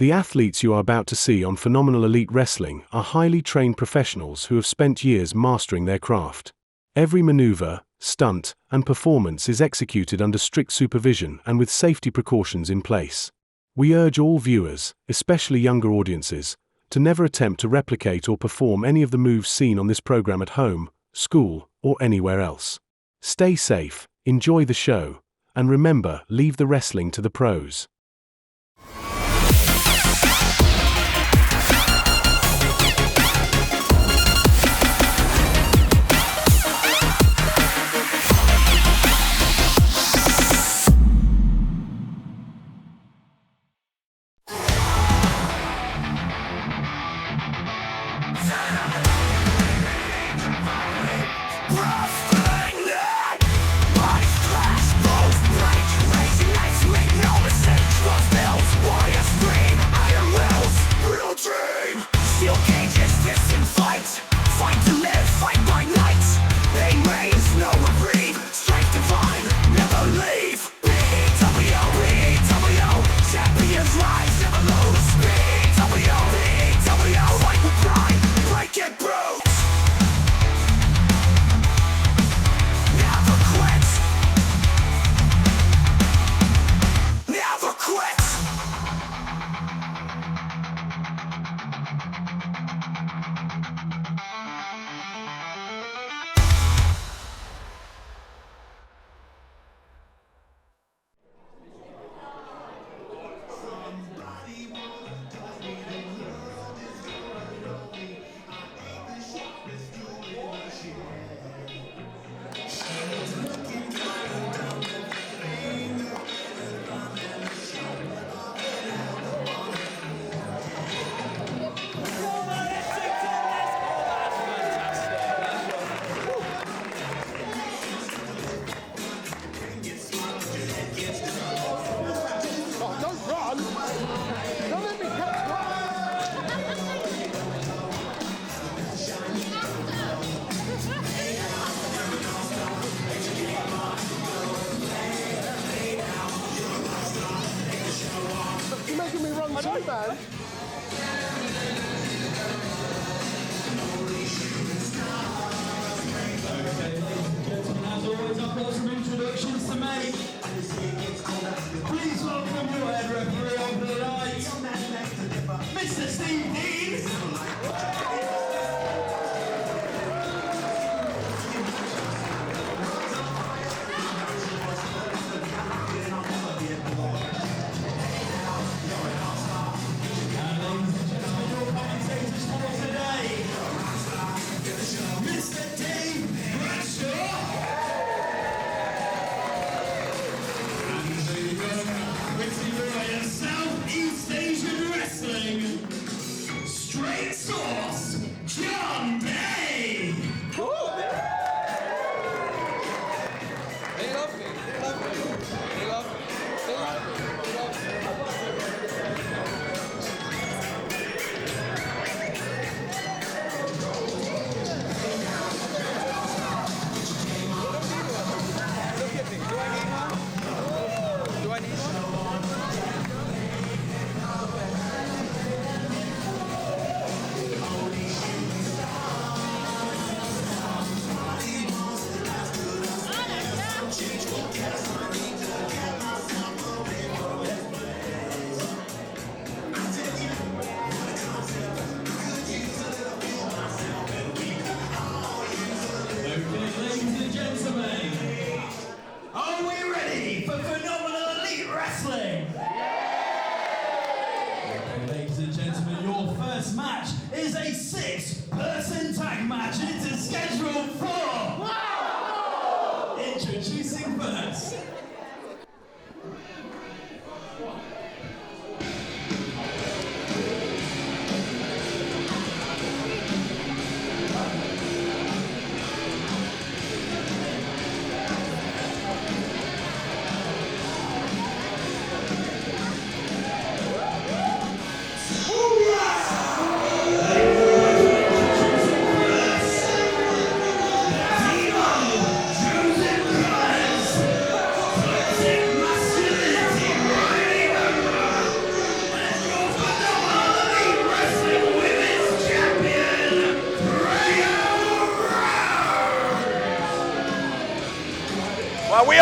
The athletes you are about to see on Phenomenal Elite Wrestling are highly trained professionals who have spent years mastering their craft. Every maneuver, stunt, and performance is executed under strict supervision and with safety precautions in place. We urge all viewers, especially younger audiences, to never attempt to replicate or perform any of the moves seen on this program at home, school, or anywhere else. Stay safe, enjoy the show, and remember, leave the wrestling to the pros.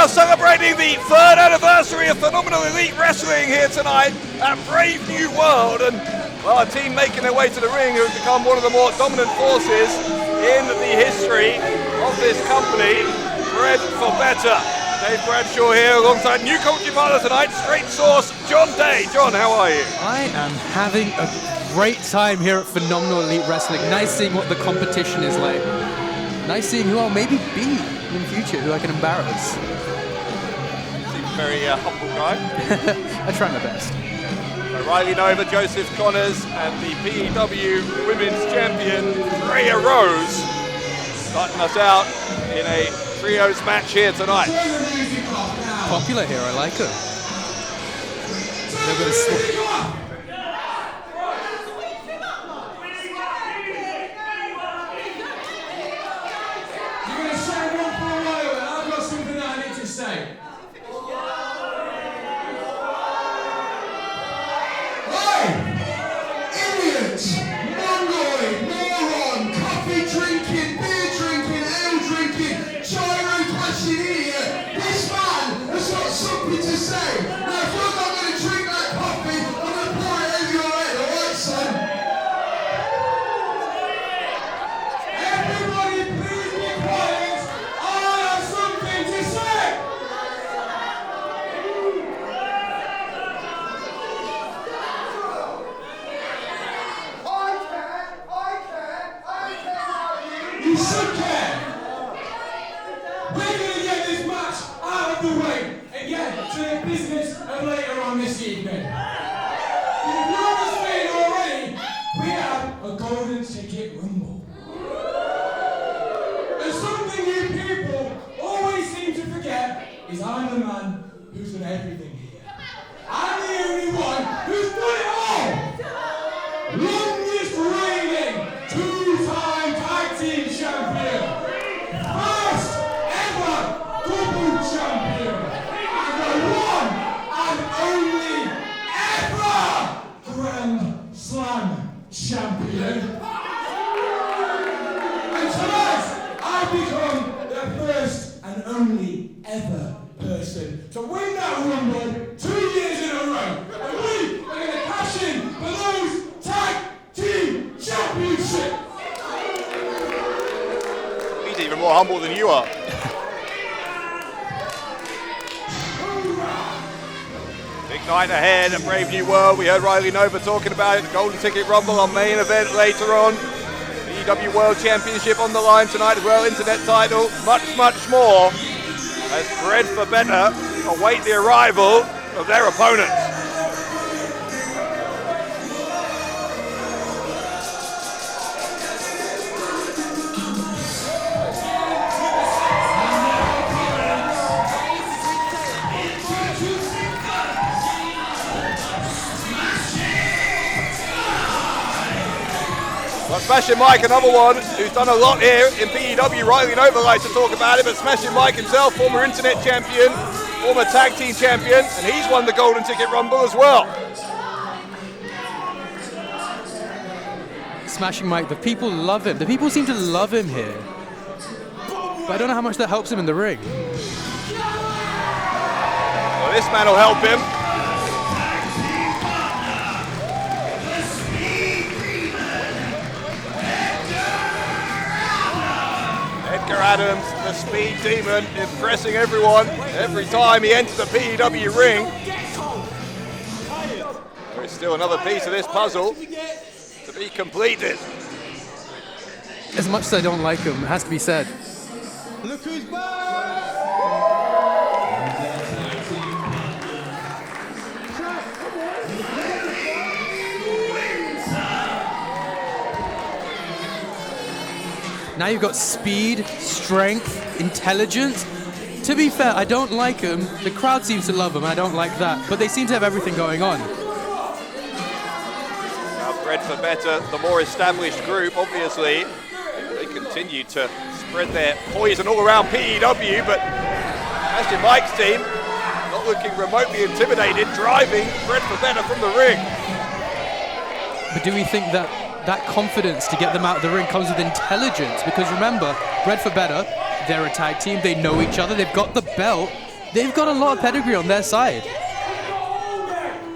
are celebrating the 3rd anniversary of Phenomenal Elite Wrestling here tonight at Brave New World, and well, a team making their way to the ring who have become one of the more dominant forces in the history of this company, Bred for Better. Dave Bradshaw here alongside new commentary partner tonight, Straight Source John Day. John, how are you? I am having a great time here at Phenomenal Elite Wrestling. Nice seeing what the competition is like. Nice seeing who I'll maybe be in the future, who I can embarrass. Seems a very humble guy. I try my best. Riley Nova, Joseph Connors, and the PEW Women's Champion, Freya Rose, starting us out in a trios match here tonight. Popular here, I like her. They're going to more humble than you are. Big night ahead at Brave New World. We heard Riley Nova talking about it. The Golden Ticket Rumble, our main event later on. PEW World Championship on the line tonight as well. Internet title. Much, much more as Bred for Better await the arrival of their opponents. Smashing Mike, another one who's done a lot here in PEW. Riley Nova likes to talk about it, but Smashing Mike himself, former internet champion, former tag team champion, and he's won the Golden Ticket Rumble as well. Smashing Mike, the people love him. The people seem to love him here. But I don't know how much that helps him in the ring. Well, this man will help him. Adams, the speed demon, impressing everyone every time he enters the PEW ring. There is still another piece of this puzzle to be completed. As much as I don't like him, it has to be said. Look who's back! Now you've got speed, strength, intelligence. To be fair, I don't like him. The crowd seems to love him. I don't like that. But they seem to have everything going on. Now, Bred for Better, the more established group, obviously. They continue to spread their poison all around PEW, but Smashing Mike's team not looking remotely intimidated, driving Bred for Better from the ring. But do we think that confidence to get them out of the ring comes with intelligence? Because remember, Bred for Better, they're a tag team, they know each other, they've got the belt. They've got a lot of pedigree on their side.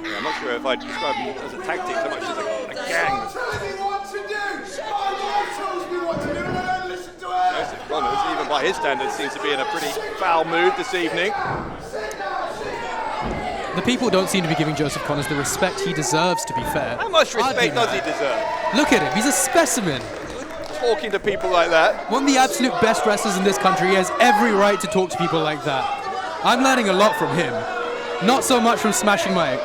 I'm not sure if I'd describe them as a tag team so much as a gang. Joseph Connors, even by his standards, seems to be in a pretty foul mood this evening. The people don't seem to be giving Joseph Connors the respect he deserves, to be fair. How much respect does he deserve? Look at him, he's a specimen. Talking to people like that. One of the absolute best wrestlers in this country. He has every right to talk to people like that. I'm learning a lot from him. Not so much from Smashing Mike.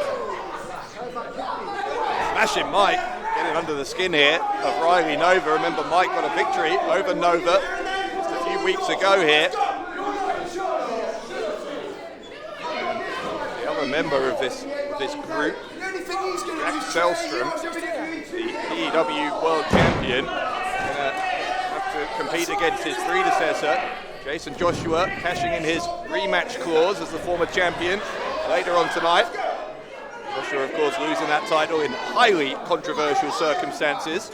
Smashing Mike getting under the skin here of Riley Nova. Remember, Mike got a victory over Nova just a few weeks ago here. The other member of this group, Jack Selstrom, the PEW World Champion, gonna have to compete against his predecessor, Jason Joshua, cashing in his rematch clause as the former champion later on tonight. Joshua, of course, losing that title in highly controversial circumstances.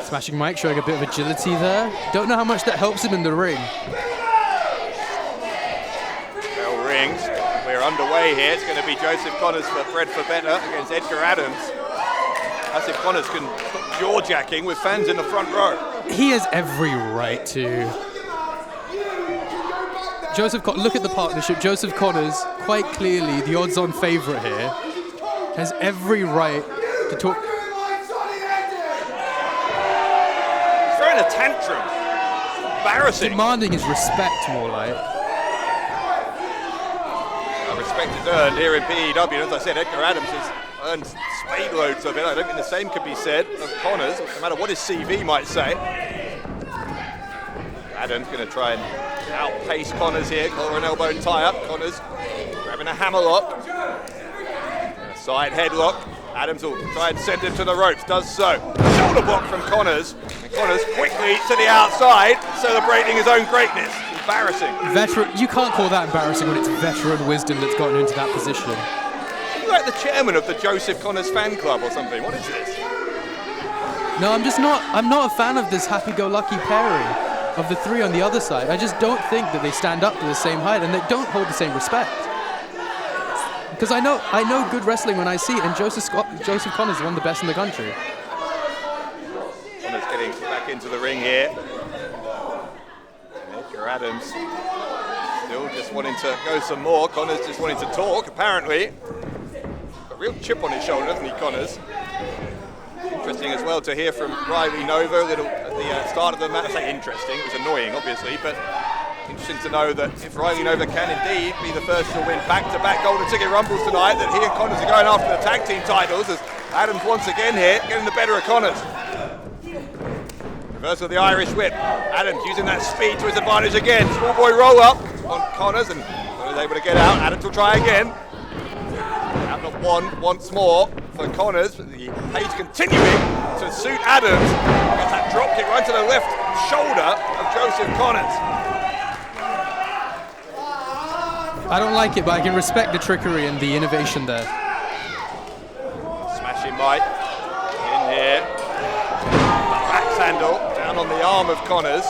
Smashing Mike showing a bit of agility there. Don't know how much that helps him in the ring. Bell rings. We're underway here. It's going to be Joseph Connors for Bread for Better against Edgar Adams. As if Connors can stop jaw-jacking with fans in the front row. He has every right to. Look at the partnership. Joseph Connors, quite clearly the odds-on favourite here, has every right to talk. He's throwing a tantrum. Embarrassing. Demanding his respect, more like. Respect is earned here in PEW. As I said, Edgar Adams has earned spade loads of it. I don't think the same could be said of Connors, no matter what his CV might say. Adams going to try and outpace Connors here. Collar and elbow tie-up. Connors grabbing a hammerlock. A side headlock. Adams will try and send him to the ropes. Does so. Shoulder block from Connors. And Connors quickly to the outside, celebrating his own greatness. Embarrassing. You can't call that embarrassing when it's veteran wisdom that's gotten into that position. You're like the chairman of the Joseph Connors fan club or something. What is this? No, I'm not a fan of this happy-go-lucky pairing of the three on the other side. I just don't think that they stand up to the same height and they don't hold the same respect. Because I know good wrestling when I see it, and Joseph Connors is one of the best in the country. Connors getting back into the ring here. Edgar Adams still just wanting to go some more. Connors just wanting to talk, apparently. Got a real chip on his shoulder, doesn't he, Connors? Interesting as well to hear from Riley Nova at the start of the match. I say interesting, it was annoying obviously, but interesting to know that if Riley Nova can indeed be the first to win back-to-back Golden Ticket Rumbles tonight, that he and Connors are going after the tag team titles as Adams once again here, getting the better of Connors. Reversal of the Irish whip. Adams using that speed to his advantage again. Schoolboy roll-up on Connors and was able to get out. Adams will try again. Out of one once more for Connors, but the pace continuing to suit Adams. Gets that drop kick right to the left shoulder of Joseph Connors. I don't like it, but I can respect the trickery and the innovation there. Smashing Mike in here. Axe handle down on the arm of Connors.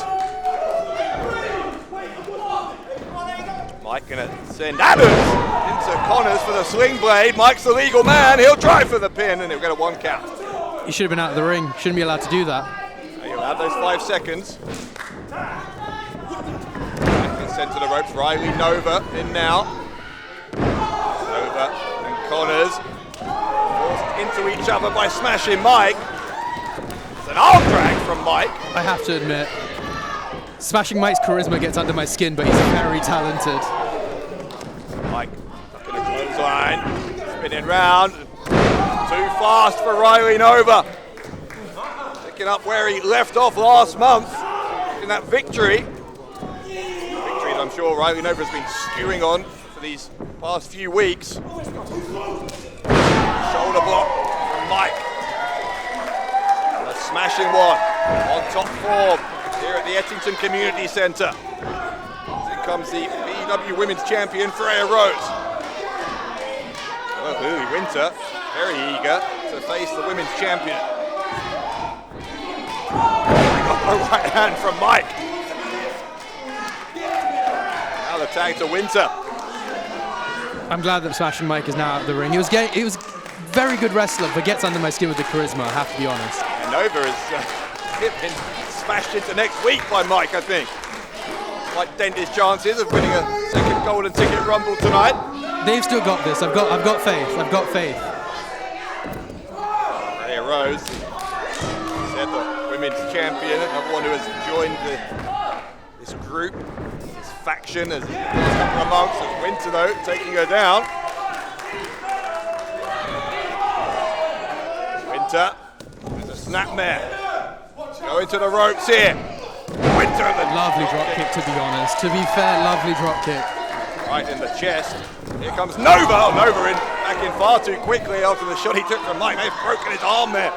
Mike gonna send Adams into Connors for the sling blade. Mike's the legal man. He'll try for the pin and he'll get a 1 count. He should have been out of the ring. Shouldn't be allowed to do that. He'll have those 5 seconds. Sent to the ropes. Riley Nova in now. Nova and Connors forced into each other by Smashing Mike. It's an arm drag from Mike. I have to admit, Smashing Mike's charisma gets under my skin, but he's very talented. Mike stuck in a clothesline, spinning round. Too fast for Riley Nova. Picking up where he left off last month in that victory. I'm sure Riley Nova has been stewing on for these past few weeks. Shoulder block from Mike. And a smashing one on top form here at the Ettington Community Centre. In comes the PEW Women's Champion, Freya Rose. Well, Lily Winter, very eager to face the Women's Champion. Got the right hand from Mike. tag to Winter. I'm glad that Smashing Mike is now out of the ring. He was very good wrestler, but gets under my skin with the charisma, I have to be honest. And Nova has been smashed into next week by Mike, I think. Might dent his chances of winning a second golden ticket rumble tonight. They've still got this. I've got faith. I've got faith. Rhea Rose, said the women's champion, another one who has joined this group, this faction, as a couple of months. As Winter, though, taking her down. Winter, there's a snapmare. Going to the ropes here. Winter, the lovely drop kick, to be honest. To be fair, lovely drop kick. Right in the chest. Here comes Nova. Oh, Nova back in far too quickly after the shot he took from Mike. They've broken his arm there.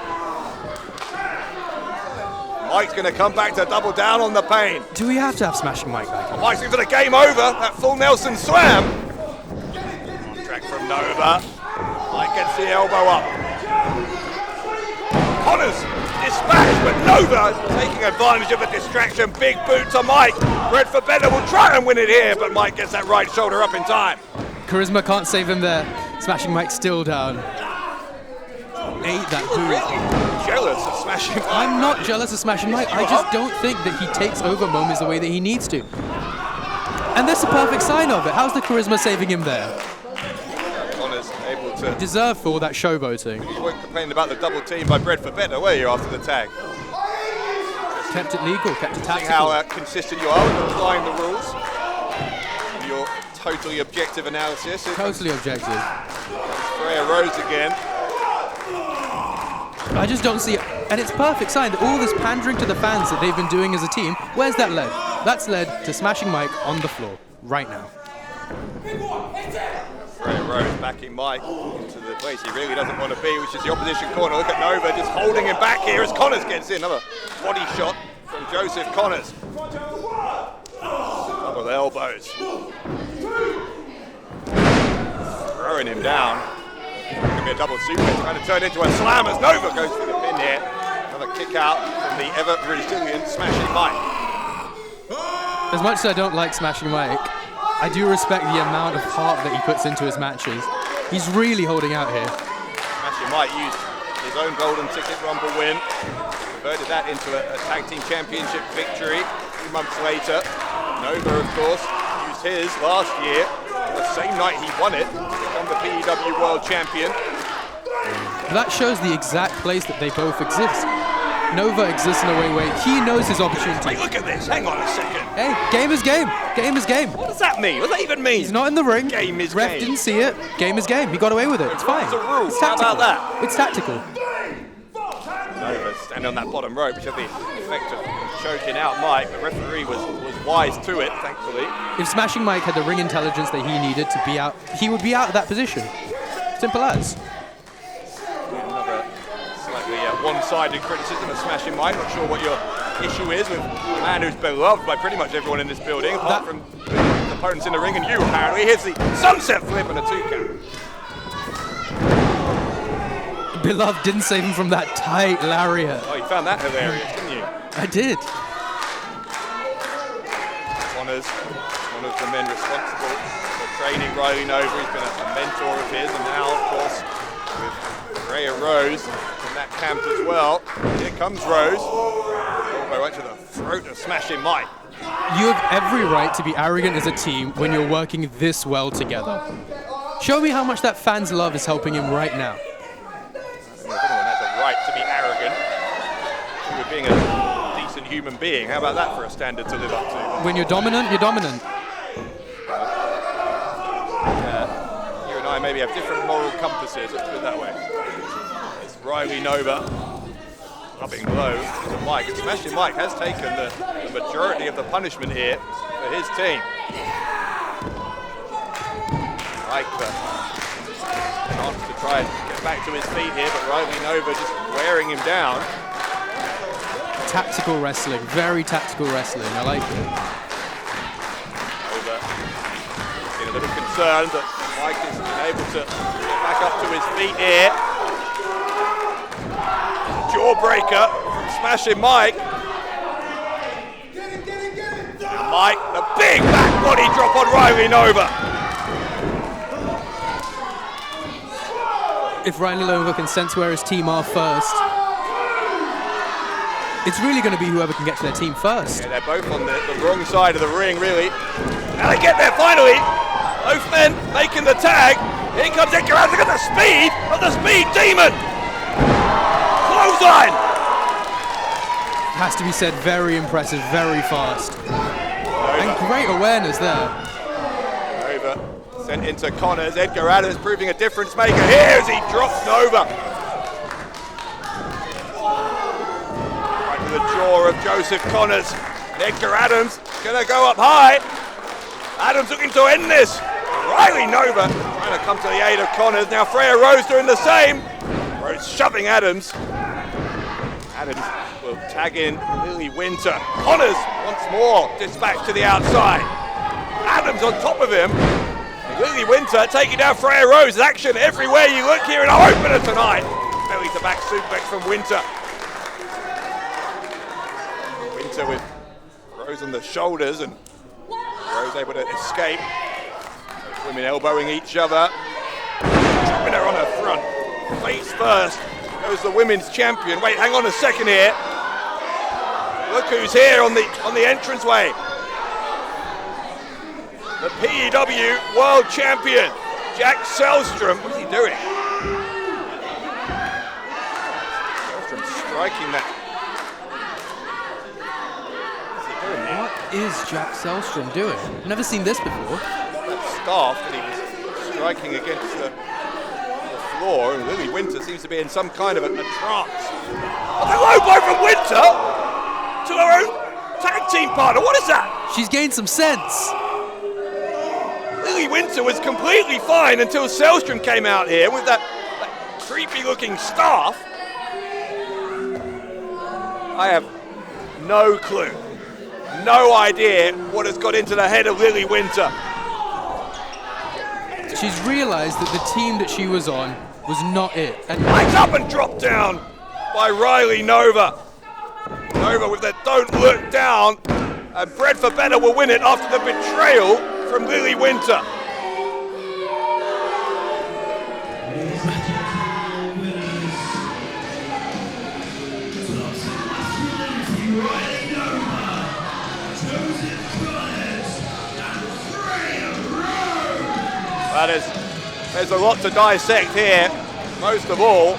Mike's going to come back to double down on the pain. Do we have to have Smashing Mike back? Mike's into the game over. That full Nelson slam. On track from Nova. Mike gets the elbow up. Connors dispatched, but Nova taking advantage of the distraction. Big boot to Mike. Red for Bennett will try and win it here, but Mike gets that right shoulder up in time. Charisma can't save him there. Smashing Mike still down. Ate that boot. Really jealous of Smashing Mike. I'm not jealous of Smashing Mike. I just don't think that he takes over moments the way that he needs to. And that's a perfect sign of it. How's the charisma saving him there? Connors able to... Deserve for all that showboating. You weren't complaining about the double team by Bread for Better, were you, after the tag? Kept it legal, kept it tactical. How consistent you are with applying the rules. And your totally objective analysis. Totally objective. Rhea Rose again. I just don't see it. And it's a perfect sign that all this pandering to the fans that they've been doing as a team, where's that led? That's led to Smashing Mike on the floor right now. Rhea Rose backing Mike into the place he really doesn't want to be, which is the opposition corner. Look at Nova just holding him back here as Connors gets in. Another body shot from Joseph Connors. Double elbows. Throwing him down. Could be a double suplex, kind of turned into a slam as Nova goes for the pin here. Another kick out from the ever resilient Smashing Mike. As much as I don't like Smashing Mike, I do respect the amount of heart that he puts into his matches. He's really holding out here. Smashing Mike used his own golden ticket rumble win, converted that into a tag team championship victory 2 months later. Nova, of course, used his last year, the same night he won it, to become the PEW World Champion. That shows the exact place that they both exist. Nova exists in a way where he knows his opportunity. Hey, look at this, hang on a second. Hey, game is game. Game is game. What does that mean? What does that even mean? He's not in the ring. Game is Ref game. didn't see it. Game is game. He got away with it. It's fine. It's a rule. It's How tactical. about that? It's tactical. Nova standing on that bottom rope, which had the effect of choking out Mike. The referee was wise to it, thankfully. If Smashing Mike had the ring intelligence that he needed to be out, he would be out of that position. Simple as. Another slightly one-sided criticism of Smashing Mike. Not sure what your issue is with a man who's beloved by pretty much everyone in this building, apart from the opponents in the ring and you, apparently. Here's the sunset flip and a 2 count. Beloved didn't save him from that tight lariat. Oh, you found that hilarious, didn't you? I did. Connors, one of the men responsible for training Riley Nova. He's been a mentor of his, and now, of course, with Rhea Rose in that camp as well. Here comes Rose. Elbow right to the throat of Smashing Mike. You have every right to be arrogant as a team when you're working this well together. Show me how much that fans' love is helping him right now. If anyone has a right to be arrogant with being a decent human being, how about that for a standard to live up to? When you're dominant, you're dominant. You and I maybe have different moral compasses, let's put it that way. It's Riley Nova rubbing low to Mike, and Smashing Mike has taken the majority of the punishment here for his team. Mike wants to try and get back to his feet here, but Riley Nova just wearing him down. Tactical wrestling, very tactical wrestling. I like it. Nova getting a little concerned that Mike is able to get back up to his feet here. Jawbreaker from Smashing Mike. And Mike, the big back body drop on Riley Nova. If Riley Nova can sense where his team are first, it's really going to be whoever can get to their team first. Yeah, they're both on the wrong side of the ring, really. Now they get there finally. Both men making the tag. Here comes Edgar Adams. Look at the speed of the Speed Demon. Clothesline. Has to be said, very impressive, very fast. And great awareness there. Nova sent into Connors. Edgar Adams proving a difference maker here as he drops Nova. Right to the jaw of Joseph Connors. And Edgar Adams gonna go up high. Adams looking to end this. Riley Nova trying to come to the aid of Connors. Now Freya Rose doing the same. Rose shoving Adams. Adams will tag in Lily Winter. Connors once more dispatched to the outside. Adams on top of him. And Lily Winter taking down Freya Rose. Action everywhere you look here in our opener tonight. Belly to back suplex from Winter. Winter with Rose on the shoulders and Rose able to escape. Both women elbowing each other. Dropping her on her front. Face first. Goes the women's champion. Wait, hang on a second here. Look who's here on the entranceway. The PEW World Champion, Jack Selstrom. What's he doing? Selstrom striking that. What's he doing there? What is Jack Selstrom doing? I've never seen this before. That staff that he was striking against the floor, and Lily Winter seems to be in some kind of a trance. Oh, the low blow from Winter to her own tag team partner. What is that? She's gained some sense. Lily Winter was completely fine until Selstrom came out here with that creepy looking staff. I have no clue, no idea what has got into the head of Lily Winter. She's realized that the team that she was on was not it. And Lights up and drop down by Riley Nova. Nova with the don't look down, and Bread for Better will win it after the betrayal from Lily Winter. There's a lot to dissect here. Most of all,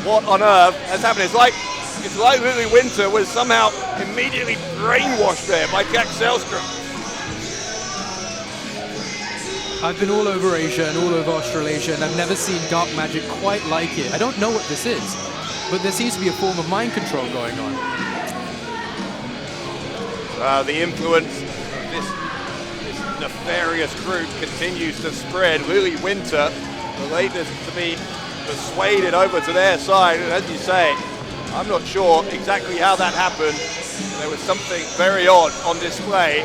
what on earth has happened? It's like Lily Winter was somehow immediately brainwashed there by Jack Selstrom. I've been all over Asia and all over Australasia, and I've never seen dark magic quite like it. I don't know what this is, but there seems to be a form of mind control going on. The influence of this nefarious group continues to spread. Lily Winter, the latest to be persuaded over to their side, and as you say, I'm not sure exactly how that happened. There was something very odd on display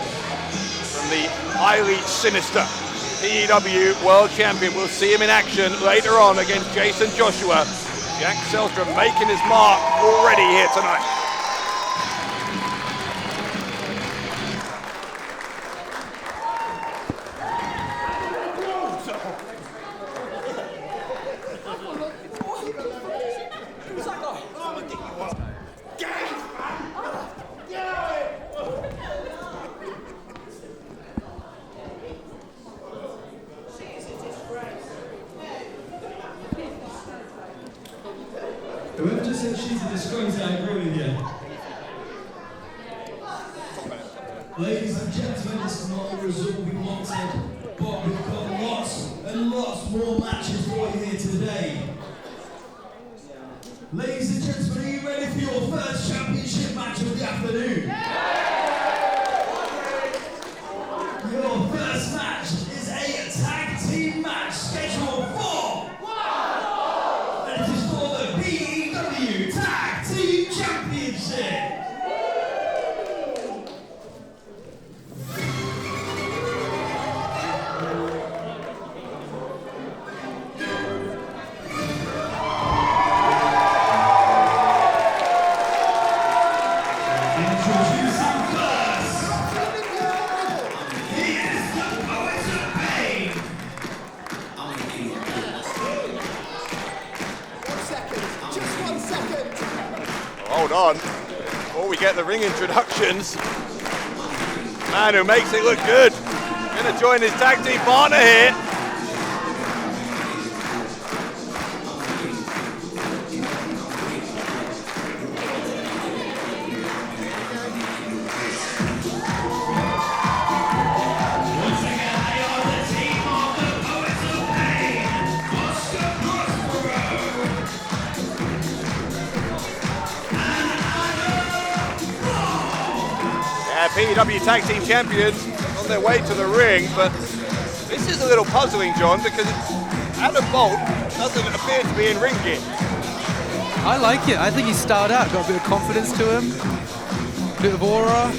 from the highly sinister PEW World Champion. We'll see him in action later on against Jason Joshua. Jack Selstrom making his mark already here tonight. Whoever just said she's a disgrace, I agree with you. Ladies and gentlemen, this is not the result we wanted, but we've got lots and lots more matches for you here today. Ladies and gentlemen, are you ready for your first championship match of the afternoon? Your first match is a tag team match scheduled for and it is for the PEW Tag Team Championship. Introducing Hold on, before we get the ring introductions, man who makes it look good, gonna join his tag team partner here. PEW Tag Team Champions on their way to the ring, but this is a little puzzling, John, because Adam Bolt doesn't appear to be in ring gear. I like it. I think he's styled out, got a bit of confidence to him, a bit of aura.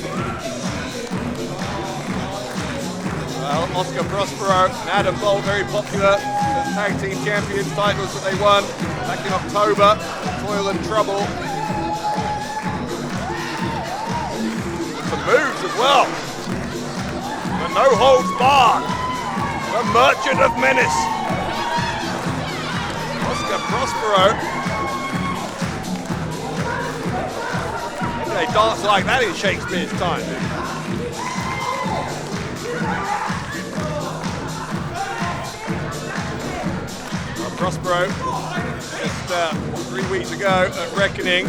Well, Oscar Prospero and Adam Bolt, very popular as Tag Team Champions, titles that they won back in October. Toil and Trouble. Some moves as well. The no holds barred. The Merchant of Menace. Oscar Prospero. Maybe they dance like that in Shakespeare's time. Prospero, just 3 weeks ago at Reckoning,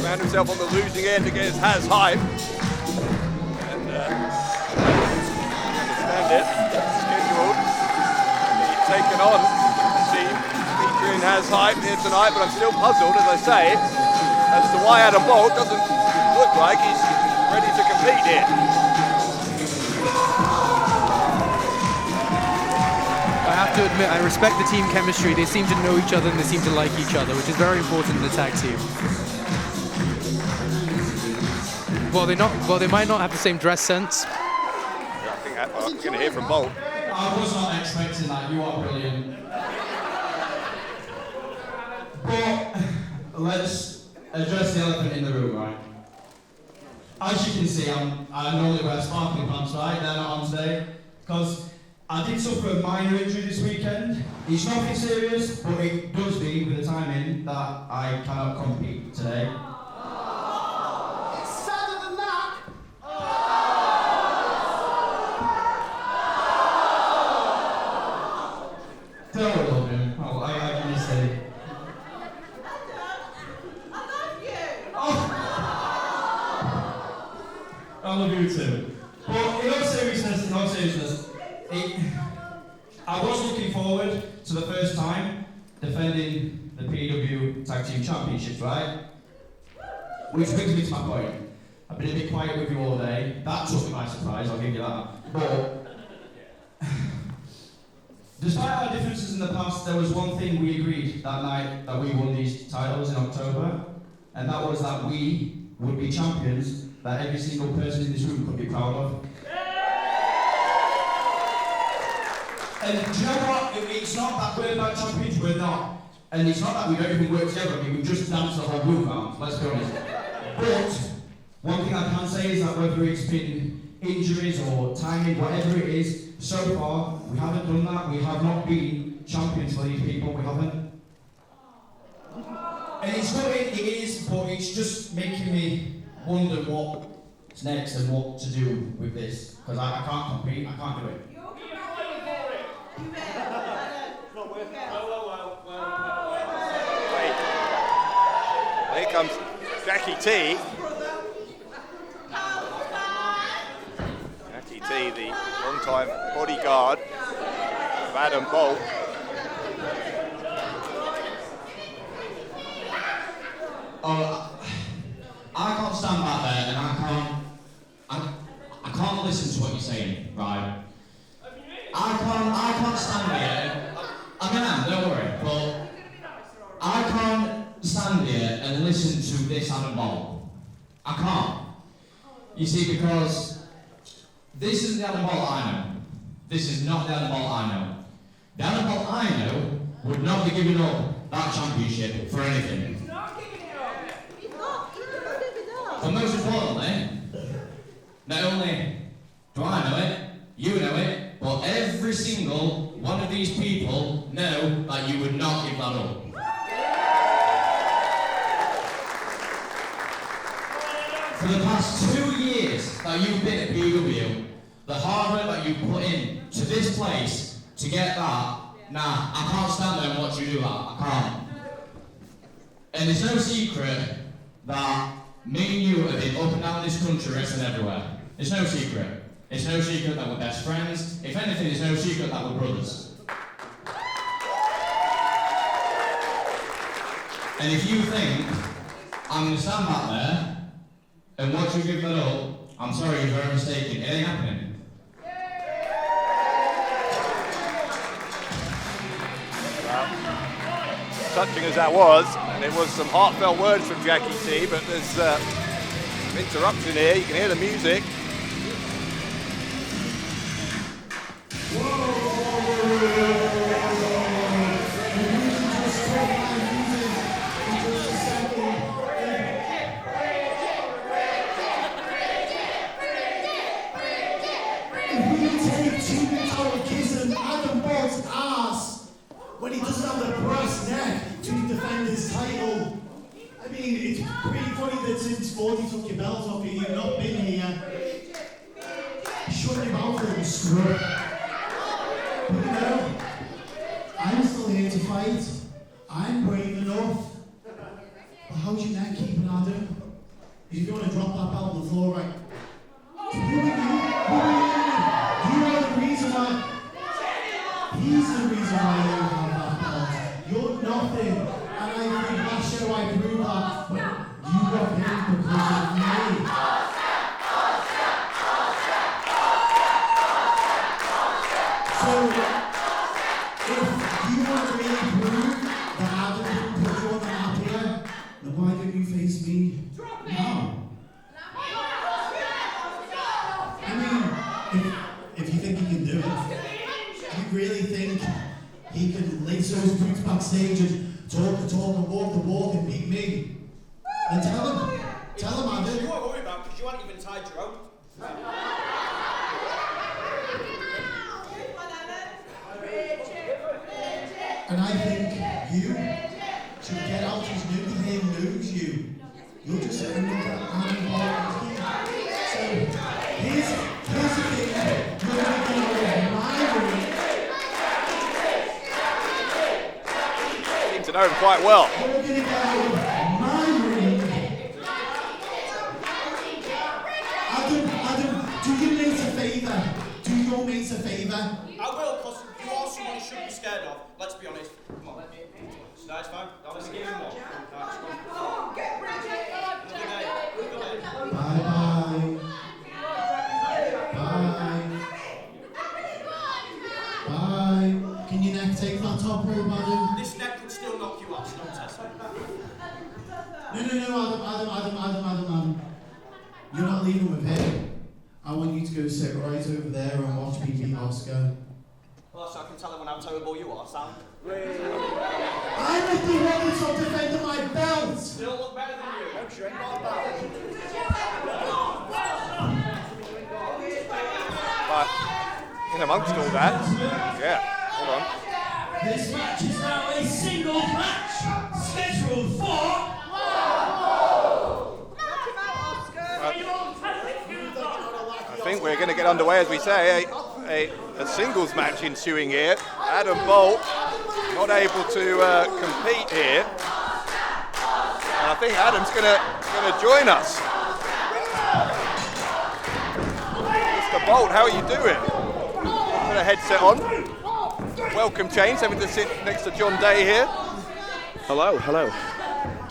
found himself on the losing end against Has Hype. And understand it, scheduled to be taken on the team featuring Has Hype here tonight, but I'm still puzzled, as I say, as to why Adam Bolt doesn't look like he's ready to compete here. I have to admit, I respect the team chemistry. They seem to know each other and they seem to like each other, which is very important in the tag team. Well, they might not have the same dress sense. Yeah, I think I'm going to hear from Bolt. I was not expecting that. You are brilliant. But let's address the elephant in the room, right? As you can see, I normally wear sparkling pants, right? They're not on today because I did suffer a minor injury this weekend. It's nothing serious, but it does mean, with the timing, that I cannot compete today. It's sadder than that. Don't worry, love him. Oh, I can say. I love you. Oh. I love you too. But in all seriousness, I was looking forward to the first time defending the PEW Tag Team Championships, right? Which brings me to my point. I've been a bit quiet with you all day. That took me by surprise, I'll give you that. But despite our differences in the past, there was one thing we agreed that night that we won these titles in October, and that was that we would be champions that every single person in this room could be proud of. And do you know what? It's not that we're bad champions, we're not. And it's not that we don't even work together, I mean, we just dance the whole room round, let's be honest. But, one thing I can say is that whether it's been injuries or timing, whatever it is, so far, we haven't done that, we have not been champions for these people, we haven't. And it's good, it is, but it's just making me wonder what's next and what to do with this. Because I can't compete, I can't do it. Here comes Jackie T. Jackie T, the long-time bodyguard of Adam Bolt. Oh, I can't stand back there and I can't listen to what you're saying, right? I can't stand here. I mean, don't worry, but I can't stand here and listen to this Adam Bolt. I can't. You see, because this isn't the Adam Bolt I know. This is not the Adam Bolt I know. The Adam Bolt I know would not be giving up that championship for anything. He's not giving it up. He's not giving it up. But most importantly, not only do I know it, you know it, but every single one of these people know that you would not give that up. For the past 2 years that you've been at PEW, the hard work that you've put in to this place to get that, nah, I can't stand there and watch you do that. I can't. And it's no secret that me and you have been up and down this country, wrestling everywhere. It's no secret. It's no secret that we're best friends. If anything, it's no secret that we're brothers. And if you think I'm going to stand back there and watch you give that up, I'm sorry, you're very mistaken. It ain't happening. Touching as that was, and it was some heartfelt words from Jackie T, but there's some interruption here. You can hear the music. When he doesn't have the brass neck to defend his title. I mean, it's pretty funny that since 40 took your belt off you, you've not been here. Shut your mouth, little scrub. But you know, I'm still here to fight. I'm brave enough. But how's your neck keeping, Adam? If you want to drop that belt on the floor, right? You are the reason why. He's the reason why you have that belt. You're nothing. And I think last show I proved that. But you got him because of me. So, if you want to really prove that Adam didn't put you on the map here, then why don't you face me now? I mean, if you think you can do it, you really think he can lace those boots backstage and talk the talk and walk the walk and beat me? Then tell him, Adam. You won't worry about it because you haven't even tied your own. And I think you should get out his nobody here knows you. You're just another animal. So here's the thing. You're going to get my ring. Seem to know him quite well. You're going to get my ring. Adam, do your mates a favour. Do your mates a favour. I will, because you are someone you shouldn't be scared of. Let's be honest. Come on. No, it's fine. I'll just give him one. Bye-bye. Bye. Can your neck take that top rope, Adam? This neck could still knock you out, so don't test me. No, Adam. You're not leaving with him. I want you to go sit right over there and watch me beat Oscar. Well, so I can tell everyone how terrible you are, Sam. I'm the one that's not defending my belt! Still look better than you. I'm sure not But in amongst all that, yeah, hold on. This match is now a single match, scheduled for... I think we're going to get underway, as we say, a singles match ensuing here. Adam Bolt not able to compete here, and I think Adam's going to join us. Mr. Bolt, how are you doing? Put a headset on. Welcome, Chains, having to sit next to John Day here. Hello.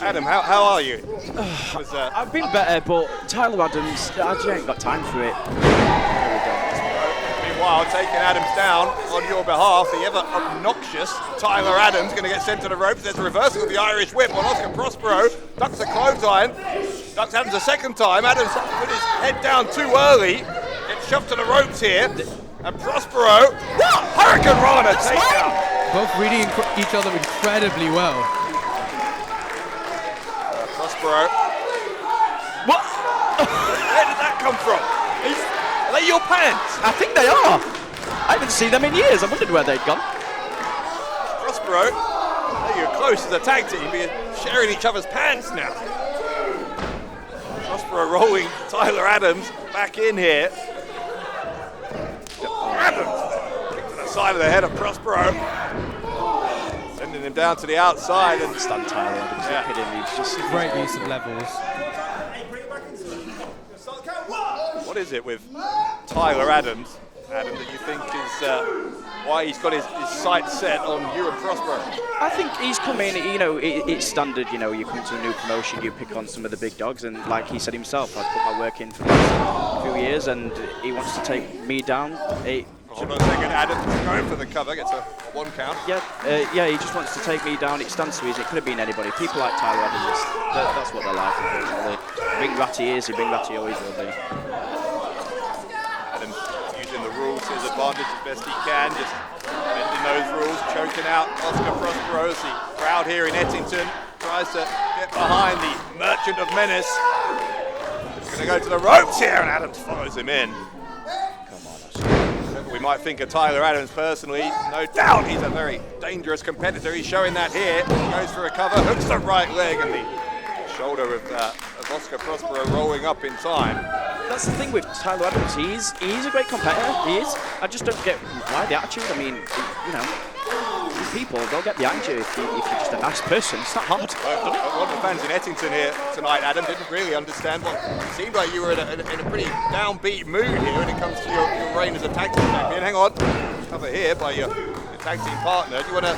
Adam, how are you? I've been better, but Tyler Adams, I just ain't got time for it. Meanwhile, taking Adams down on your behalf, the ever obnoxious Tyler Adams going to get sent to the ropes. There's a reversal of the Irish whip on Oscar Prospero. Ducks a clothesline. Ducks Adams a second time. Adams put his head down too early. Gets shoved to the ropes here. And Prospero, Hurricane Rana takedown. Both reading each other incredibly well. Prospero. What? Where did that come from? Are they your pants? I think they are. I haven't seen them in years. I wondered where they'd gone. Prospero, you're close as a tag team, but you're sharing each other's pants now. Prospero rolling Tyler Adams back in here. Adams kick to the side of the head of Prospero. Sending him down to the outside and Stunned Tyler Adams. Yeah. Look at him. He's just Great use of levels. what is it with Tyler Adams, Adam, that you think is why he's got his sights set on you and Prospero? I think he's come in, you know, it's standard, you know, you come to a new promotion, you pick on some of the big dogs, and like he said himself, I've put my work in for the last few years, and he wants to take me down. Hold on a second, Adams going for the cover, gets a 1 count. Yeah, he just wants to take me down. It stands to reason. It could have been anybody. People like Tyler Adams, that's what they're like, unfortunately. Big ratty is, he big ratty always will be. Adams using the rules to his advantage as best he can, just bending those rules, choking out Oscar Prospero. The crowd here in Ettington tries to get behind the Merchant of Menace. He's going to go to the ropes here, and Adams follows him in. We might think of Tyler Adams personally. No doubt he's a very dangerous competitor. He's showing that here. He goes for a cover, hooks the right leg, and the shoulder of Oscar Prospero rolling up in time. That's the thing with Tyler Adams. He's a great competitor. He is. I just don't get why the attitude. I mean, you know, people, they'll get behind you if you're just a nice person. It's not hard. A lot of the fans in Ettington here tonight, Adam, didn't really understand what it seemed like you were in a pretty downbeat mood here when it comes to your reign as a tag team champion. Hang on, cover here by your tag team partner. Do you want to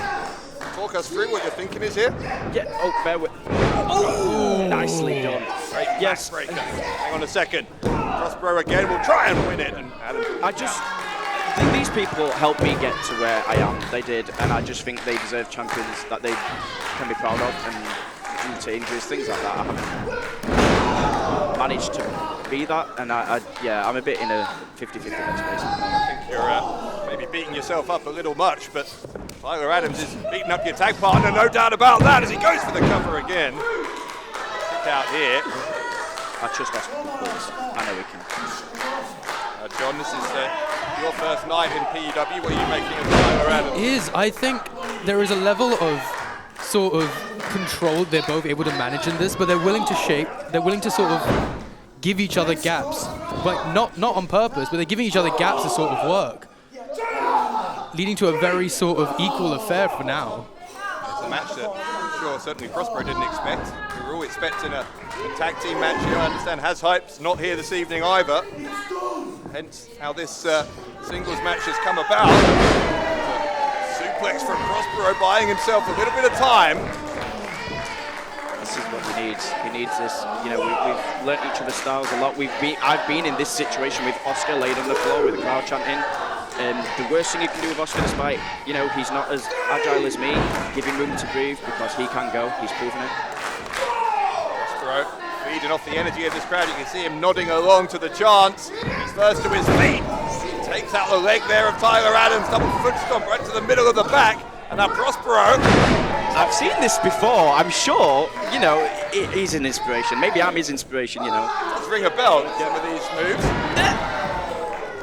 talk us through what your thinking is here? Yeah. Oh, bear with. Oh, nicely done. Great yes. Breaker. Hang on a second. Prospero again will try and win it, and Adam. These people helped me get to where I am. They did, and I just think they deserve champions that they can be proud of. And due to injuries, things like that, I haven't managed to be that. And I'm a bit in a 50-50 headspace. I think you're maybe beating yourself up a little much, but Tyler Adams is beating up your tag partner, no doubt about that, as he goes for the cover again. Kick out here. I trust Oscar, please. I know we can. John, this is your first night in PEW. What are you making of Tyler Adams? I think there is a level of sort of control they're both able to manage in this, but they're willing to sort of give each other gaps. Like not on purpose, but they're giving each other gaps to sort of work. Leading to a very sort of equal affair for now. It's a match that I'm sure certainly Prospero didn't expect. We were all expecting a tag team match here. I understand Has Hype's not here this evening either. Hence how this singles match has come about. Suplex from Prospero buying himself a little bit of time. This is what he needs. He needs this. You know, we've learnt each other's styles a lot. I've been in this situation with Oscar laid on the floor with the crowd chanting. The worst thing you can do with Oscar, despite, you know, he's not as agile as me, give him room to breathe because he can go. He's proven it. Prospero feeding off the energy of this crowd. You can see him nodding along to the chants. He's first to his feet. Takes out the leg there of Tyler Adams. Double foot stomp right to the middle of the back. And now Prospero. I've seen this before. I'm sure, you know, he's an inspiration. Maybe I'm his inspiration, you know. Let's ring a bell with some of these moves.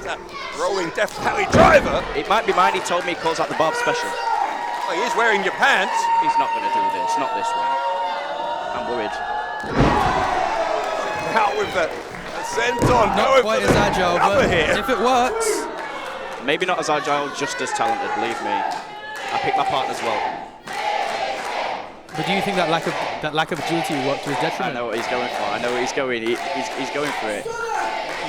That rolling Death Valley driver. It might be mine. He told me he calls out the Bob special. Oh, he is wearing your pants. He's not going to do this. Not this way. I'm worried. Out with the senton. Not quite as agile, but if it works. Maybe not as agile, just as talented, believe me. I picked my partners well. But do you think that lack of agility will work to his detriment? I know what he's going for. I know what he's going. He's going for it.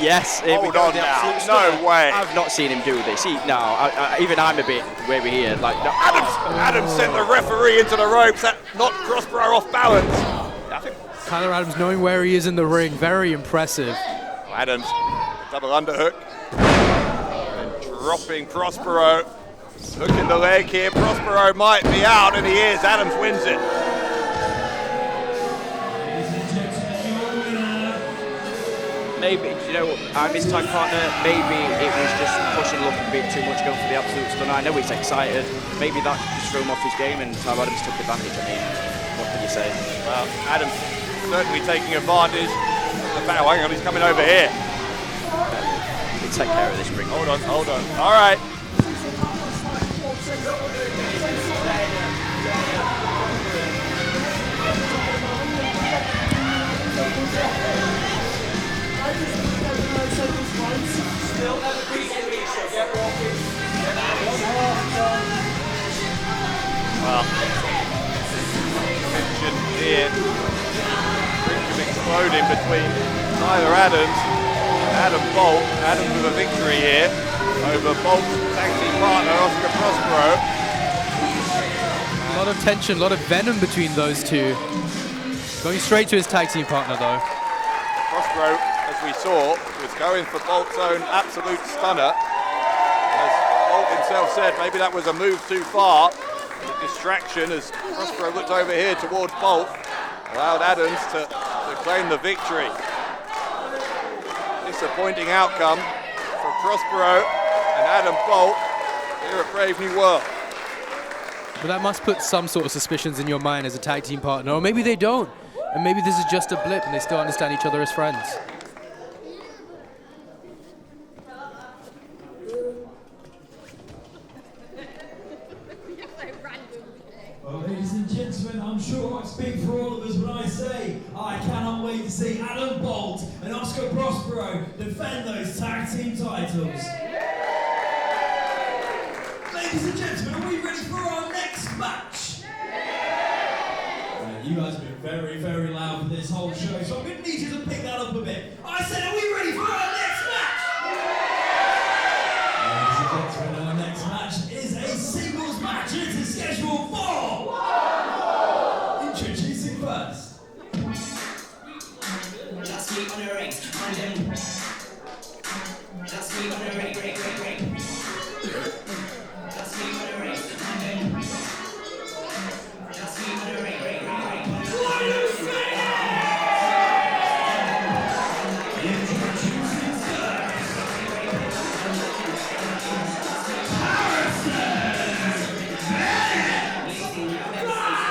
Yes. Hold on now. No way. I've not seen him do this. Even I'm a bit wary here. Like no. Adams sent the referee into the ropes. That knocked Prospero off balance. Tyler Adams knowing where he is in the ring, very impressive. Adams, double underhook. And dropping Prospero. Hooking the leg here. Prospero might be out, and he is. Adams wins it. Maybe, you know, I'm his tag partner. Maybe it was just pushing a little bit too much, going for the absolute stunner. I know he's excited. Maybe that just threw him off his game, and Tyler Adams took advantage. I mean, what can you say? Well, Adams certainly taking advantage of the foul. Hang on, he's coming over here. We'll take care of this ring. Hold on. All right. Brink of exploding between Tyler Adams and Adam Bolt. Adams with a victory here over Bolt's tag team partner Oscar Prospero. A lot of tension, a lot of venom between those two. Going straight to his tag team partner though. Prospero, as we saw, was going for Bolt's own absolute stunner. As Bolt himself said, maybe that was a move too far. The distraction as Prospero looked over here towards Bolt allowed Adams to claim the victory. Disappointing outcome for Prospero and Adam Bolt here at Brave New World. But that must put some sort of suspicions in your mind as a tag team partner, or maybe they don't. And maybe this is just a blip and they still understand each other as friends. Well, ladies and gentlemen, I'm sure I speak for all of us when I say I cannot wait to see Adam Bolt and Oscar Prospero defend those tag team titles. Ladies and gentlemen, are we ready for our next match? You guys have been very, very loud for this whole show, so I'm going to need you to pick that up a bit. I said, are we ready for our next match? Ladies and gentlemen, our next match is a singles match. It is scheduled for... Introducing first. That's me on the ring. That's me on the ring. That's me on the ring. That's me on the ring.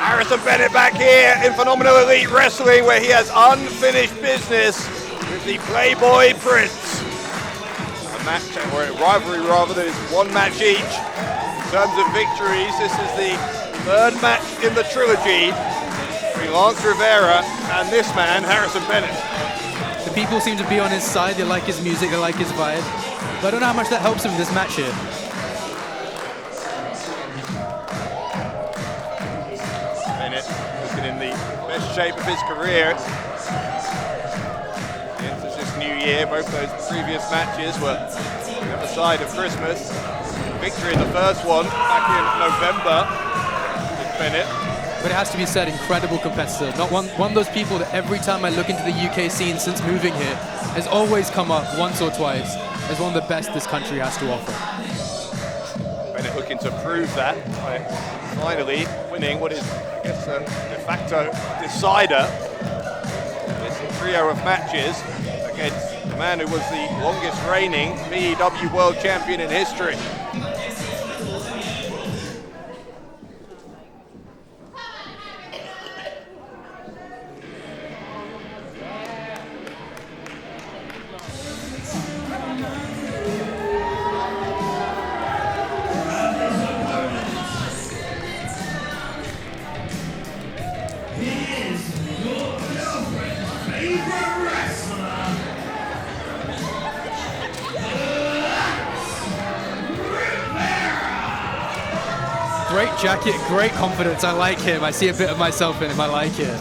Harrison Bennett back here in Phenomenal Elite Wrestling, where he has unfinished business with the Playboy Prince. A match, or a rivalry rather, that is one match each. In terms of victories, this is the third match in the trilogy between Lance Rivera and this man, Harrison Bennett. The people seem to be on his side, they like his music, they like his vibe. But I don't know how much that helps him in this match here. In the best shape of his career. Enters this new year. Both those previous matches were the other side of Christmas. Victory in the first one back in November with Bennett. But it has to be said, incredible competitor. Not one of those people that every time I look into the UK scene since moving here has always come up once or twice as one of the best this country has to offer. Bennett looking to prove that by finally winning what is, I guess, a de facto decider. It's a trio of matches against the man who was the longest reigning PEW World Champion in history. Great jacket, great confidence. I like him. I see a bit of myself in him. I like it.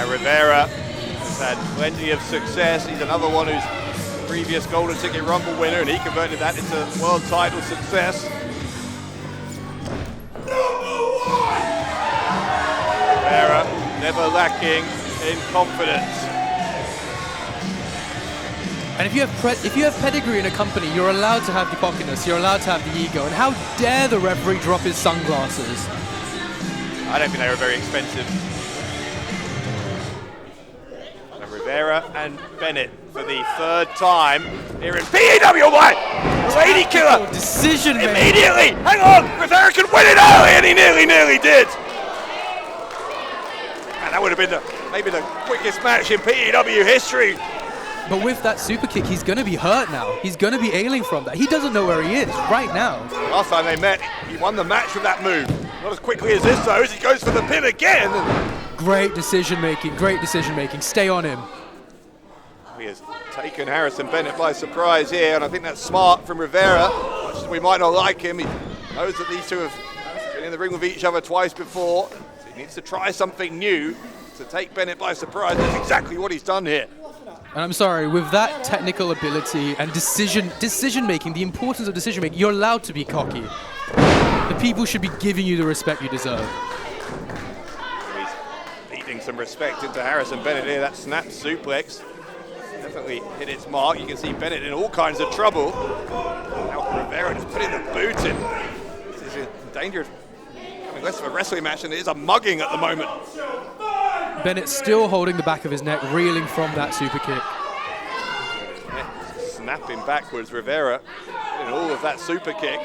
Rivera has had plenty of success. He's another one who's the previous Golden Ticket Rumble winner, and he converted that into world title success. Rivera never lacking in confidence. And if you have pedigree in a company, you're allowed to have the cockiness, you're allowed to have the ego. And how dare the referee drop his sunglasses? I don't think they were very expensive. And Rivera and Bennett for the third time here in PEW. Lady Killer! Decision making. Immediately! Hang on! Rivera could win it early, and he nearly did! And that would have been maybe the quickest match in PEW history. But with that super kick, he's going to be hurt now. He's going to be ailing from that. He doesn't know where he is right now. Last time they met, he won the match with that move. Not as quickly as this, though, as he goes for the pin again. Great decision making, great decision making. Stay on him. He has taken Harrison Bennett by surprise here, and I think that's smart from Rivera. Much as we might not like him, he knows that these two have been in the ring with each other twice before, so he needs to try something new to take Bennett by surprise. That's exactly what he's done here. And I'm sorry, with that technical ability and decision making, the importance of decision making, you're allowed to be cocky. The people should be giving you the respect you deserve. He's beating some respect into Harrison Bennett here. That snap suplex definitely hit its mark. You can see Bennett in all kinds of trouble. Now Rivera just putting the boot in. This is in danger of becoming less of a wrestling match than it is a mugging at the moment. Bennett still holding the back of his neck, reeling from that super kick. Snapping backwards, Rivera in all of that super kick.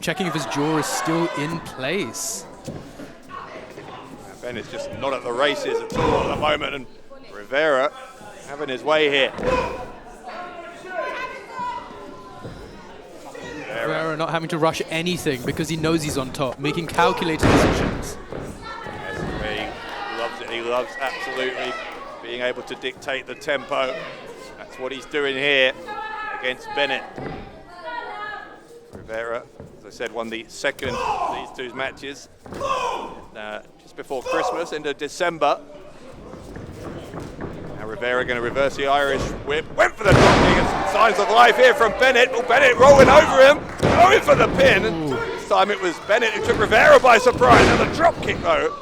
Checking if his jaw is still in place. Bennett's just not at the races at all at the moment, and Rivera having his way here. Rivera not having to rush anything because he knows he's on top, making calculated decisions. He loves it. He loves absolutely being able to dictate the tempo. That's what he's doing here against Bennett. Rivera, as I said, won the second of these two matches just before Christmas, into December. Now Rivera going to reverse the Irish whip. Went for the drop kick, and some signs of life here from Bennett. Oh, Bennett rolling over him, going for the pin. And this time it was Bennett who took Rivera by surprise. Now the drop kick though.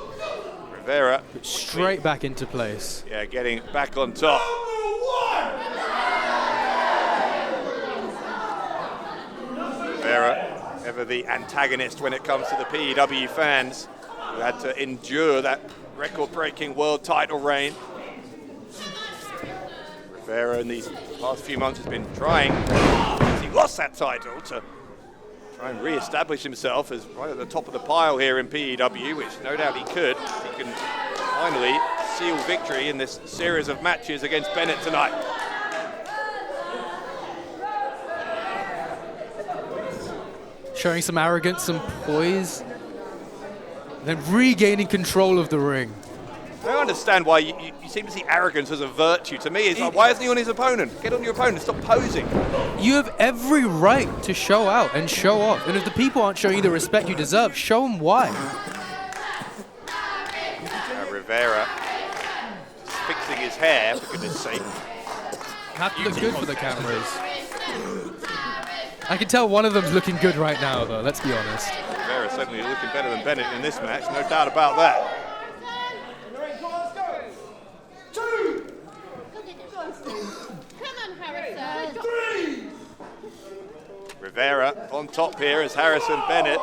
Rivera straight back into place. Yeah, getting back on top. Rivera, ever the antagonist when it comes to the PEW fans, who had to endure that record-breaking world title reign. Rivera in these past few months has been trying, since he lost that title, to try and re-establish himself as right at the top of the pile here in PEW, which no doubt he could. He can finally seal victory in this series of matches against Bennett tonight. Showing some arrogance, some poise, then regaining control of the ring. I don't understand why you seem to see arrogance as a virtue. To me, it's like, why isn't he on his opponent? Get on your opponent, stop posing. You have every right to show out and show off. And if the people aren't showing you the respect you deserve, show them why. Rivera just fixing his hair, for goodness sake. Have to look good for the cameras. I can tell one of them's looking good right now, though, let's be honest. Rivera certainly looking better than Bennett in this match, no doubt about that. Rivera on top here as Harrison Bennett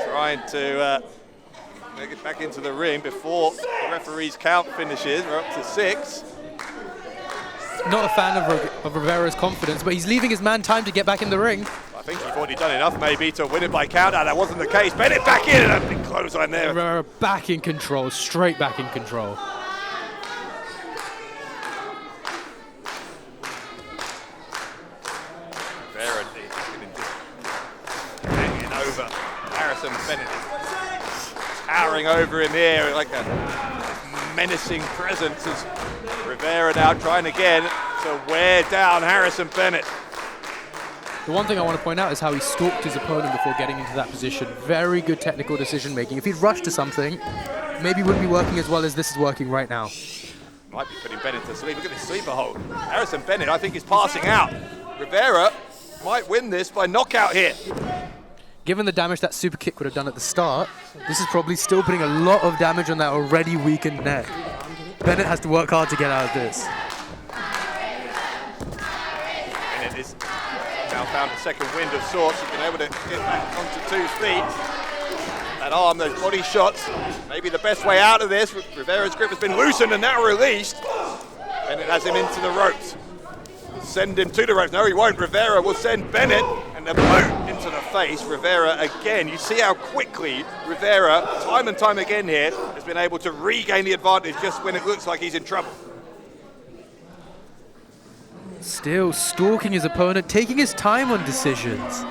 trying to make it back into the ring before the referee's count finishes. We're up to 6. Not a fan of Rivera's confidence, but he's leaving his man time to get back in the ring. I think he thought he'd done enough maybe to win it by count out. That wasn't the case. Bennett back in, and a big clothesline there. Rivera back in control, straight back in control. Rivera hanging over. Harrison Bennett towering over him here like a menacing presence as Rivera now trying again to wear down Harrison Bennett. The one thing I want to point out is how he stalked his opponent before getting into that position. Very good technical decision making. If he'd rushed to something, maybe it wouldn't be working as well as this is working right now. Might be putting Bennett to sleep. Look at this sleeper hold. Harrison Bennett, I think, is passing out. Rivera might win this by knockout here. Given the damage that super kick would have done at the start, this is probably still putting a lot of damage on that already weakened neck. Bennett has to work hard to get out of this. Bennett is now found a second wind of sorts. He's been able to get back onto 2 feet. That arm, those body shots, maybe the best way out of this. Rivera's grip has been loosened and now released. Bennett has him into the ropes. Send him to the ropes. No, he won't. Rivera will send Bennett and a boot into the face. Rivera again. You see how quickly Rivera, time and time again here, has been able to regain the advantage just when it looks like he's in trouble. Still stalking his opponent, taking his time on decisions.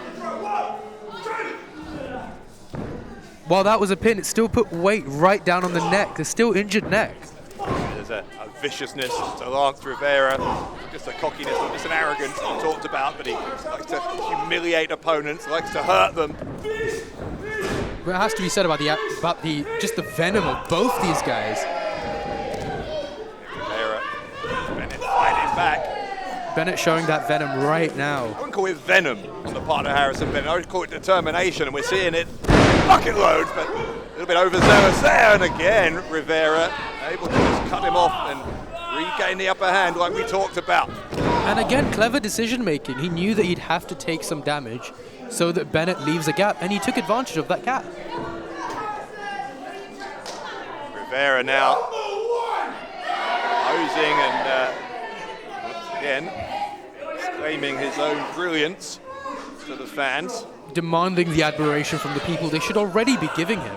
While that was a pin, it still put weight right down on the neck, the still injured neck. There's a viciousness to Lance Rivera, just a cockiness, not just an arrogance he talked about, but he likes to humiliate opponents, likes to hurt them. But it has to be said about the just the venom of both these guys. Rivera, Bennett fighting back. Bennett showing that venom right now. I wouldn't call it venom on the part of Harrison Bennett. I would call it determination, and we're seeing it bucket loads, but a little bit overzealous there. And again, Rivera able to just cut him off and regain the upper hand like we talked about. And again, clever decision making. He knew that he'd have to take some damage so that Bennett leaves a gap, and he took advantage of that gap. Rivera now posing and once again claiming his own brilliance to the fans. Demanding the admiration from the people they should already be giving him.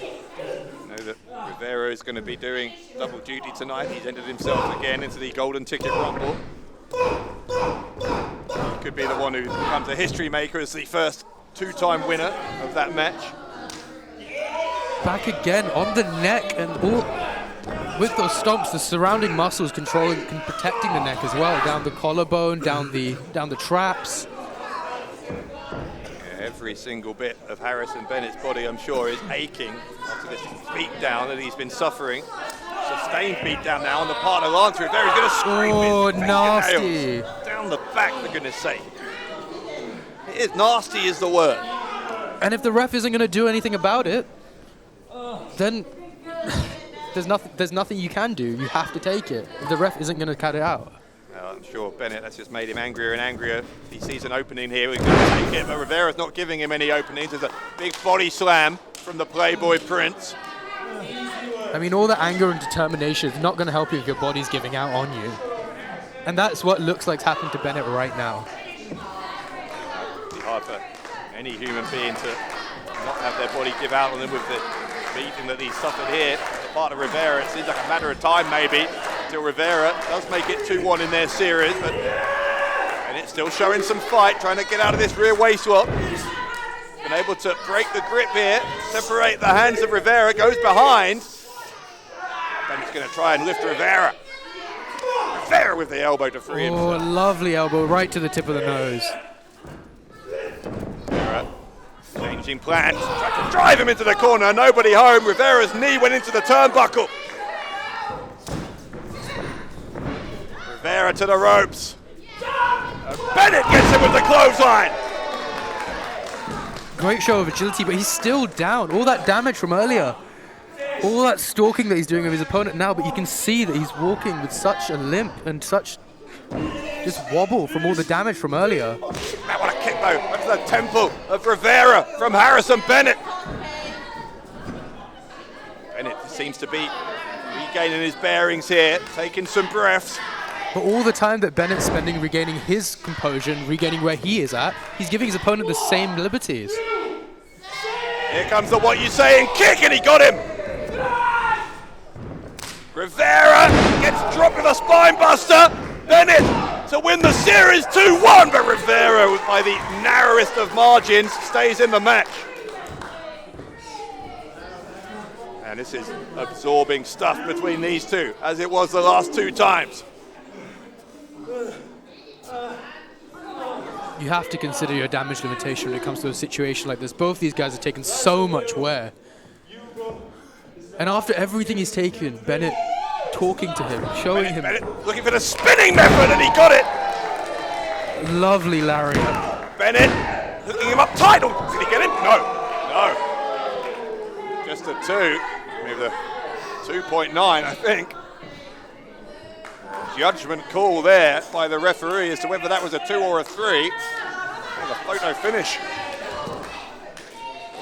I know that Rivera is going to be doing double duty tonight. He's entered himself again into the Golden Ticket Rumble. He could be the one who becomes a history maker as the first two-time winner of that match. Back again on the neck, and all with those stomps, the surrounding muscles controlling and protecting the neck as well, down the collarbone, down the traps. Yeah, every single bit of Harrison Bennett's body, I'm sure, is aching after this beatdown that he's been suffering. Sustained beatdown now on the part of Lance. Rivera's going to scream his nasty down the back, for goodness sake. It is nasty is the word. And if the ref isn't going to do anything about it, then there's nothing you can do. You have to take it. If the ref isn't going to cut it out. I'm sure Bennett, that's just made him angrier and angrier. He sees an opening here, he's going to take it, but Rivera's not giving him any openings. There's a big body slam from the Playboy Prince. I mean, all the anger and determination is not going to help you if your body's giving out on you. And that's what looks like's happening to Bennett right now. It'd be hard for any human being to not have their body give out on them with the beating that he suffered here. The part of Rivera, it seems like a matter of time maybe until Rivera does make it 2-1 in their series, but Bennett's still showing some fight, trying to get out of this rear waist lock. Been able to break the grip here, separate the hands of Rivera, goes behind. Bennett's going to try and lift Rivera. Rivera with the elbow to free himself. Oh, a lovely elbow right to the tip of the nose. Rivera changing plans, trying to drive him into the corner, nobody home. Rivera's knee went into the turnbuckle. Rivera to the ropes. And Bennett gets him with the clothesline. Great show of agility, but he's still down. All that damage from earlier. All that stalking that he's doing of his opponent now, but you can see that he's walking with such a limp and such just wobble from all the damage from earlier. Now what a kick though, up to the temple of Rivera from Harrison Bennett. Bennett seems to be regaining his bearings here, taking some breaths. But all the time that Bennett's spending regaining his composure and regaining where he is at, he's giving his opponent the same liberties. Here comes the what you saying kick, and he got him. Rivera gets dropped with a spine buster. Bennett to win the series 2-1, but Rivera, by the narrowest of margins, stays in the match. And this is absorbing stuff between these two, as it was the last two times. You have to consider your damage limitation when it comes to a situation like this. Both these guys have taken so much wear. And after everything he's taken, Bennett talking to him, showing him. Bennett looking for the spinning method, and he got it. Lovely lariat. Bennett hooking him up tight. Oh, did he get him? No. Just a 2. Maybe the 2.9, I think. Judgment call there by the referee as to whether that was a 2 or a 3. And a photo finish.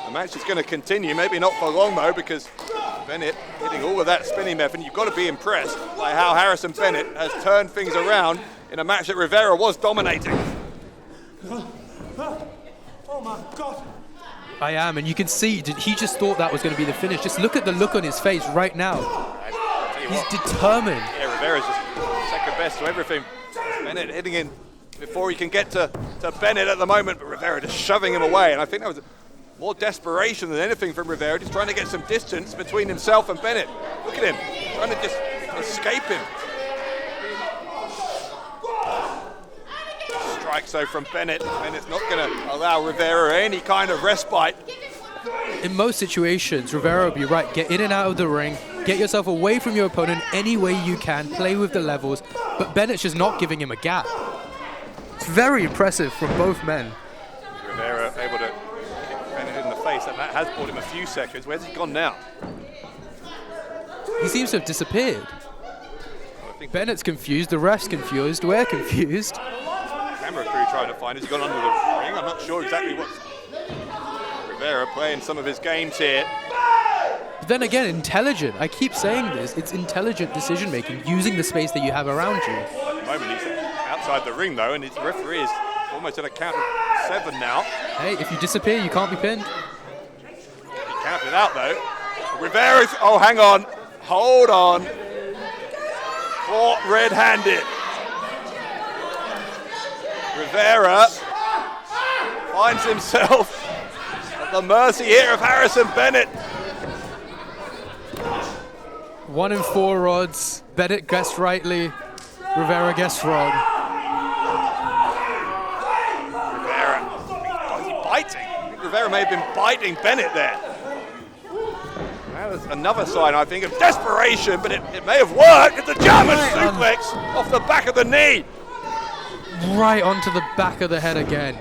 The match is going to continue, maybe not for long though, because Bennett hitting all of that spinning method. You've got to be impressed by how Harrison Bennett has turned things around in a match that Rivera was dominating. Oh my God. I am, and you can see he just thought that was going to be the finish. Just look at the look on his face right now. He's determined. Yeah, Rivera's just second best to everything. Bennett hitting in before he can get to Bennett at the moment, but Rivera just shoving him away, and I think that was more desperation than anything from Rivera, just trying to get some distance between himself and Bennett. Look at him, trying to just escape him. Strikes though from Bennett. Bennett's not going to allow Rivera any kind of respite. in most situations, Rivera would be right. Get in and out of the ring. Get yourself away from your opponent any way you can. Play with the levels. But Bennett's just not giving him a gap. It's very impressive from both men. Rivera able to kick Bennett in the face, and that has bought him a few seconds. Where's he gone now? He seems to have disappeared. Bennett's confused, the ref's confused, we're confused. Camera crew trying to find. Has he gone under the ring? I'm not sure exactly what's... Rivera playing some of his games here. But then again, intelligent. I keep saying this. It's intelligent decision making, using the space that you have around you. At the moment, he's outside the ring though, and his referee is almost at a count of 7 now. Hey, if you disappear, you can't be pinned. He counted out though. Rivera's... Oh, hang on. Hold on. Caught red-handed. Rivera finds himself at the mercy here of Harrison Bennett. 1 in 4 odds. Bennett guessed rightly. Rivera guessed wrong. Rivera. Oh, is he biting? I think Rivera may have been biting Bennett there. That was another sign, I think, of desperation, but it may have worked. It's a German suplex off the back of the knee. Right onto the back of the head again.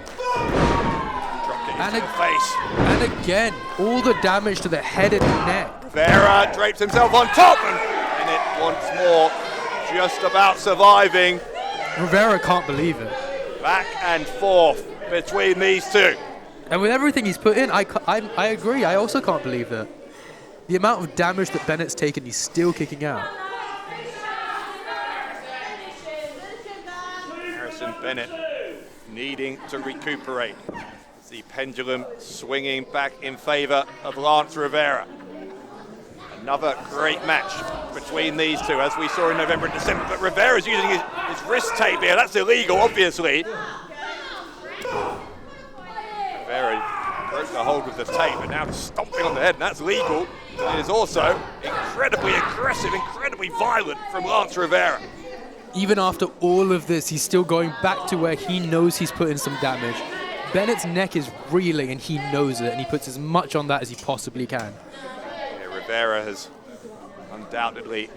And the face. And again, all the damage to the head and neck. Rivera drapes himself on top, and Bennett once more just about surviving. Rivera can't believe it. Back and forth between these two. And with everything he's put in, I agree. I also can't believe that. The amount of damage that Bennett's taken, he's still kicking out. Harrison Bennett needing to recuperate. The pendulum swinging back in favor of Lance Rivera. Another great match between these two, as we saw in November and December. But Rivera's using his wrist tape here. That's illegal, obviously. Rivera broke the hold with the tape, and now stomping on the head, and that's legal. It is also incredibly aggressive, incredibly violent from Lance Rivera. Even after all of this, he's still going back to where he knows he's put in some damage. Bennett's neck is reeling, and he knows it, and he puts as much on that as he possibly can. Yeah, Rivera has undoubtedly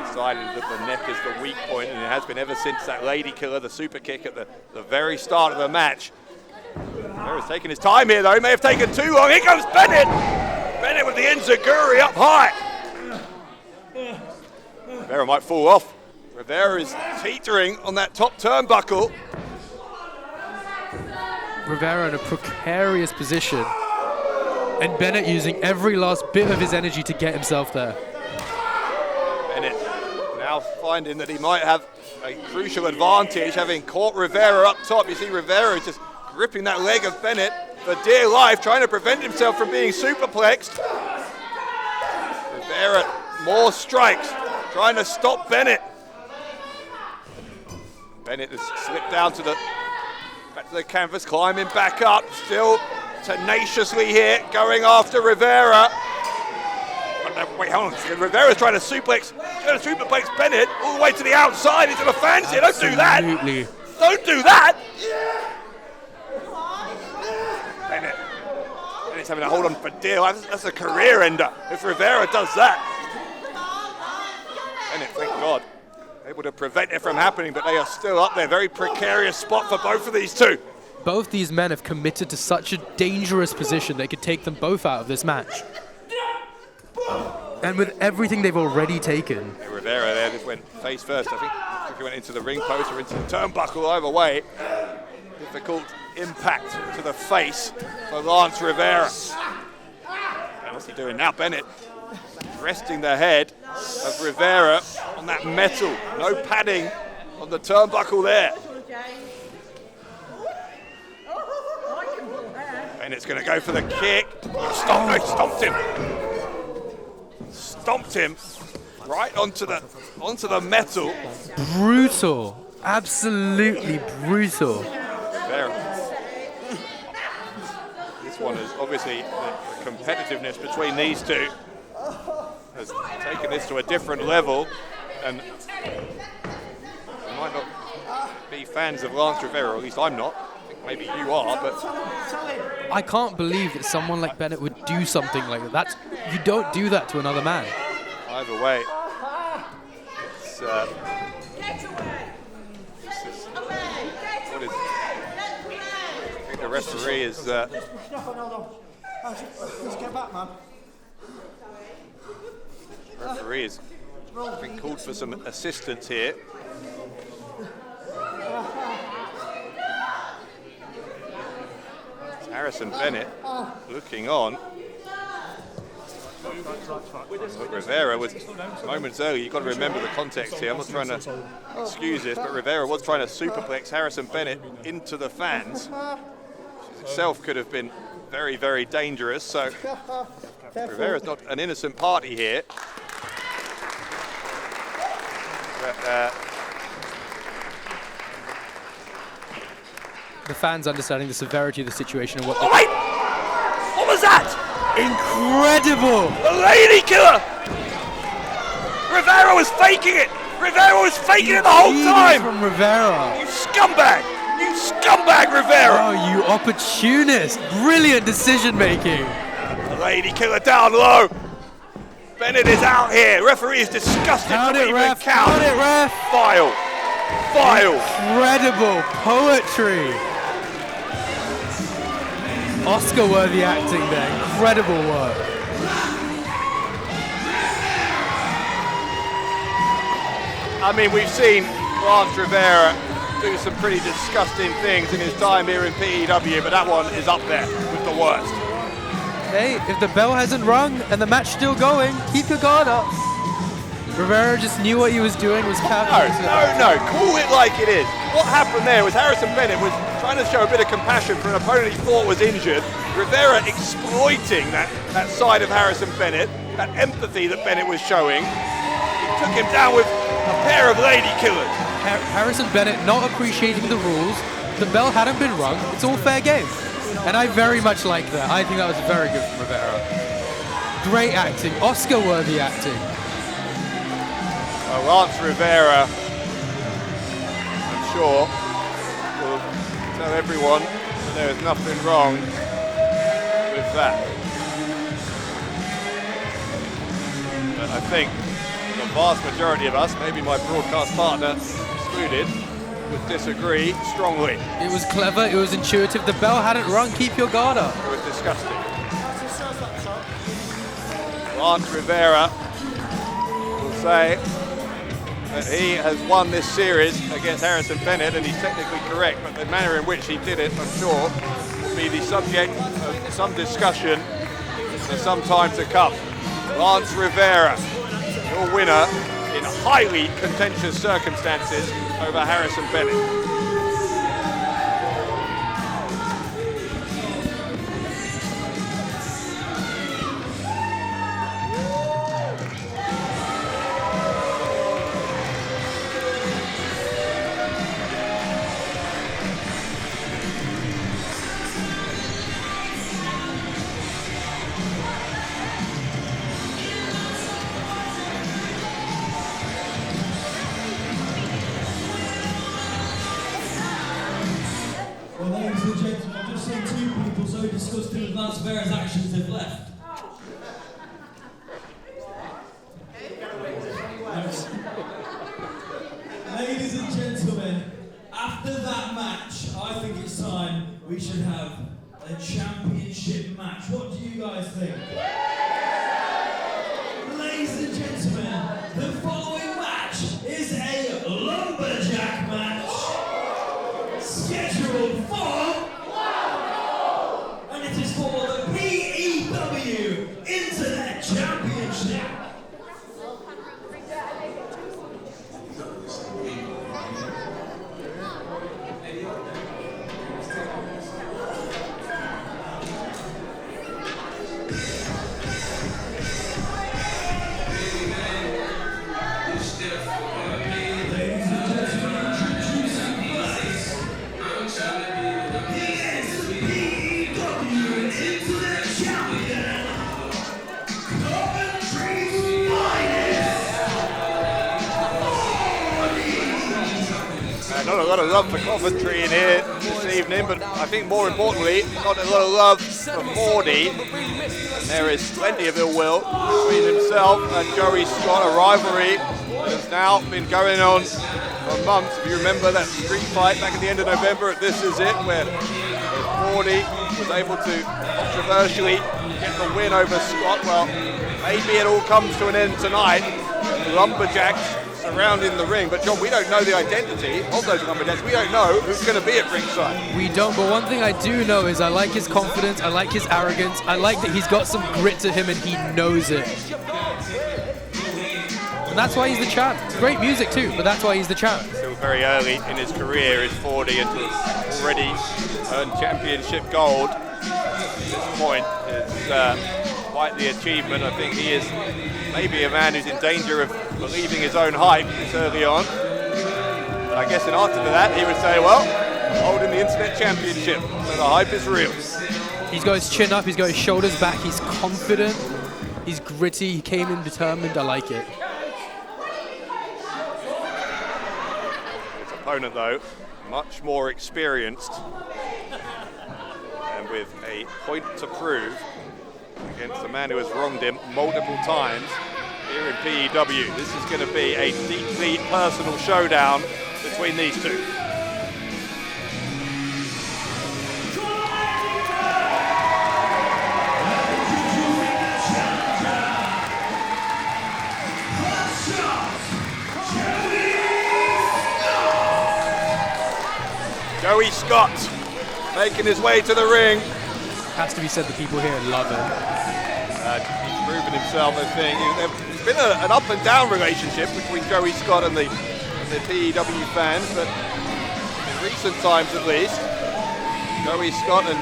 decided that the neck is the weak point, and it has been ever since that lady killer, the super kick at the very start of the match. Rivera's taking his time here, though. He may have taken too long. Here comes Bennett! Bennett with the enziguri up high. Rivera might fall off. Rivera is teetering on that top turnbuckle. Rivera in a precarious position, and Bennett using every last bit of his energy to get himself there. Bennett now finding that he might have a crucial advantage, having caught Rivera up top. You see Rivera just gripping that leg of Bennett for dear life, trying to prevent himself from being superplexed. Rivera, more strikes, trying to stop Bennett. Bennett has slipped down to the back to the canvas, climbing back up, still tenaciously here, going after Rivera. Wait, hold on. Rivera's trying to suplex Bennett all the way to the outside into the fans here. Don't do that. Don't do that. Bennett's having to hold on for dear. That's a career ender if Rivera does that. Bennett, thank God, able to prevent it from happening, but they are still up there. Very precarious spot for both of these two. Both these men have committed to such a dangerous position they could take them both out of this match. And with everything they've already taken. Yeah, Rivera there just went face first. I think he went into the ring post or into the turnbuckle, either way. Difficult impact to the face for Lance Rivera. And what's he doing now? Bennett resting the head of Rivera on that metal. No padding on the turnbuckle there. Bennett's going to go for the kick. Stomped him. Stomped him right onto the metal. Brutal. Absolutely brutal. This one is obviously the competitiveness between these two has taken this to a different level, and you might not be fans of Lance Rivera, or at least I'm not. I think maybe you are, but I can't believe that someone like Bennett would do something like that. You don't do that to another man. either way, it's, what is it? I think the referee is Let's get back, man. referee has been called for some assistance here. It's Harrison Bennett looking on. But Rivera was moments earlier. You've got to remember the context here. I'm not trying to excuse this, but Rivera was trying to superplex Harrison Bennett into the fans, which itself could have been very, very dangerous. So Rivera's not an innocent party here. But, The fans understanding the severity of the situation and what oh wait! What was that? Incredible! A lady killer! Rivera was faking it! Rivera was faking it the whole Genius time! from Rivera. You scumbag! You scumbag, Rivera! Oh, you opportunist! Brilliant decision making. A lady killer down low! Bennett is out here. Referee is disgusted Count to it, even ref! count. Count it, ref! File. File. Incredible poetry. Oscar-worthy acting there. Incredible work. I mean, we've seen Lance Rivera do some pretty disgusting things in his time here in PEW, but that one is up there with the worst. Hey, if the bell hasn't rung and the match's still going, keep your guard up. Rivera just knew what he was doing, was capitalizing. No, call it like it is. What happened there was Harrison Bennett was trying to show a bit of compassion for an opponent he thought was injured. Rivera exploiting that side of Harrison Bennett, that empathy that Bennett was showing. He took him down with a pair of lady killers. Harrison Bennett not appreciating the rules. The bell hadn't been rung. It's all fair game. And I very much like that. I think that was very good from Rivera. Great acting, Oscar-worthy acting. Lance Rivera, I'm sure, will tell everyone that there is nothing wrong with that. But I think the vast majority of us, maybe my broadcast partner excluded, would disagree strongly. It was clever, it was intuitive. The bell hadn't rung, keep your guard up. It was disgusting. Lance Rivera will say that he has won this series against Harrison Bennett, and he's technically correct, but the manner in which he did it, I'm sure, will be the subject of some discussion for some time to come. Lance Rivera, your winner in highly contentious circumstances over Harrison Bennett. Well, ladies and gentlemen, I've just seen two people so disgusted with Lance Rivera's actions they've left. Ladies and gentlemen, after that match, I think it's time we should have a championship match. What do you guys think? Ladies and gentlemen, the following match is a lumberjack match. Scheduled for, and it is for the P.E.W Not a lot of love for commentary in here this evening, but I think more importantly, not a lot of love for Mordy. And there is plenty of ill will between himself and Joey Scott, a rivalry that has now been going on for months. If you remember that street fight back at the end of November at This Is It, where Mordy was able to controversially get the win over Scott. Well, maybe it all comes to an end tonight. Lumberjacks surrounding the ring, but John, we don't know the identity of those lumberjacks. We don't know who's going to be at ringside. We don't, but one thing I do know is I like his confidence, I like his arrogance, I like that he's got some grit to him and he knows it. And that's why he's the champ. It's great music too, but that's why he's the champ. Still very early in his career is Fordy, and to have already earned championship gold at this point is quite the achievement. I think he is maybe a man who's in danger of believing his own hype this early on. But I guess in answer to that, he would say, well, I'm holding the Internet Championship, so the hype is real. He's got his chin up, he's got his shoulders back, he's confident, he's gritty, he came in determined, I like it. His opponent, though, much more experienced and with a point to prove against a man who has wronged him multiple times here in PEW. This is going to be a deeply personal showdown between these two. Joey Scott making his way to the ring. Has to be said, the people here love him. He's proven himself, I think. It's been an up and down relationship between Joey Scott and the PEW fans, but in recent times at least, Joey Scott and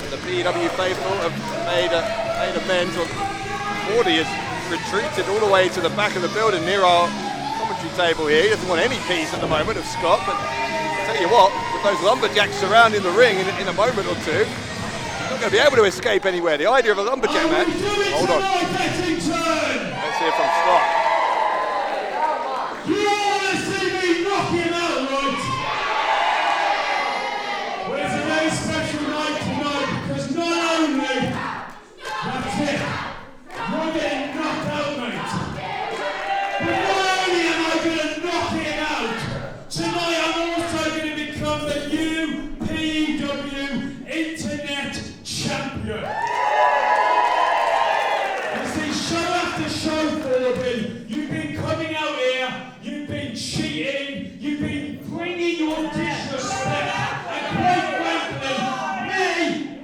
the PEW faithful have made amends. Mordy has retreated all the way to the back of the building near our commentary table here. He doesn't want any peace at the moment of Scott, but I'll tell you what, with those lumberjacks surrounding the ring in a moment or two, not going to be able to escape anywhere. The idea of a lumberjack match. Hold on. Let's hear from Scott. You all want to see me knock him out, right? Well, it's a very special night tonight because not only, that's it, you're getting knocked out, mate. But not only am I going to knock him out, tonight I'm also going to become the new PEW Internet Champion. You see, show after show, Fordy, you've been coming out here, you've been cheating, you've been bringing your disrespect, and quite frankly, me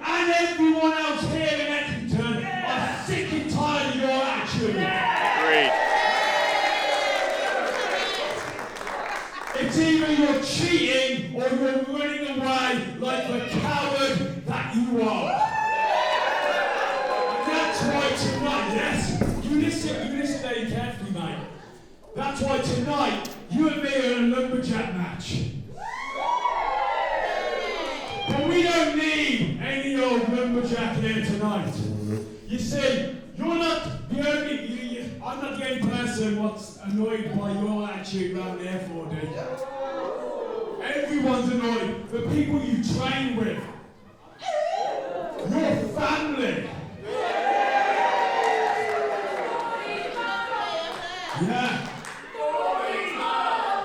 and everyone else here in Ettington are sick and tired of your attitude. Agreed. It's either you're cheating or you're running away like the coward that you are. And that's why tonight, yes, you listen very carefully, mate. That's why tonight, you and me are in a lumberjack match. But we don't need any old lumberjack here tonight. You see, you're not the only, I'm not the only person what's annoyed by your attitude around there, Fordy. Everyone's annoyed. The people you train with. Your family. Yeah.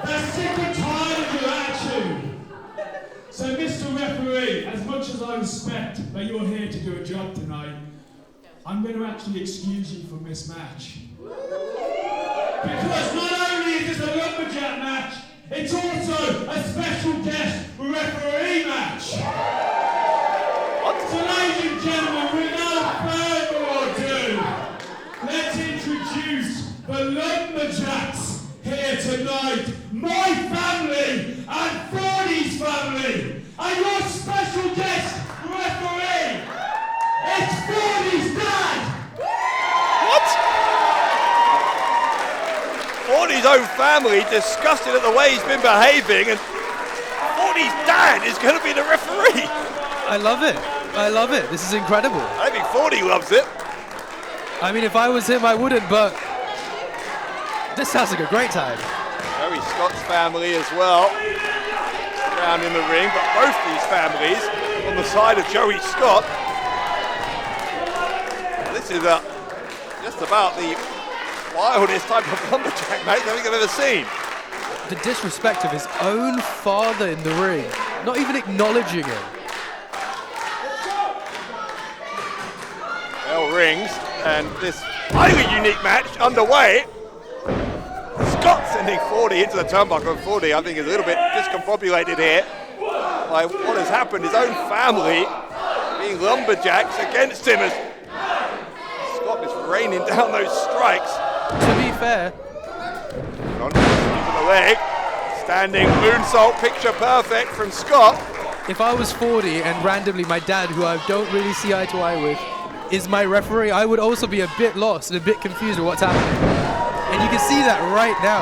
They're sick and tired of your attitude. So, Mr. Referee, as much as I respect that you're here to do a job tonight, I'm going to actually excuse you from this match. Because not only is this a lumberjack match, it's also a special guest referee match. So, ladies and gentlemen, without further ado, let's introduce the lumberjacks here tonight. My family and Fordy's family, and your special guest referee. It's Fordy's dad! What? Fordy's own family disgusted at the way he's been behaving, and Fordy's dad is going to be the referee. I love it. I love it. This is incredible. I think Fordy loves it. I mean, if I was him, I wouldn't, but this sounds like a great time. Joey Scott's family as well. around in the ring, but both these families on the side of Joey Scott. This is just about the wildest type of lumberjack match I think I've ever seen. The disrespect of his own father in the ring, not even acknowledging him. Bell rings, and this highly unique match underway. Scott sending 40 into the turnbuckle, and 40 I think is a little bit discombobulated here by what has happened. His own family being lumberjacks against him as Scott is raining down those strikes. To be fair, On the leg, standing moonsault, picture perfect from Scott. if I was 40 and randomly my dad, who I don't really see eye to eye with, is my referee, I would also be a bit lost and a bit confused with what's happening. And you can see that right now.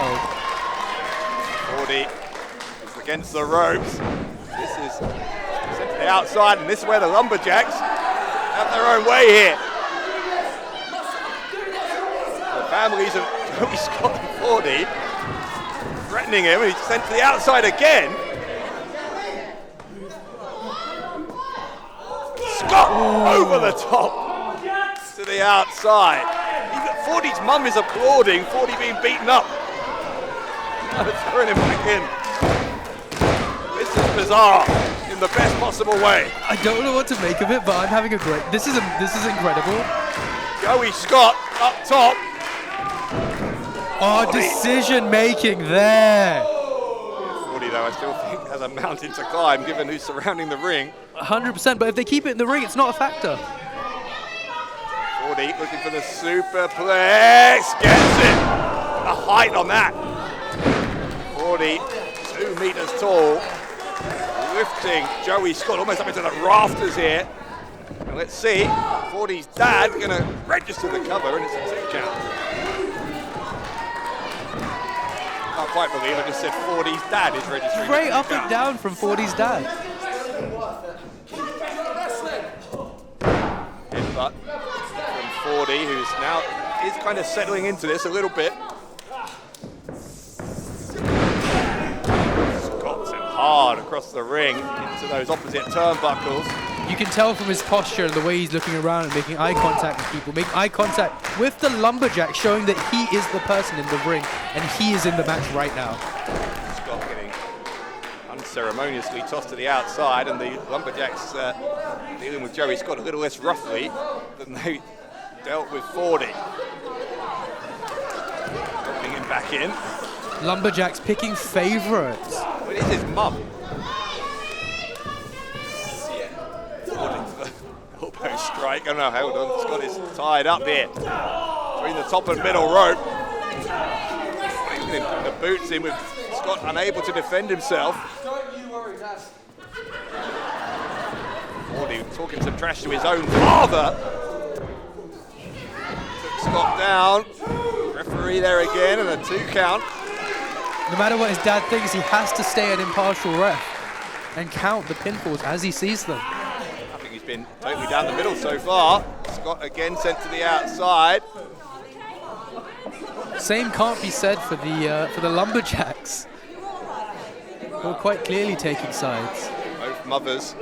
40 is against the ropes. This is sent to the outside, and this is where the lumberjacks have their own way here. The families of Joey Scott and 40 threatening him, and he's sent to the outside again. Scott over the top to the outside. 40's mum is applauding, 40 being beaten up. Throwing him back in. This is bizarre in the best possible way. I don't know what to make of it, but I'm having a great. This is incredible. Joey Scott up top. Oh, decision making there. 40 though, I still think has a mountain to climb given who's surrounding the ring. 100%, but if they keep it in the ring, it's not a factor. 40 looking for the superplex, gets it. The height on that. 40, 2 meters tall, lifting Joey Scott almost up into the rafters here. And let's see, 40's dad gonna register the cover, and it's a 2 count. Can't quite believe I just said 40's dad is registering. Great up and down from 40's dad. Headbutt from 40, who's now is kind of settling into this a little bit. Scott's him hard across the ring into those opposite turnbuckles. You can tell from his posture and the way he's looking around and making eye contact with people, making eye contact with the lumberjack, showing that he is the person in the ring and he is in the match right now. Scott getting unceremoniously tossed to the outside, and the lumberjacks dealing with Joey Scott a little less roughly than they dealt with 40. Dropping him back in. Lumberjacks picking favorites. Well, it is his mum. Elbow strike. Oh no, hold on. Scott is tied up here between the top and middle rope. Putting the boots in with Scott unable to defend himself. Don't you worry, Dad. 40 talking some trash to his own father. Took Scott down. Referee there again, and a 2 count. No matter what his dad thinks, he has to stay an impartial ref and count the pinfalls as he sees them. I think he's been totally down the middle so far. Scott again sent to the outside. Same can't be said for the lumberjacks, who are quite clearly taking sides. Both mothers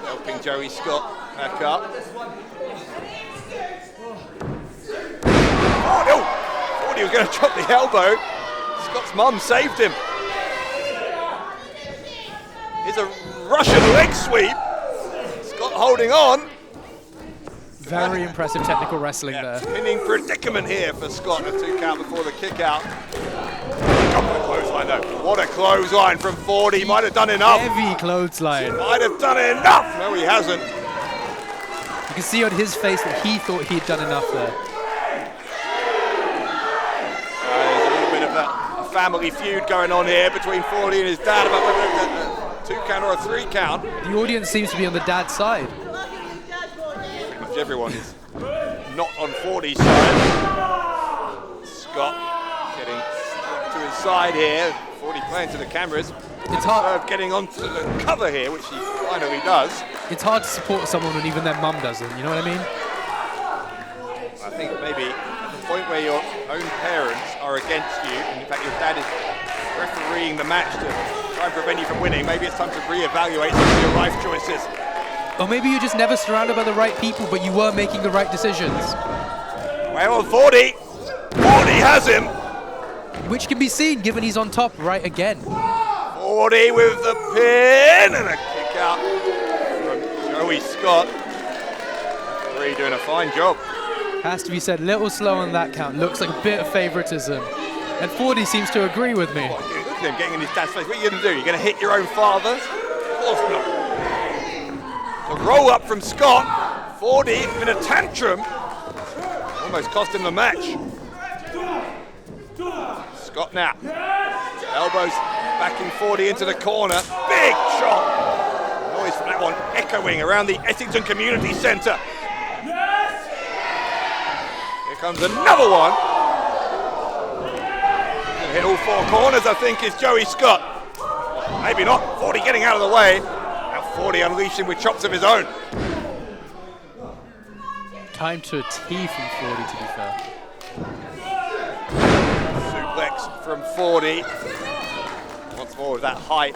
helping Joey Scott back up. Oh no! 40 was going to drop the elbow. Scott's mum saved him. Here's a Russian leg sweep. Scott holding on. Very impressive technical wrestling there. Pinning predicament here for Scott. A 2 count before the kick out. Couple of clothesline though. What a clothesline from 40. Might have done enough. Heavy clothesline. Might have done enough. No, he hasn't. You can see on his face that he thought he'd done enough there. There's a little bit of a family feud going on here between 40 and his dad about whether it's a 2 count or a 3 count. The audience seems to be on the dad's side. Pretty much everyone is not on 40's side. Scott getting to his side here. 40 playing to the cameras. It's hard. Getting onto the cover here, which he finally does. It's hard to support someone when even their mum doesn't. You know what I mean? I think maybe at the point where your own parents are against you, and in fact your dad is refereeing the match to try and prevent you from winning. Maybe it's time to reevaluate some of your life choices. Or maybe you're just never surrounded by the right people, but you were making the right decisions. Well, on 40. 40 has him. Which can be seen given he's on top right again. 40 with the pin and a kick out from Joey Scott. Three doing a fine job. Has to be said, little slow on that count. Looks like a bit of favoritism. And 40 seems to agree with me. Look at him getting in his dad's face. What are you going to do? You're going to hit your own father? Of course not. A roll up from Scott. 40 in a tantrum. Almost cost him the match. Scott now. Elbows backing 40 into the corner. Big shot. Noise from that one echoing around the Ettington Community Centre. Here comes another one. Gonna hit all four corners, I think, is Joey Scott. Maybe not. 40 getting out of the way. Now 40 unleashing with chops of his own. Time to a T from 40, to be fair. Suplex from 40. Once more with that height,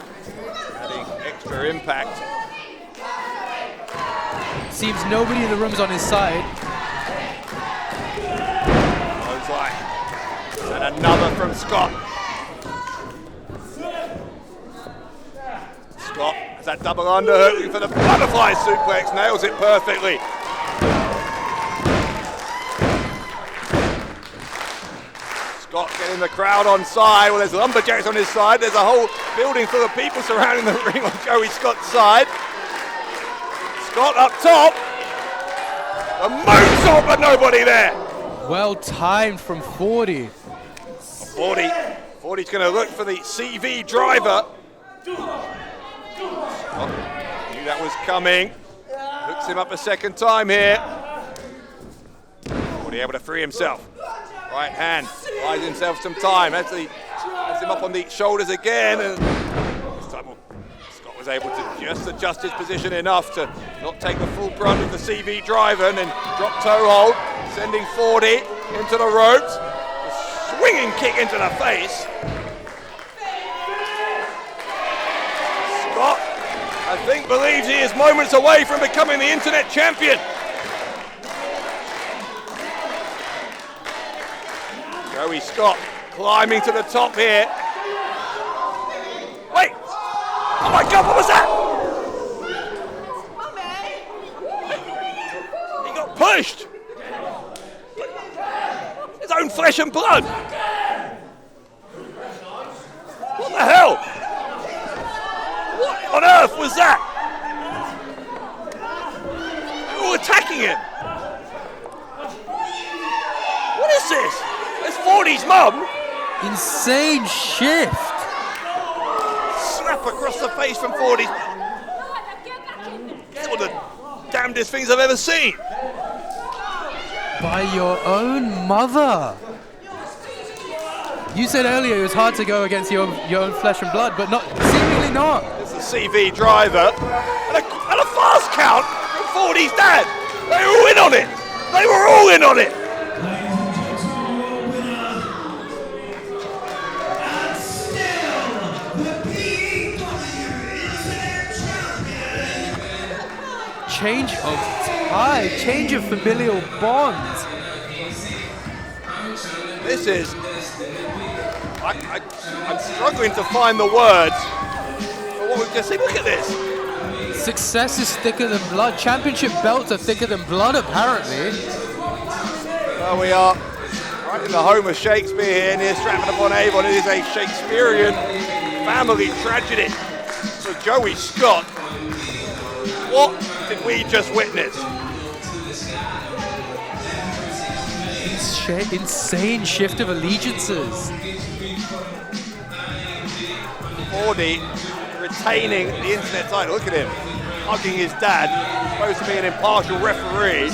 adding extra impact. Seems nobody in the room's on his side. And another from Scott. Scott has that double underhook for the butterfly suplex, nails it perfectly. Scott getting the crowd on side. Well, there's lumberjacks on his side. There's a whole building full of people surrounding the ring on Joey Scott's side. Scott up top. A moonsault, but nobody there. Well timed from 40. 40's going to look for the CV driver. Scott knew that was coming. Hooks him up a second time here. 40 able to free himself. Right hand, buys himself some time. Has him up on the shoulders again. And this time Scott was able to just adjust his position enough to not take the full brunt of the CV driver and then drop toe hold, sending 40 into the ropes. A swinging kick into the face. Scott, I think, believes he is moments away from becoming the internet champion. Joey Scott climbing to the top here. Wait! Oh my God, what was that? He got pushed! His own flesh and blood! What the hell? What on earth was that? They were all attacking him! What is this? It's 40's mum. Insane shift. Slap across the face from 40's mum. They're one of the damnedest things I've ever seen. By your own mother. You said earlier it was hard to go against your own flesh and blood, but seemingly not. It's a CV driver and a fast count from 40's dad. They were all in on it. They were all in on it. Change of tide, change of familial bonds. This is, I'm struggling to find the words for what we've just seen. Look at this. Success is thicker than blood. Championship belts are thicker than blood, apparently. Well, we are right in the home of Shakespeare here near Stratford-upon-Avon. It is a Shakespearean family tragedy. So Joey Scott, what did we just witness? Insane shift of allegiances. 40 retaining the internet title. Look at him, hugging his dad, supposed to be an impartial referee.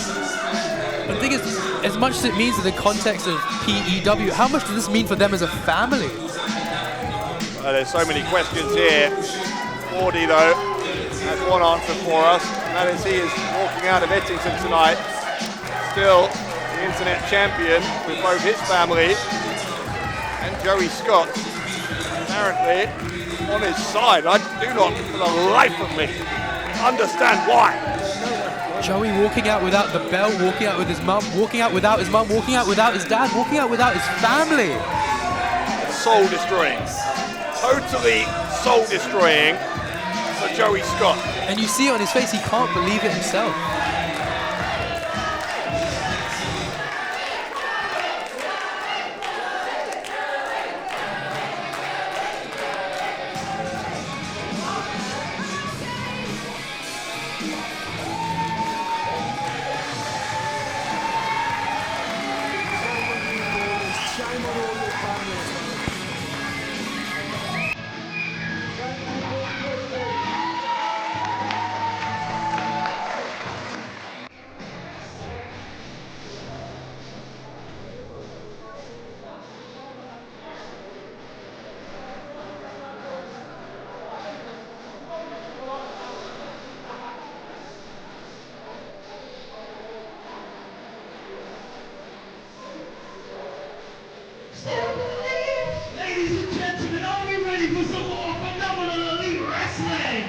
The thing is, as much as it means in the context of PEW, how much does this mean for them as a family? There's so many questions here. 40 though has one answer for us, and that is he is walking out of Ettington tonight, still the internet champion with both his family and Joey Scott. Apparently, on his side. I do not, for the life of me, understand why. Joey walking out without the belt, walking out with his mum, walking out without his mum, walking out without his dad, walking out without his family. Soul destroying. Totally soul destroying for Joey Scott. And you see it on his face, he can't believe it himself. Ladies and gentlemen, are we ready for some more phenomenal elite wrestling?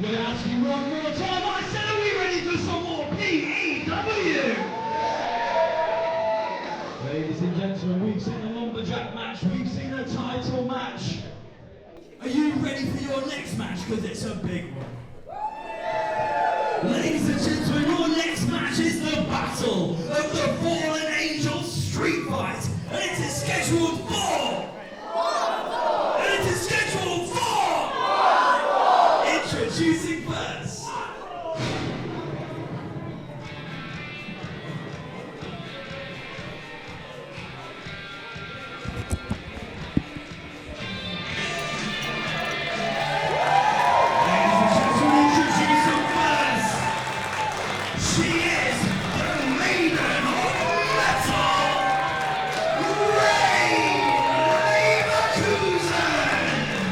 We're gonna ask you one more time. I said, are we ready for some more P.E.W? Ladies and gentlemen, we've seen a lumberjack match, we've seen a title match. Are you ready for your next match? Because it's a big one. Ladies and gentlemen, your next match is the Battle of the Fallen Angels Street Fight. And it is scheduled for... And it is scheduled for... Introducing first.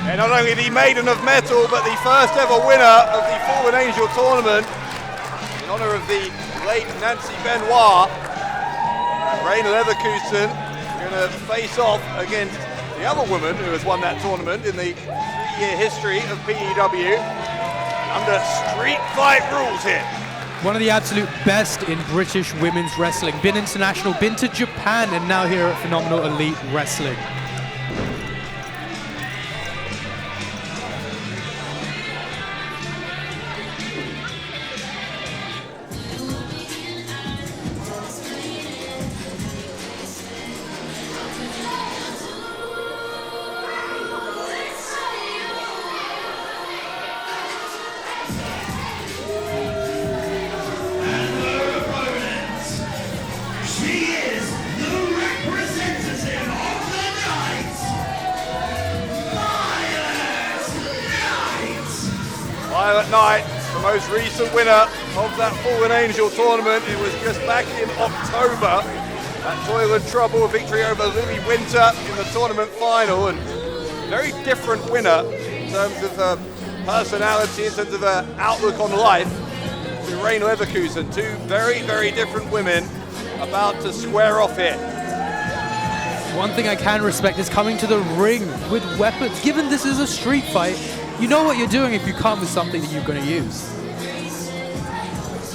And not only the Maiden of Metal, but the first ever winner of the Fallen Angel tournament, in honour of the late Nancy Benoit. Rain Leverkusen going to face off against the other woman who has won that tournament in the 3-year history of PEW, under street fight rules here. One of the absolute best in British women's wrestling. Been international, been to Japan, and now here at Phenomenal Elite Wrestling. Violet Knight, the most recent winner of that Fallen Angel tournament. It was just back in October. That Toil and Trouble victory over Lily Winter in the tournament final, and very different winner in terms of her personality, in terms of her outlook on life, to Rain Leverkusen. Two very, very different women about to square off here. One thing I can respect is coming to the ring with weapons. Given this is a street fight, you know what you're doing if you come with something that you're going to use.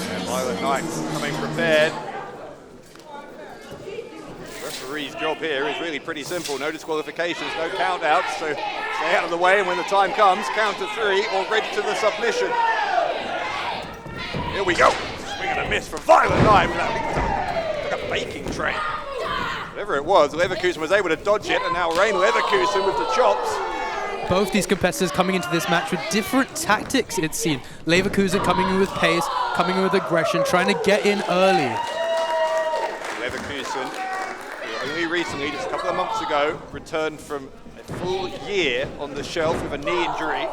And Violet Knight coming prepared. The referee's job here is really pretty simple. No disqualifications, no count-outs, so stay out of the way, and when the time comes, count to 3 or ready to the submission. Here we go. Swing and a miss from Violet Knight. Like a baking tray. Whatever it was, Leverkusen was able to dodge it, and now Rain Leverkusen with the chops. Both these competitors coming into this match with different tactics, it seemed. Leverkusen coming in with pace, coming in with aggression, trying to get in early. Leverkusen, who only recently, just a couple of months ago, returned from a full year on the shelf with a knee injury.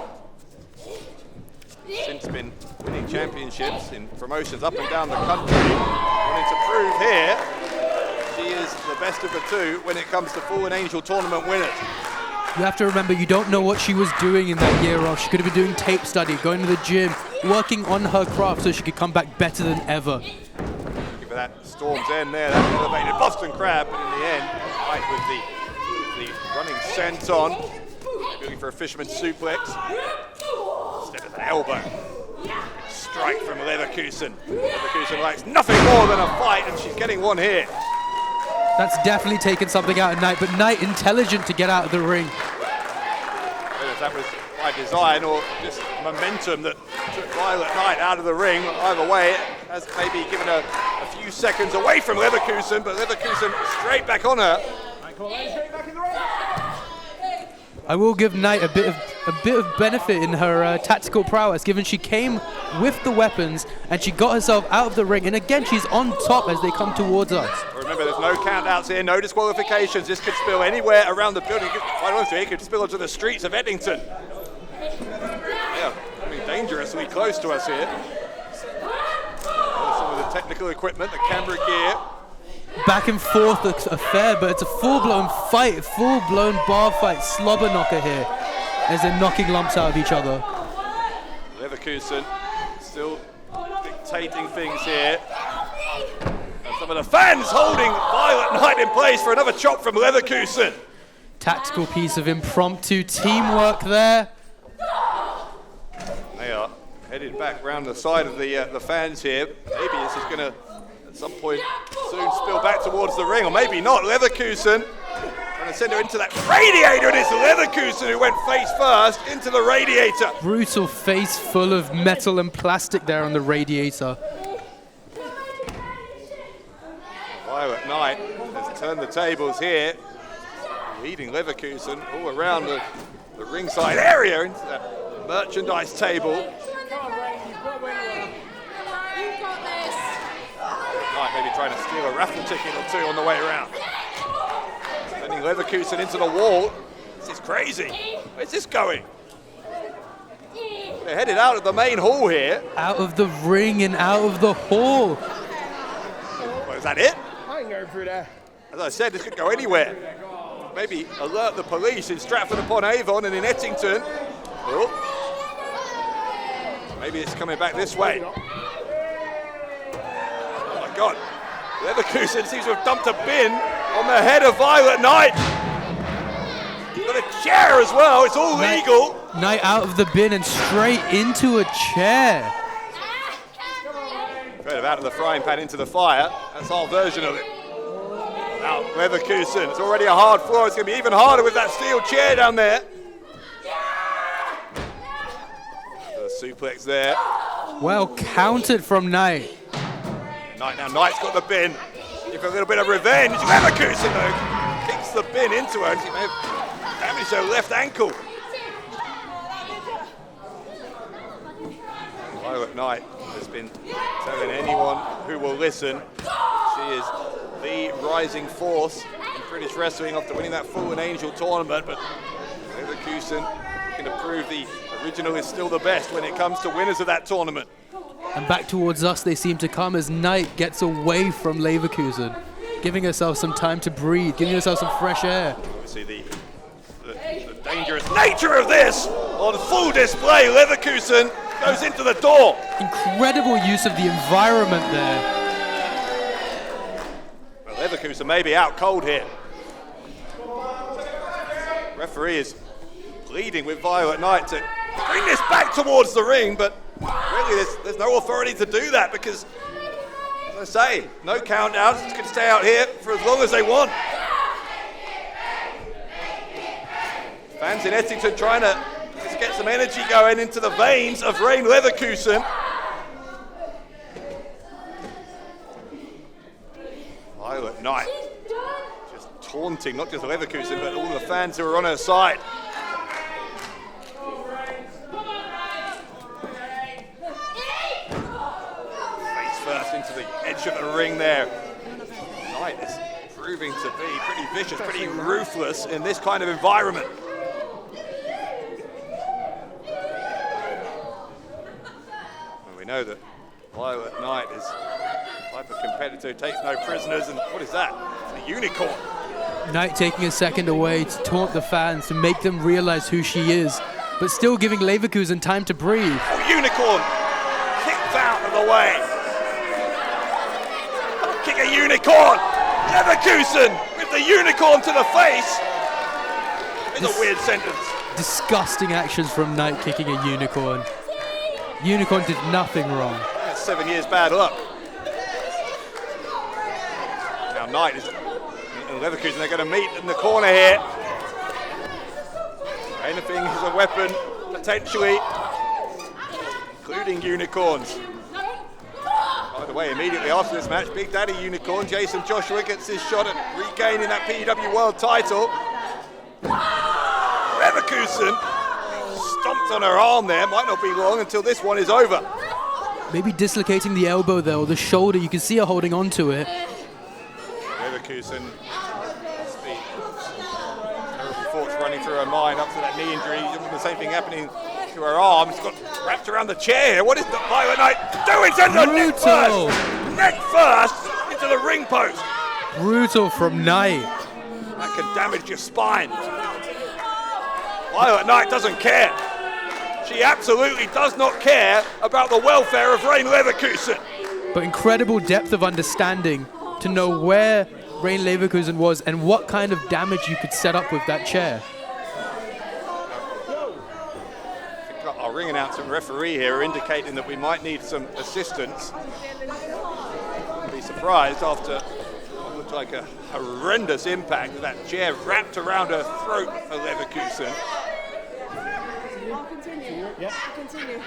Since been winning championships in promotions up and down the country. Wanting to prove here she is the best of the two when it comes to Fallen Angel tournament winners. You have to remember, you don't know what she was doing in that year off. She could have been doing tape study, going to the gym, working on her craft so she could come back better than ever. Give her that Storm's End there, that elevated Boston Crab, but in the end, fight with the The running senton, looking for a fisherman suplex. Instead of an elbow. Strike from Leverkusen. Leverkusen likes nothing more than a fight, and she's getting one here. That's definitely taken something out of Knight, but Knight intelligent to get out of the ring. Whether that was by design or just momentum that took Violet Knight out of the ring, either way, it has maybe given her a few seconds away from Leverkusen, but Leverkusen straight back on her. I will give Knight a bit of benefit in her tactical prowess, given she came with the weapons and she got herself out of the ring, and again she's on top as they come towards us. Remember, there's no countouts here, no disqualifications. This could spill anywhere around the building. Quite honestly, it could spill onto the streets of Ettington. Yeah, I mean, dangerously close to us here. Some of the technical equipment, the camera gear. Back and forth affair, but it's a full-blown fight, full-blown bar fight, slobber knocker here, as they're knocking lumps out of each other. Leverkusen still dictating things here. And some of the fans holding Violet Knight in place for another chop from Leverkusen. Tactical piece of impromptu teamwork there. They are headed back round the side of the fans here. Maybe this is going to, at some point, soon spill back towards the ring, or maybe not. Leverkusen trying to send her into that radiator, and it's Leverkusen who went face first into the radiator. Brutal face full of metal and plastic there on the radiator. Violet Knight has turned the tables here, leading Leverkusen all around the ringside area into that merchandise table. Knight maybe trying to steal a raffle ticket or two on the way around. Sending Leverkusen into the wall. This is crazy. Where's this going? They're headed out of the main hall here. Out of the ring and out of the hall. Well, is that it? I ain't going through there. As I said, this could go anywhere. Maybe alert the police in Stratford-upon-Avon and in Ettington. Oh. Maybe it's coming back this way. Oh my God. Leverkusen seems to have dumped a bin on the head of Violet Knight. Got a chair as well, it's all legal. Knight out of the bin and straight into a chair. Straight out of the frying pan into the fire. That's our version of it. Now, Leverkusen, it's already a hard floor. It's going to be even harder with that steel chair down there. The suplex there. Well counted from Knight. Knight's got the bin. Give her a little bit of revenge. Leverkusen, though, kicks the bin into her. She may have damaged her left ankle. Violet Knight has been telling anyone who will listen she is the rising force in British wrestling after winning that Fallen Angel tournament, but Leverkusen looking to prove the original is still the best when it comes to winners of that tournament. And back towards us they seem to come as Knight gets away from Leverkusen, giving herself some time to breathe, giving herself some fresh air. Obviously the dangerous nature of this on full display. Leverkusen goes into the door. Incredible use of the environment there. Well, Leverkusen may be out cold here. Referee is pleading with Violet Knight to bring this back towards the ring, but really there's no authority to do that because, as I say, no countdowns. It's going to stay out here for as long as they want. Fans in Ettington trying to just get some energy going into the veins of Rain Leverkusen. Violet Knight just taunting not just Leverkusen but all the fans who are on her side. Face first into the edge of the ring there. Knight is proving to be pretty vicious, pretty ruthless in this kind of environment. We know that Violet Knight is the type of competitor who takes no prisoners, and what is that? It's a unicorn. Knight taking a second away to taunt the fans, to make them realize who she is, but still giving Leverkusen time to breathe. Oh, unicorn! Kicked out of the way. Kick a unicorn! Leverkusen with the unicorn to the face. It's a weird sentence. Disgusting actions from Knight kicking a Unicorn. Unicorn did nothing wrong. That's 7 years bad luck. Now Knight and Leverkusen, they're going to meet in the corner here. Anything is a weapon, potentially, including Unicorns. By the way, immediately after this match, Big Daddy Unicorn, Jason Joshua, gets his shot at regaining that PEW World title. Leverkusen stomped on her arm there. Might not be long until this one is over. Maybe dislocating the elbow there, or the shoulder. You can see her holding on to it. Leverkusen must be terrible thoughts running through her mind up to that knee injury. The same thing happening to her arm. It's got wrapped around the chair here. What is the Violet Knight doing? Sends her neck first! Neck first into the ring post. Brutal from Knight. That can damage your spine. Violet Knight doesn't care. She absolutely does not care about the welfare of Rain Leverkusen. But incredible depth of understanding to know where Rain Leverkusen was and what kind of damage you could set up with that chair. Our ring announcer and referee here are indicating that we might need some assistance. Wouldn't be surprised after what looked like a horrendous impact with that chair wrapped around her throat for Leverkusen. I'll continue. Yeah. Continue.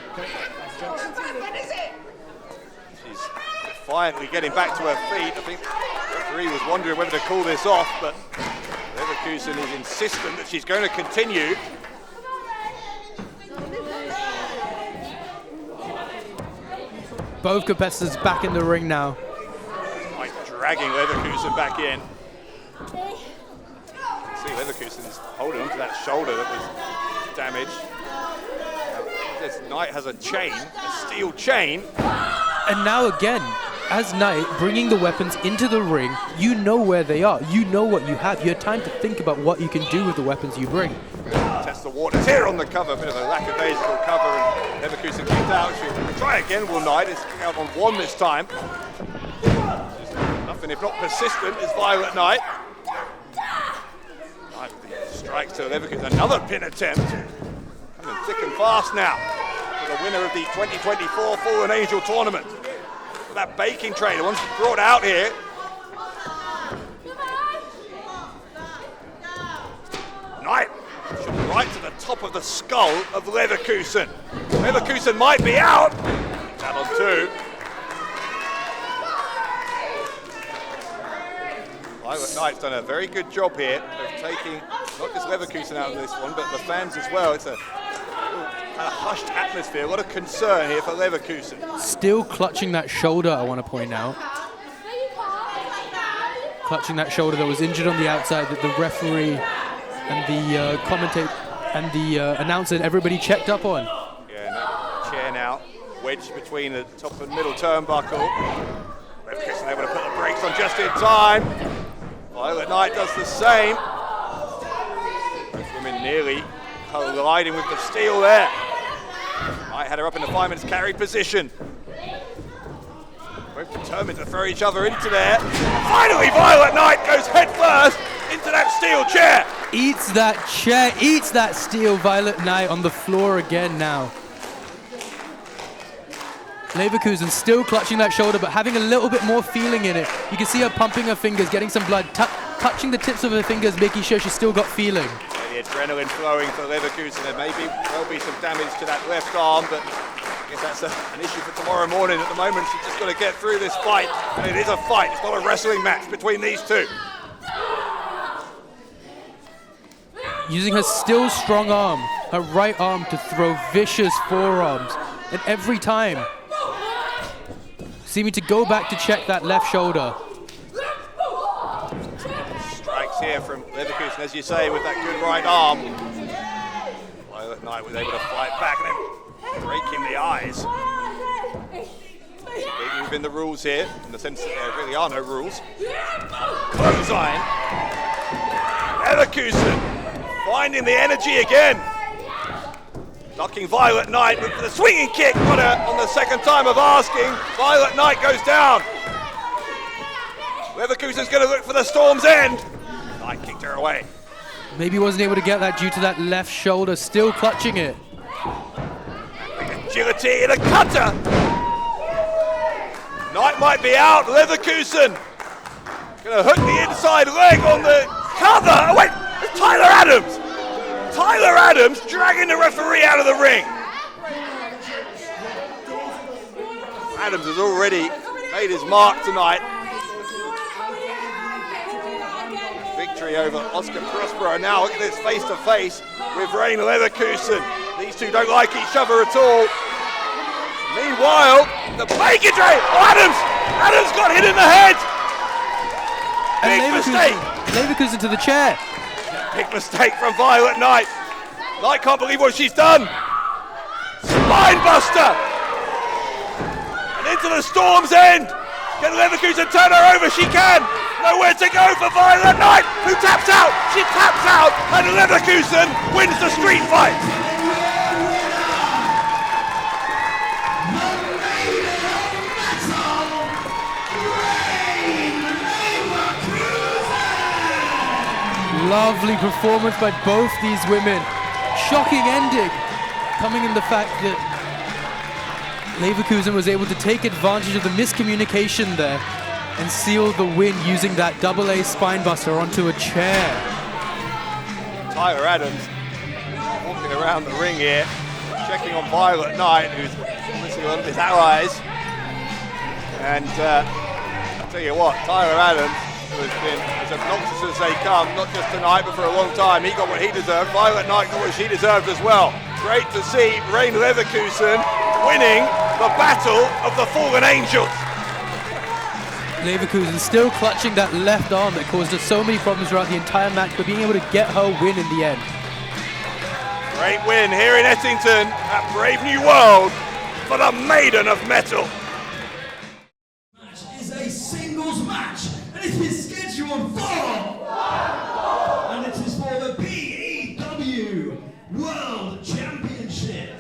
She's defiantly getting back to her feet. I think the referee was wondering whether to call this off, but Leverkusen is insistent that she's going to continue. Both competitors back in the ring now. Like dragging Leverkusen back in. See, Leverkusen is holding onto that shoulder that was damaged. This Knight has a chain, a steel chain. And now again, as Knight bringing the weapons into the ring, you know where they are. You know what you have. You have time to think about what you can do with the weapons you bring. Test the waters here on the cover, a bit of a lackadaisical cover, and Leverkusen kicked out. She'll try again, will Knight. It's out on one this time. She's nothing if not persistent is Violet Knight. Knight strikes to Leverkusen, another pin attempt. Coming thick and fast now for the winner of the 2024 Fallen Angel tournament. That baking tray, the one she brought out here. Knight should be right to the top of the skull of Leverkusen. Leverkusen might be out. Out on two. Violet Knight's done a very good job here of taking not just Leverkusen out of this one, but the fans as well. It's a kind of hushed atmosphere. A lot of concern here for Leverkusen. Still clutching that shoulder, I want to point out. Clutching that shoulder that was injured on the outside, that the referee and the commentator and the announcer and everybody checked up on. Yeah, and that chair now wedged between the top and middle turnbuckle. Leverkusen able to put the brakes on just in time. Violet Knight does the same. Both women nearly colliding with the steel there. Knight had her up in the fireman's carry position. Both determined to throw each other into there. Finally, Violet Knight goes head first into that steel chair. Eats that chair, eats that steel. Violet Knight on the floor again now. Leverkusen still clutching that shoulder, but having a little bit more feeling in it. You can see her pumping her fingers, getting some blood, touching the tips of her fingers, making sure she's still got feeling. Yeah, the adrenaline flowing for Leverkusen. There may be some damage to that left arm, but I guess that's an issue for tomorrow morning. At the moment, she's just got to get through this fight, and it is a fight. It's not a wrestling match between these two. Using her still strong arm, her right arm, to throw vicious forearms, and every time seeming to go back to check that left shoulder. Strikes here from Leverkusen, as you say, with that good right arm. Violet Knight was able to fight back and then breaking the eyes. Big within the rules here, in the sense that there really are no rules. Clothesline. Leverkusen finding the energy again. Knocking Violet Knight with the swinging kick, got her on the second time of asking. Violet Knight goes down. Leverkusen's going to look for the Storm's End. Knight kicked her away. Maybe wasn't able to get that due to that left shoulder, still clutching it. Agility and a cutter. Knight might be out. Leverkusen gonna hook the inside leg on the cover. Oh wait, it's Tyler Adams. Tyler Adams dragging the referee out of the ring. Adams has already made his mark tonight. Victory over Oscar Prospero. Now look at this face to face with Rain Leverkusen. These two don't like each other at all. Meanwhile, the bacon tray. Oh, Adams got hit in the head. Big mistake. Leverkusen to the chair. Big mistake from Violet Knight. Knight can't believe what she's done. Spine buster. And into the Storm's End. Can Leverkusen turn her over? She can. Nowhere to go for Violet Knight, who taps out. She taps out, and Leverkusen wins the street fight. Lovely performance by both these women. Shocking ending, coming in the fact that Leverkusen was able to take advantage of the miscommunication there and seal the win using that AA spine buster onto a chair. Tyler Adams walking around the ring here, checking on Violet Knight, who's obviously one of his allies. And I'll tell you what, Tyler Adams has been as obnoxious as they come, not just tonight, but for a long time. He got what he deserved. Violet Knight got what she deserved as well. Great to see Rain Leverkusen winning the battle of the fallen angels. Leverkusen still clutching that left arm that caused us so many problems throughout the entire match, but being able to get her win in the end. Great win here in Ettington at Brave New World for the Maiden of Metal. Match is a singles match, and it is scheduled for, and it is for the P.E.W World Championship.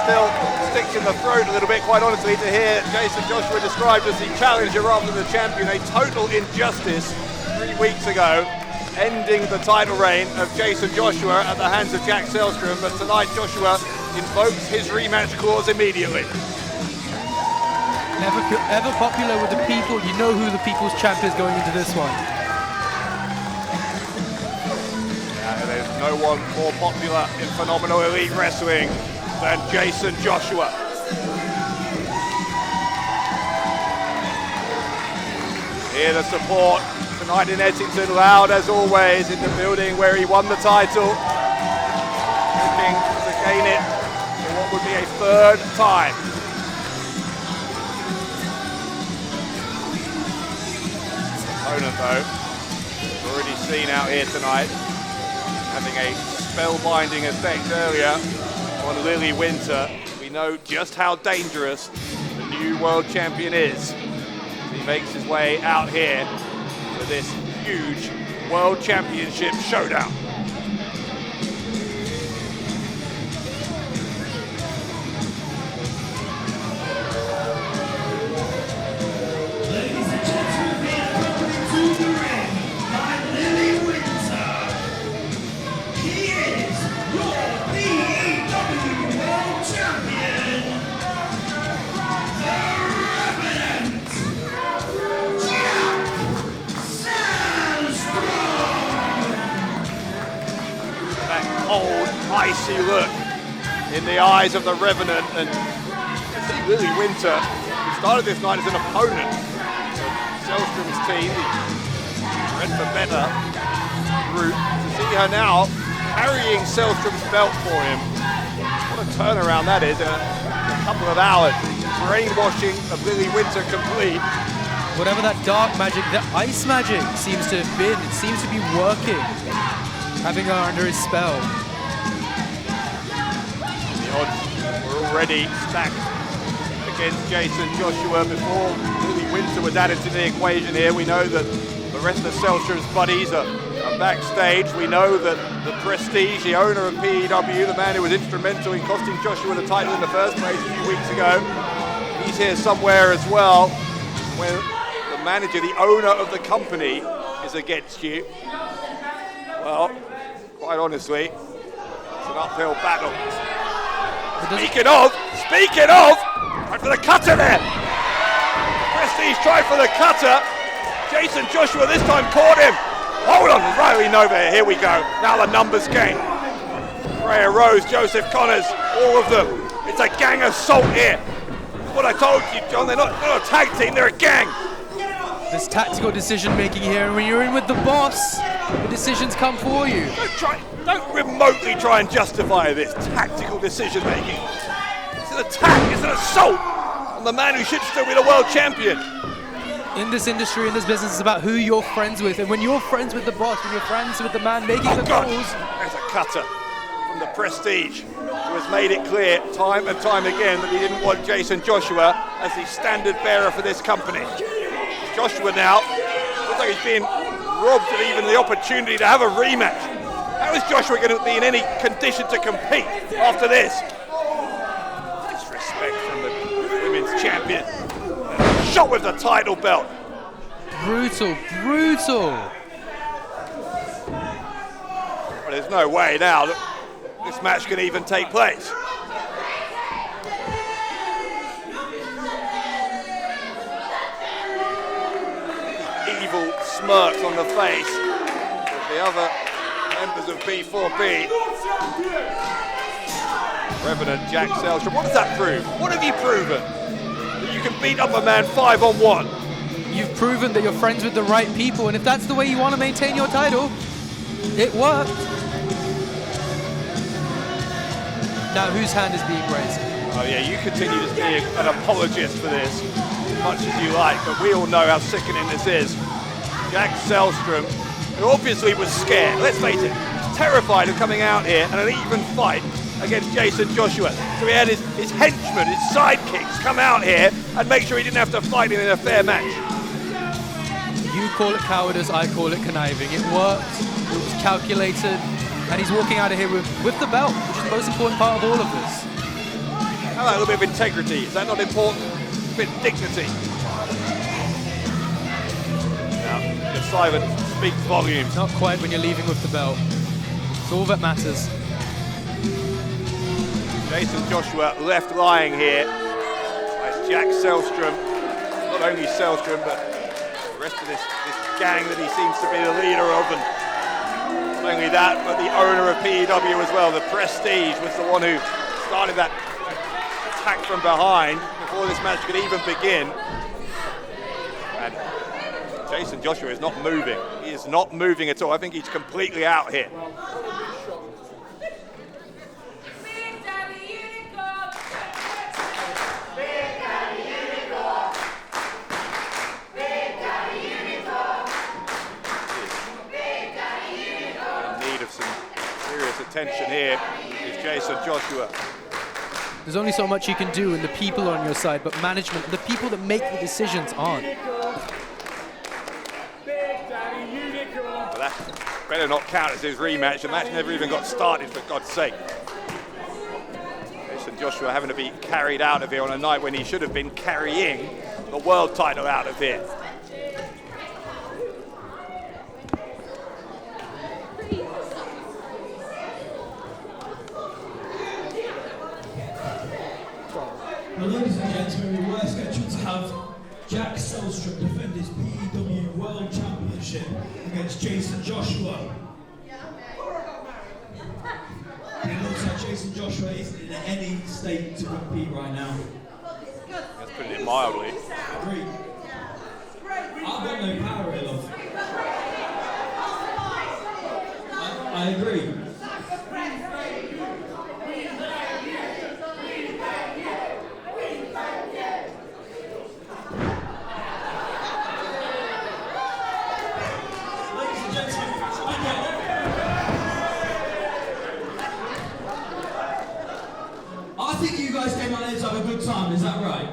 Still sticks in the throat a little bit, quite honestly, to hear Jason Joshua described as the challenger rather than the champion. A total injustice 3 weeks ago, ending the title reign of Jason Joshua at the hands of Jack Selstrom. But tonight Joshua invokes his rematch clause immediately. Ever popular with the people, you know who the people's champ is going into this one. There's no one more popular in phenomenal elite wrestling than Jason Joshua. Here the support tonight in Ettington, loud as always in the building where he won the title. Looking to gain it for what would be a third time. Opponent though, we've already seen out here tonight, having a spellbinding effect earlier on Lily Winter. We know just how dangerous the new world champion is. He makes his way out here for this huge world championship showdown. Ladies and gentlemen, being accompanied to the ring by Lily Winter. He is your P.E.W World Champion, the Revenant, Jack Selstrom. That cold, icy look in the eyes of the Revenant, and you see Lily Winter, who started this night as an opponent of Selstrom's team, the Red for Better. route to see her now carrying Selstrom's belt for him. What a turnaround that is in a couple of hours. Brainwashing of Lily Winter complete. Whatever that dark magic, that ice magic seems to have been, it seems to be working. Having her under his spell. The odds were already stacked against Jason Joshua before Lily Winter was added to the equation here. We know that the rest of Selstrom's buddies are backstage. We know that the Prestige, the owner of PEW, the man who was instrumental in costing Joshua the title in the first place a few weeks ago, he's here somewhere as well, where the manager, the owner of the company, is against you. Well, quite honestly, it's an uphill battle. Speaking of, tried for the cutter there. Prestige tried for the cutter. Jason Joshua this time caught him. Hold on, Riley Nova, here we go. Now the numbers game. Freya Rose, Joseph Connors, all of them. It's a gang assault here. That's what I told you, John. They're not a tag team, they're a gang. There's tactical decision making here, and when you're in with the boss, the decisions come for you. Don't remotely try and justify this tactical decision making. It's an attack, it's an assault on the man who should still be the world champion. In this industry, in this business, it's about who you're friends with, and when you're friends with the boss, when you're friends with the man making the calls. There's a cutter from the Prestige, who has made it clear time and time again that he didn't want Jason Joshua as the standard bearer for this company. Joshua now looks like he's being robbed of even the opportunity to have a rematch. How is Joshua going to be in any condition to compete after this? Disrespect from the women's champion. Shot with the title belt. Brutal. Well, there's no way now that this match can even take place. Evil smirks on the face of the other members of B4B. Revenant Jack Selstrom. What does that prove? What have you proven? That you can beat up a man 5-on-1. You've proven that you're friends with the right people, and if that's the way you want to maintain your title, it worked. Now, whose hand is being raised? Oh yeah, you continue to be an apologist for this, as much as you like, but we all know how sickening this is. Jack Selstrom, who obviously was scared, let's face it, terrified of coming out here and an even fight against Jason Joshua. So he had his henchmen, his sidekicks come out here and make sure he didn't have to fight him in a fair match. You call it cowardice, I call it conniving. It worked, it was calculated, and he's walking out of here with the belt, which is the most important part of all of this. How about a little bit of integrity? Is that not important? A bit of dignity. Now, the silence speaks volumes. Not quite when you're leaving with the belt. It's all that matters. Jason Joshua left lying here by Jack Selstrom. Not only Selstrom, but the rest of this gang that he seems to be the leader of. And not only that, but the owner of PEW as well. The Prestige was the one who started that attack from behind before this match could even begin. And Jason Joshua is not moving. He is not moving at all. I think he's completely out here. Attention here is Jason Joshua. There's only so much you can do, and the people are on your side, but management, the people that make the decisions aren't. Well, that better not count as his rematch. The match never even got started, for God's sake. Jason Joshua having to be carried out of here on a night when he should have been carrying the world title out of here. Well, ladies and gentlemen, we were scheduled to have Jack Selstrom defend his PEW World Championship against Jason Joshua. It looks like Jason Joshua isn't in any state to compete right now. Let's put it mildly. Agreed. I've got no power here, love. I agree. I think you guys came out here to have a good time, is that right?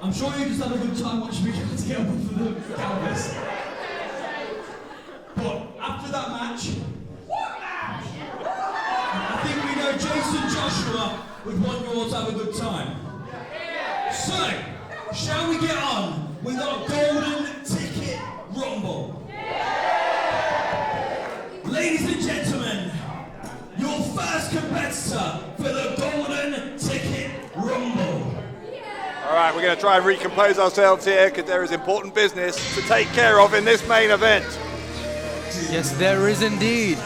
I'm sure you just had a good time watching me try to get up for the canvas. But after that match, I think we know Jason Joshua would want you all to have a good time. So, shall we get on with our golden ticket rumble? Ladies and gentlemen, your first competitor for the golden ticket rumble. All right, we're going to try and recompose ourselves here because there is important business to take care of in this main event. Yes, there is indeed.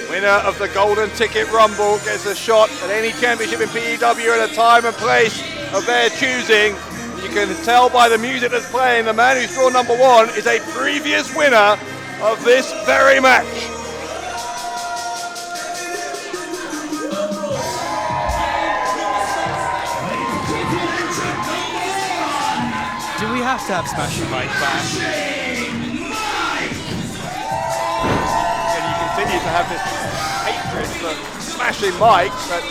Winner of the Golden Ticket Rumble gets a shot at any championship in PEW at a time and place of their choosing. You can tell by the music that's playing, the man who's drawn number one is a previous winner of this very match. Do we have to have Smashing Mike back? And you continue to have this hatred for Smashing Mike, but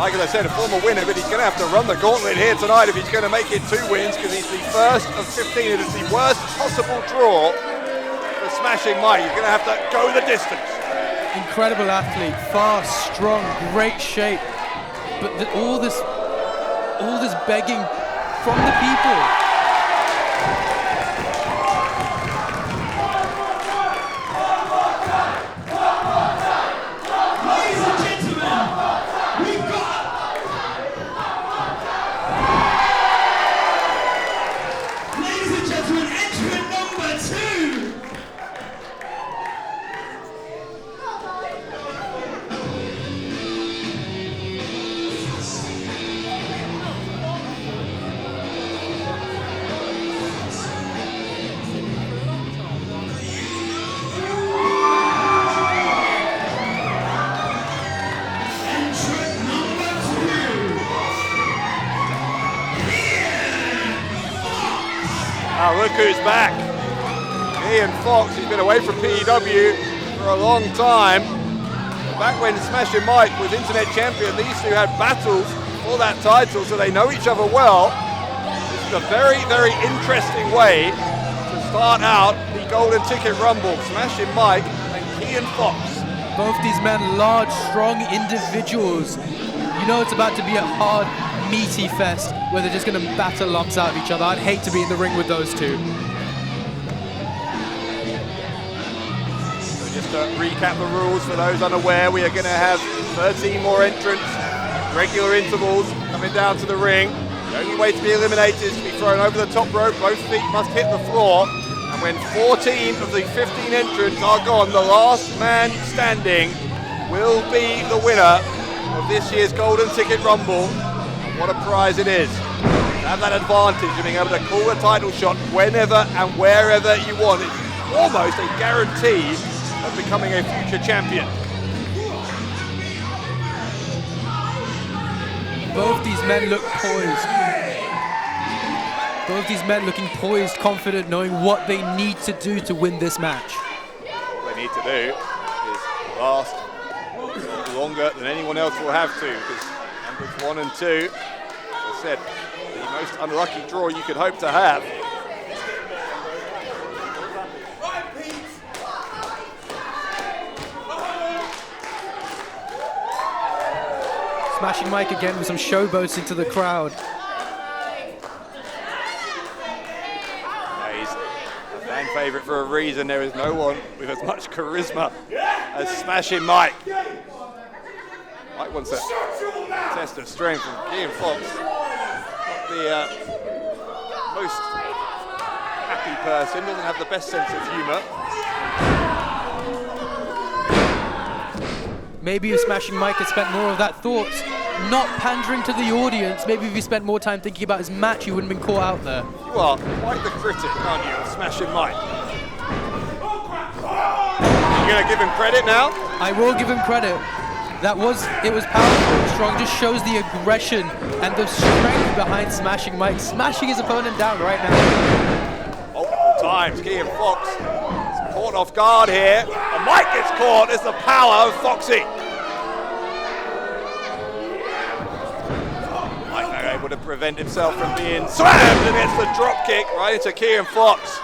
like I said, a former winner, but he's going to have to run the gauntlet here tonight if he's going to make it 2 wins, because he's the first of 15. It is the worst possible draw for Smashing Mike. He's going to have to go the distance. Incredible athlete, fast, strong, great shape, but all this begging from the people. Look who's back. Ian Fox, he's been away from PEW for a long time. Back when Smashing Mike was internet champion, these two had battles for that title, so they know each other well. This is a very, very interesting way to start out the Golden Ticket Rumble. Smashing Mike and Ian Fox. Both these men, large, strong individuals. You know it's about to be a hard, meaty fest where they're just going to batter lumps out of each other. I'd hate to be in the ring with those two. So just to recap the rules for those unaware, we are going to have 13 more entrants, regular intervals coming down to the ring. The only way to be eliminated is to be thrown over the top rope. Both feet must hit the floor. And when 14 of the 15 entrants are gone, the last man standing will be the winner of this year's Golden Ticket Rumble. What a prize it is. To have that advantage of being able to call a title shot whenever and wherever you want. It's almost a guarantee of becoming a future champion. Both these men look poised. Both these men looking poised, confident, knowing what they need to do to win this match. What they need to do is last longer than anyone else will have to, because numbers 1 and 2, as I said, the most unlucky draw you could hope to have. Smashing Mike again with some showboats into the crowd. He's a fan favourite for a reason. There is no one with as much charisma as Smashing Mike. Mike wants a test of strength from Ian Fox. Not the most happy person, doesn't have the best sense of humour. Maybe if Smashing Mike had spent more of that thought, not pandering to the audience, maybe if he spent more time thinking about his match, he wouldn't have been caught out there. You are quite the critic, aren't you, of Smashing Mike? You're going to give him credit now? I will give him credit. It was powerful. Strong just shows the aggression and the strength behind smashing Mike, smashing his opponent down right now. Multiple times, Kean Fox is caught off guard here, and Mike gets caught. There's the power of Foxy. Mike now able to prevent himself from being slammed, and it's the drop kick right into Kean Fox.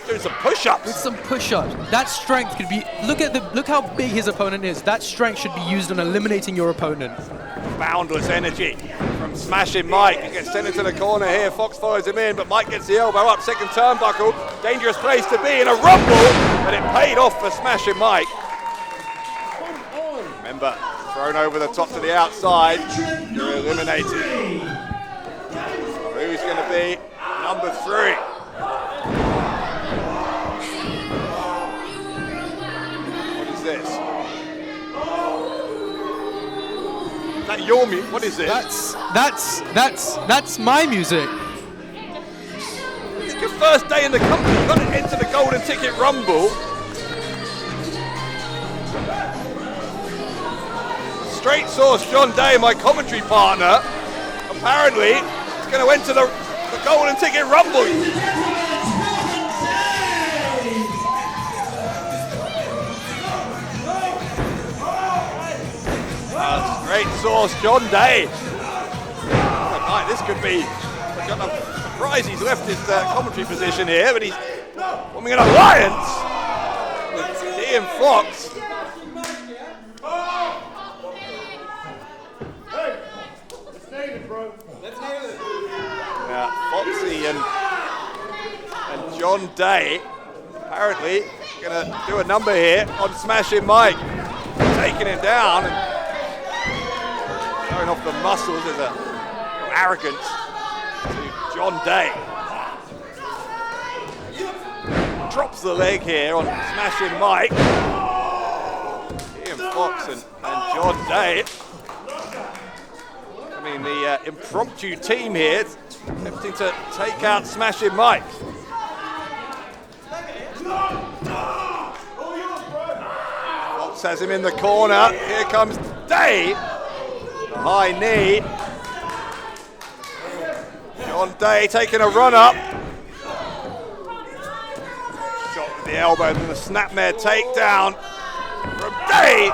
Doing some push-ups. With some push-ups. That strength could be, look how big his opponent is. That strength should be used on eliminating your opponent. Boundless energy from smashing Mike. He gets sent into the corner here. Fox follows him in, but Mike gets the elbow up. Second turnbuckle. Dangerous place to be in a rumble, and it paid off for smashing Mike. Remember, thrown over the top to the outside. You're eliminated. Who's going to be number 3? This? Is that your music? What is this? That's my music. It's your first day in the company. You've got to enter the Golden Ticket Rumble. Straight Source John Day, my commentary partner, apparently is going to enter the Golden Ticket Rumble. Great Source, John Day. Right, this could be. I'm surprised he's left his commentary position here, but he's forming an alliance with Kean Fox. Hey, let's name it, bro. Let's name it. Foxy and John Day apparently going to do a number here on smashing Mike, taking him down and showing off the muscles of the arrogance to John Day. Drops the leg here on smashing Mike. Kean Fox and John Day. I mean, the impromptu team here attempting to take out smashing Mike. Fox has him in the corner. Here comes Day. The high knee. John Day taking a run up. Shot with the elbow and the snapmare takedown from Day.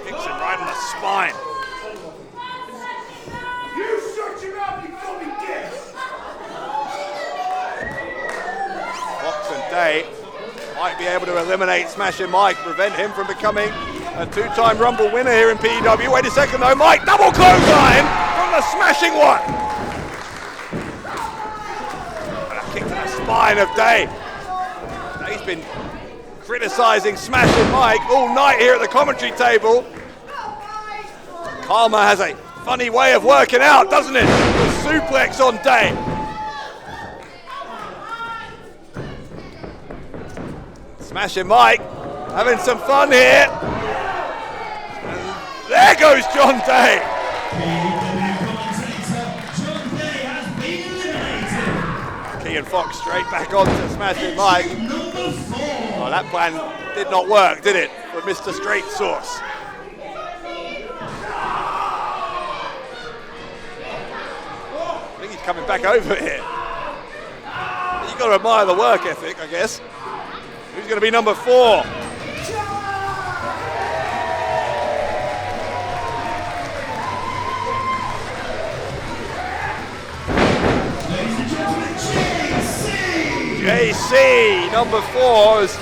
Kicks him right in the spine. You shut your mouth, you fucking dick! Fox and Day might be able to eliminate smashing Mike, prevent him from becoming a 2-time Rumble winner here in PEW. Wait a second though, Mike, double clothesline from the smashing one. And a kick to the spine of Day. Day's been criticising smashing Mike all night here at the commentary table. Karma has a funny way of working out, doesn't it? The suplex on Day. Smashing Mike, having some fun here. And there goes John Day. Kean Fox straight back on to smashing Mike. Well, that plan did not work, did it, for Mr. Straight Source? I think he's coming back over here. You've got to admire the work ethic, I guess. Who's going to be number 4? JC, number 4, is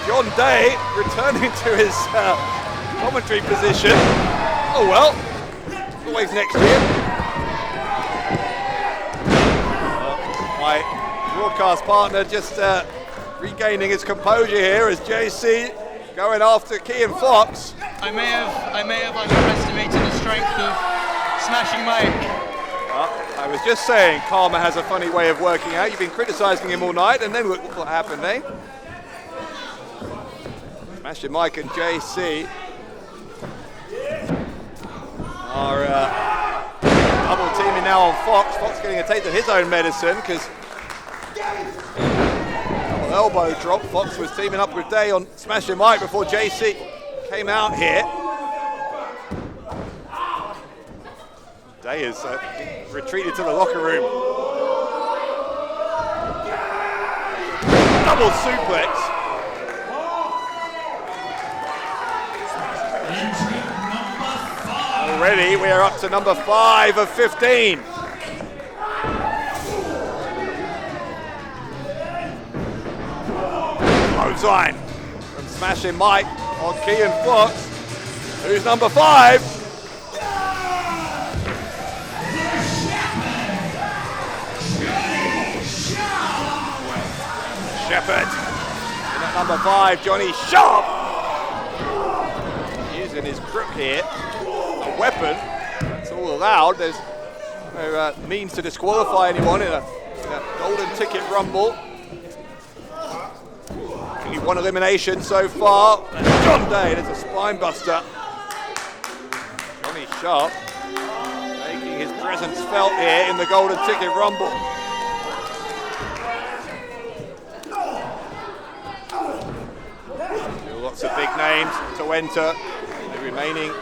John Day returning to his commentary position. Oh well, always next year. My broadcast partner just regaining his composure here as JC going after Kean Fox. I may have underestimated the strength of smashing Mike. I was just saying, Karma has a funny way of working out. You've been criticising him all night, and then look what happened, eh? Smashing Mike and JC are double teaming now on Fox. Fox getting a taste of his own medicine because elbow drop. Fox was teaming up with Day on Smashing Mike before JC came out here. Day has retreated to the locker room. Double suplex. Already we are up to number 5 of 15. Clothesline from Smashing Mike on Kean Fox. Who's number 5? Shepherd. And at number 5, Johnny Sharp. Using his crook here. A weapon. It's all allowed. There's no means to disqualify anyone in a golden ticket rumble. Only one elimination so far. And John Day, there's a spine buster. Johnny Sharp making his presence felt here in the golden ticket rumble. Still lots of big names to enter. The remaining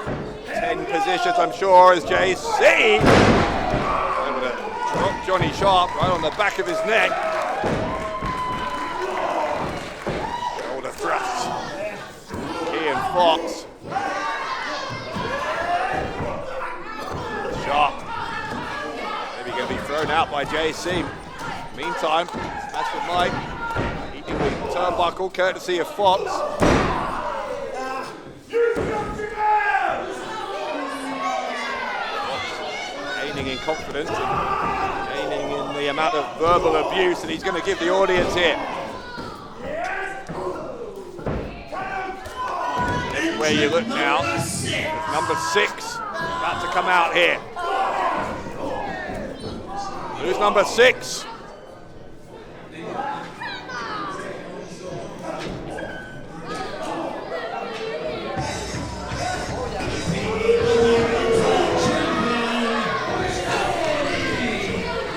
10 positions, I'm sure, as JC able to drop Johnny Sharp right on the back of his neck. Shoulder thrusts. Kean Fox. Sharp. Maybe going to be thrown out by JC. Meantime, Smash with Mike. Eating the turnbuckle, courtesy of Fox. Gaining in confidence and gaining in the amount of verbal abuse that he's going to give the audience here. Everywhere you look now, number 6 about to come out here. Who's number 6?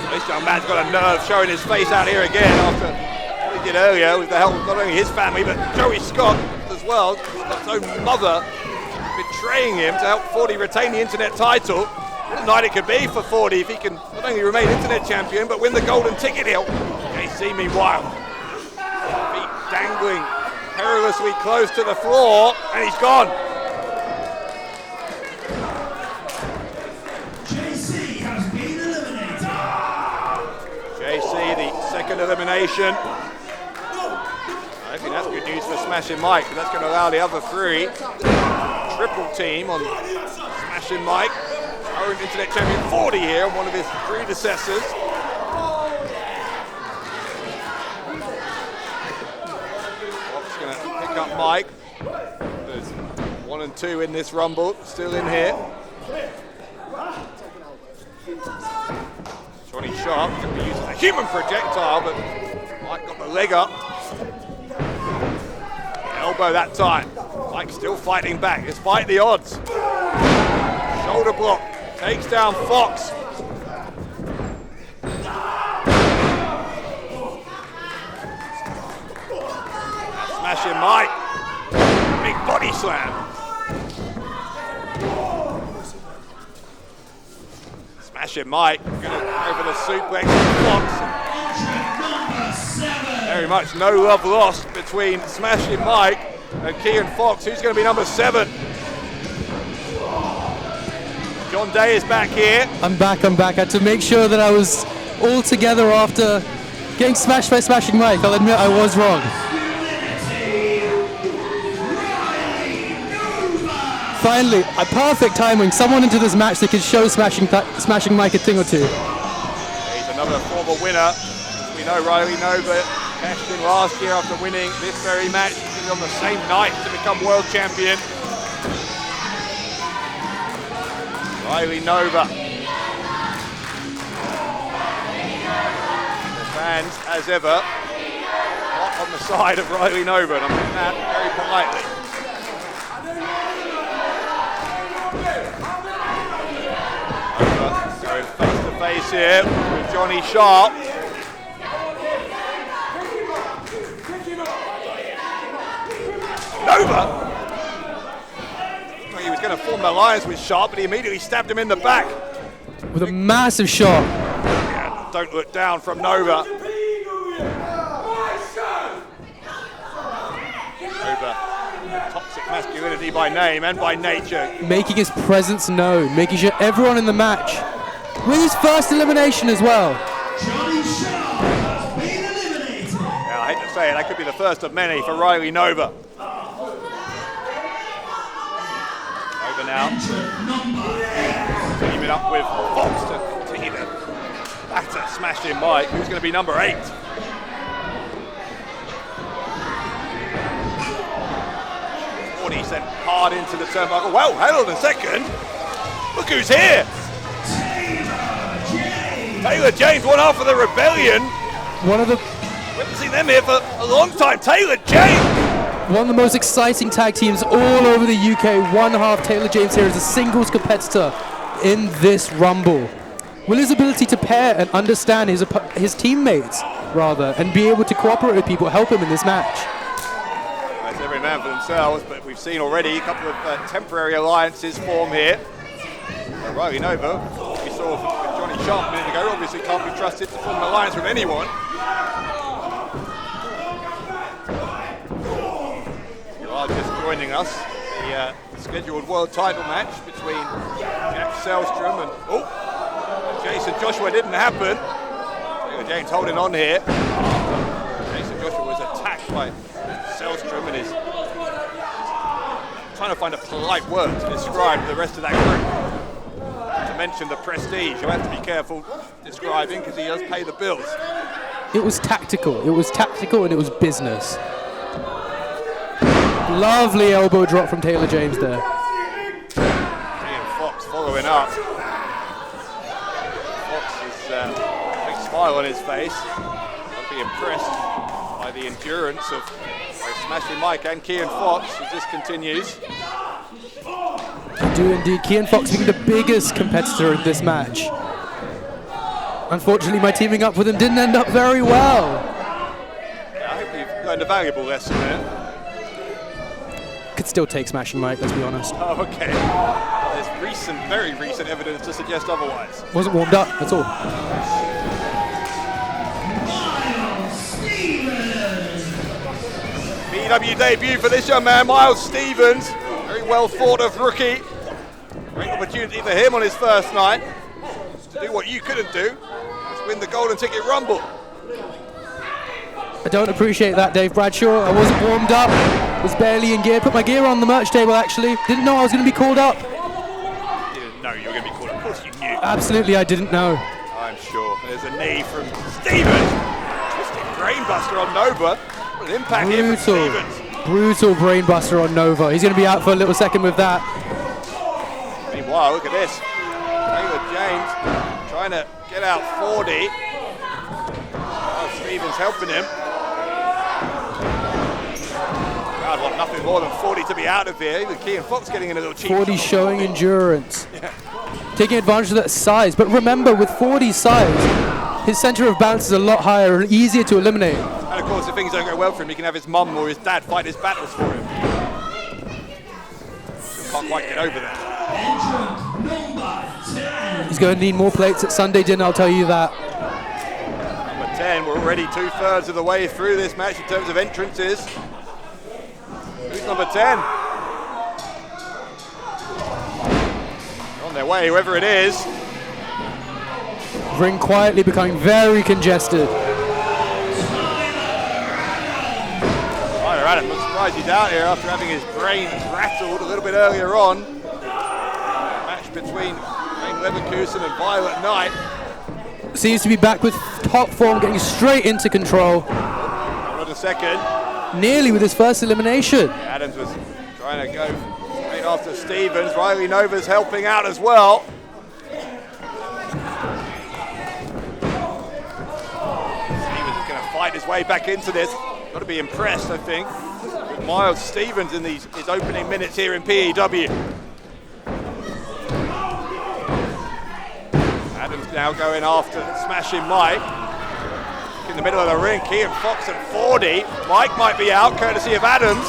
This young man's got a nerve showing his face out here again after what he did earlier with the help of not only his family but Joey Scott as well. Scott's own mother betraying him to help 40 retain the internet title. What a night it could be for 40 if he can not only remain internet champion but win the golden ticket hill. JC meanwhile, feet dangling perilously close to the floor, and he's gone. JC has been eliminated. JC, the second elimination. I think that's good news for Smashing Mike, because that's going to allow the other 3 triple team on Smashing Mike. Current internet champion 40 here, one of his predecessors. Fox going to pick up Mike. There's 1 and 2 in this rumble, still in here. Johnny Sharp going to be using a human projectile, but Mike got the leg up. Elbow that time. Mike still fighting back despite the odds. Shoulder block. Takes down Fox. Smashing Mike. Big body slam. Smashing Mike. Gonna go for the suplex Fox. Very much no love lost between Smashing Mike and Kean Fox. Who's going to be number 7? John Day is back here. I'm back. I had to make sure that I was all together after getting smashed by Smashing Mike. I'll admit I was wrong. Finally, a perfect timing. Someone into this match that could show Smashing Mike a thing or two. He's another former winner. As we know, Riley Nova cashed in last year after winning this very match. He's on the same night to become world champion. Riley Nova. The fans, as ever, not on the side of Riley Nova, and I mean that very politely. Nova going face to face here with Johnny Sharp. Nova! He was going to form an alliance with Sharp, but he immediately stabbed him in the back. With a massive shot. Yeah, don't look down from Nova. Nova, toxic masculinity by name and by nature. Making his presence known, making sure everyone in the match, with his first elimination as well. Johnny Sharp has been eliminated. Yeah, I hate to say it, that could be the first of many for Riley Nova. Nova now. Teaming up with Fox to continue to batter smashing Mike. Who's going to be number 8? He sent hard into the turnbuckle. Well, hold on a second. Look who's here. Taylor James, one half of the Rebellion. We haven't seen them here for a long time. Taylor James. One of the most exciting tag teams all over the UK. One half Taylor James here as a singles competitor in this Rumble. Will his ability to pair and understand his teammates, rather, and be able to cooperate with people help him in this match? That's every man for themselves, but we've seen already a couple of temporary alliances form here. Riley Nova, we saw with Johnny Sharp a minute ago, obviously can't be trusted to form an alliance with anyone. You are just joining us, the scheduled world title match between Jack Selstrom and Jason Joshua didn't happen. James holding on here. Jason Joshua was attacked by Selstrom and is trying to find a polite word to describe the rest of that group. To mention the prestige, you have to be careful describing because he does pay the bills. It was tactical. It was tactical and it was business. Lovely elbow drop from Taylor James there. Ian Fox following up. Fox is a big smile on his face. I'll be impressed by the endurance of Smashing Mike and Kean Fox as this continues. I do indeed. Kean Fox being the biggest competitor in this match. Unfortunately, my teaming up with him didn't end up very well. Yeah, I hope you've learned a valuable lesson there. Could still take Smashing Mike, let's be honest. Oh, okay. There's very recent evidence to suggest otherwise. Wasn't warmed up, that's all. PEW debut for this young man, Miles Stevens. Very well thought of rookie. Great opportunity for him on his first night to do what you couldn't do. Let's win the Golden Ticket Rumble. I don't appreciate that, Dave Bradshaw. I wasn't warmed up, was barely in gear. Put my gear on the merch table, actually. Didn't know I was going to be called up. You didn't know you were going to be called up. Of course you knew. Absolutely, I didn't know. I'm sure. There's a knee from Stevens. Twisting brainbuster on Nova. What an impact here from Stevens. Brutal brainbuster on Nova. He's going to be out for a little second with that. Meanwhile, look at this. Taylor James trying to get out 40. Oh, Stevens helping him. Crowd want nothing more than 40 to be out of here. Even Kean Fox getting in a little cheap. 40 showing endurance. Yeah. Taking advantage of that size. But remember, with 40's size, his center of balance is a lot higher and easier to eliminate. And of course, if things don't go well for him, he can have his mum or his dad fight his battles for him. Still can't quite get over that. He's going to need more plates at Sunday dinner, I'll tell you that. Number 10, we're already 2/3 of the way through this match in terms of entrances. Who's number 10? On their way, whoever it is. Ring quietly becoming very congested. Tyler Adams, I'm surprised he's out here after having his brain rattled a little bit earlier on. Match between Wayne Leverkusen and Violet Knight. Seems to be back with top form, getting straight into control. Hold on a second. Nearly with his first elimination. Adams was trying to go straight after Stevens. Riley Nova's helping out as well. Stevens is going to fight his way back into this. Got to be impressed, I think, with Miles Stevens in his opening minutes here in PEW. Adams now going after Smashing Mike. In the middle of the ring, Kean Fox at 40. Mike might be out, courtesy of Adams.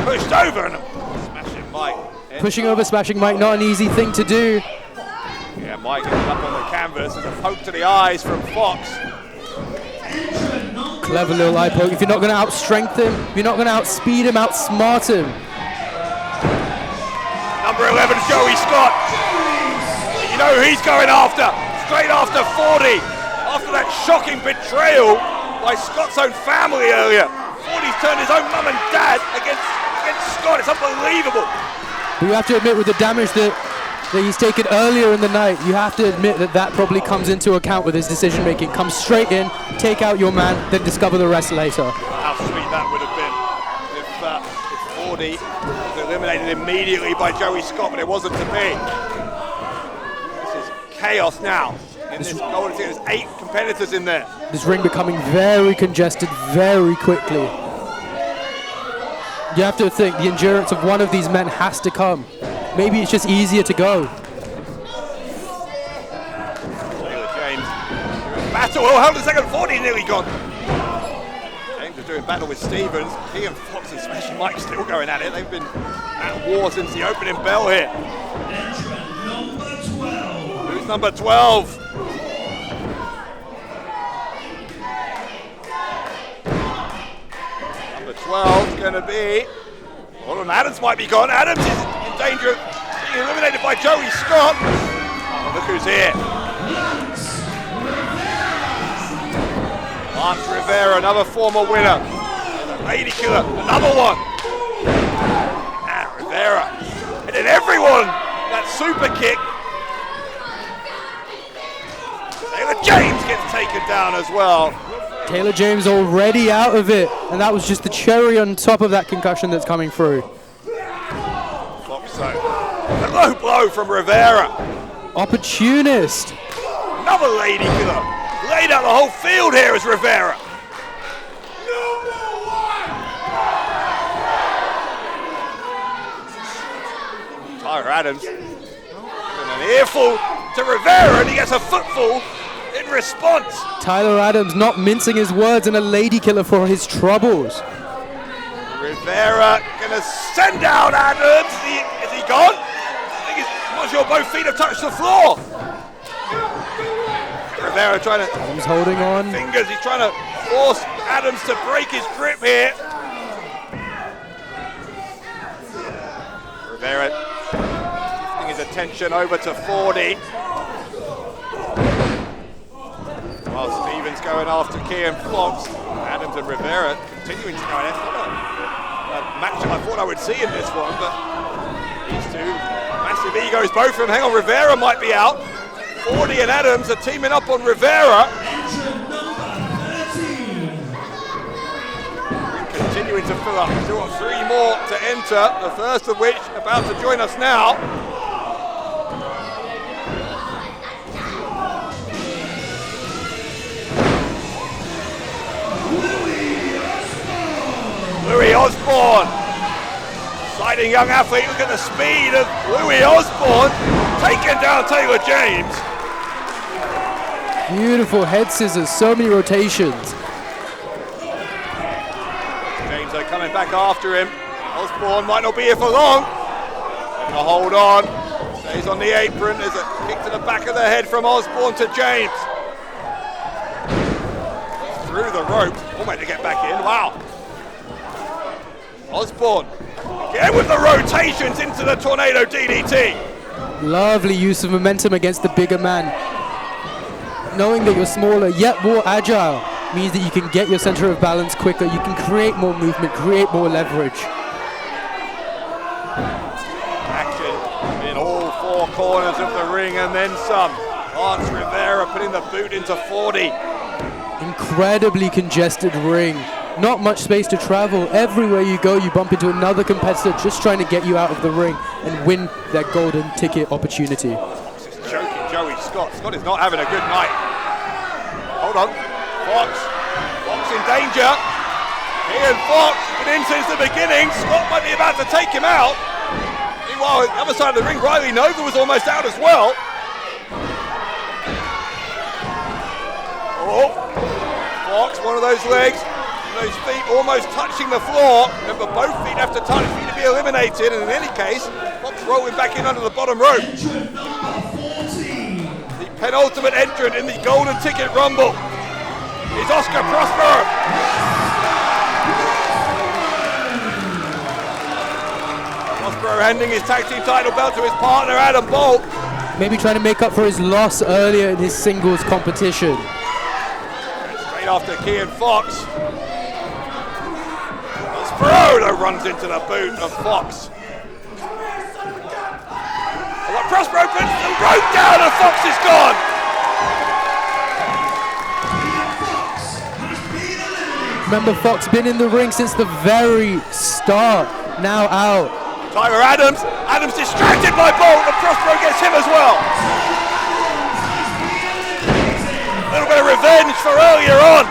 pushed over and smashing Mike. Pushing over, smashing Mike, not an easy thing to do. Yeah, Mike ended up on the canvas. There's a poke to the eyes from Fox. Clever little eye poke. If you're not going to outstrength him, if you're not going to outspeed him, outsmart him. Number 11, Joey Scott. You know who he's going after. Straight after 40. After that shocking betrayal by Scott's own family earlier. 40's turned his own mum and dad against Scott. It's unbelievable. But you have to admit, with the damage that he's taken earlier in the night, you have to admit that probably comes into account with his decision making. Come straight in, take out your man, then discover the rest later. How sweet that would have been if 40 was eliminated immediately by Joey Scott, but it wasn't to be. This is chaos now. In this Golden Team, there's 8 competitors in there. This ring becoming very congested very quickly. You have to think the endurance of one of these men has to come. Maybe it's just easier to go. Taylor James doing battle. Oh, hold on a second, 40 nearly gone. James is doing battle with Stevens. He and Fox and Smashing Mike still going at it. They've been at war since the opening bell here. Who's number 12? Number 12 is going to be... Hold on, Adams might be gone. Adams is in danger of being eliminated by Joey Scott. Oh, look who's here. Lance Rivera, another former winner. The Lady Killer, another one. Rivera. And then everyone, that super kick. Taylor James gets taken down as well. Taylor James already out of it, and that was just the cherry on top of that concussion that's coming through. Foxo. A low blow from Rivera. Opportunist. Another Lady Killer. Laid out the whole field here as Rivera. Tyler Adams giving an earful to Rivera, and he gets a footful in response. Tyler Adams not mincing his words, and a Lady Killer for his troubles. Rivera gonna send out Adams. Is he gone? I'm not sure both feet have touched the floor. Rivera trying to... Adams holding on. Fingers, he's trying to force Adams to break his grip here. Rivera shifting his attention over to 40. While Stevens going after Kean Fox. Adams and Rivera continuing to go in. A matchup I thought I would see in this one, but these two massive egos, both of them. Hang on, Rivera might be out. 40 and Adams are teaming up on Rivera. Continuing to fill up. Still got 3 more to enter. The first of which about to join us now. Louis Osborne. Exciting young athlete. Look at the speed of Louis Osborne. Taking down Taylor James. Beautiful head scissors, so many rotations. James are coming back after him. Osborne might not be here for long. Gonna hold on. Stays on the apron. There's a kick to the back of the head from Osborne to James. Through the rope. Almost to get back in. Wow. Osborne again with the rotations into the tornado DDT. Lovely use of momentum against the bigger man. Knowing that you're smaller yet more agile means that you can get your center of balance quicker, you can create more movement, create more leverage. Action in all 4 corners of the ring and then some. Lance Rivera putting the boot into 40. Incredibly congested ring. Not much space to travel. Everywhere you go, you bump into another competitor just trying to get you out of the ring and win that golden ticket opportunity. This is choking Joey Scott. Scott is not having a good night. Hold on. Fox in danger. Ian Fox been in since the beginning. Scott might be about to take him out. Meanwhile, on the other side of the ring, Riley Nova was almost out as well. Oh, Fox, one of those legs. those feet almost touching the floor. Remember, both feet have to touch for you to be eliminated, and in any case, Fox rolling back in under the bottom rope. The penultimate entrant in the Golden Ticket Rumble is Oscar Prospero. Prospero handing his tag team title belt to his partner Adam Bolt. Maybe trying to make up for his loss earlier in his singles competition. Straight after Kean Fox. Prospero runs into the boot of Fox. Prospero puts the rope down and Fox is gone. Remember, Fox been in the ring since the very start. Now out. Tyler Adams. Adams distracted by Bolt, and Prospero gets him as well. A little bit of revenge for earlier on.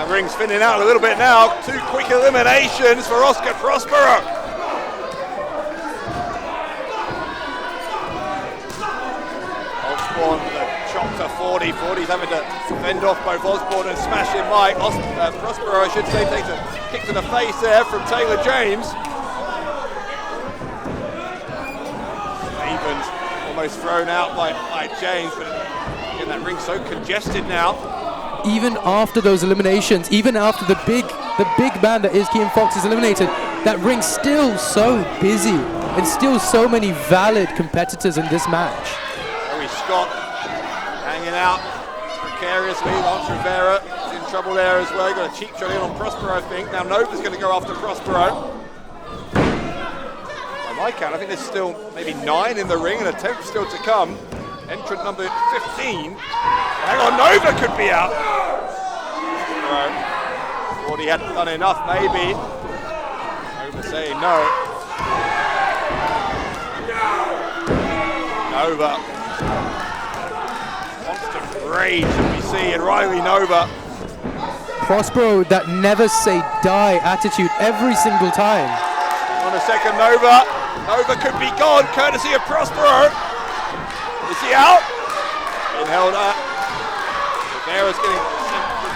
Ring's thinning out a little bit now. 2 quick eliminations for Oscar Prospero. Osborne with a chop to 40. 40's having to fend off both Osborne and smashing Mike. Prospero, I should say, takes a kick to the face there from Taylor James. Stevens almost thrown out by James, but again, that ring's so congested now. Even after those eliminations, even after the big man that is Kean Fox is eliminated, that ring's still so busy and still so many valid competitors in this match. Joey Scott hanging out precariously. Lance Rivera is in trouble there as well. He got a cheap shot in on Prospero, I think. Now Nova's going to go after Prospero. By my count, I think there's still maybe 9 in the ring and a 10th still to come. Entrant number 15. Hang on, Nova could be out. Thought he hadn't done enough, maybe. Nova saying no. Nova. Constant rage that we see in Riley Nova. Prospero, that never say die attitude every single time. On a second, Nova. Nova could be gone, courtesy of Prospero. Is he out? Being held up. Rivera's getting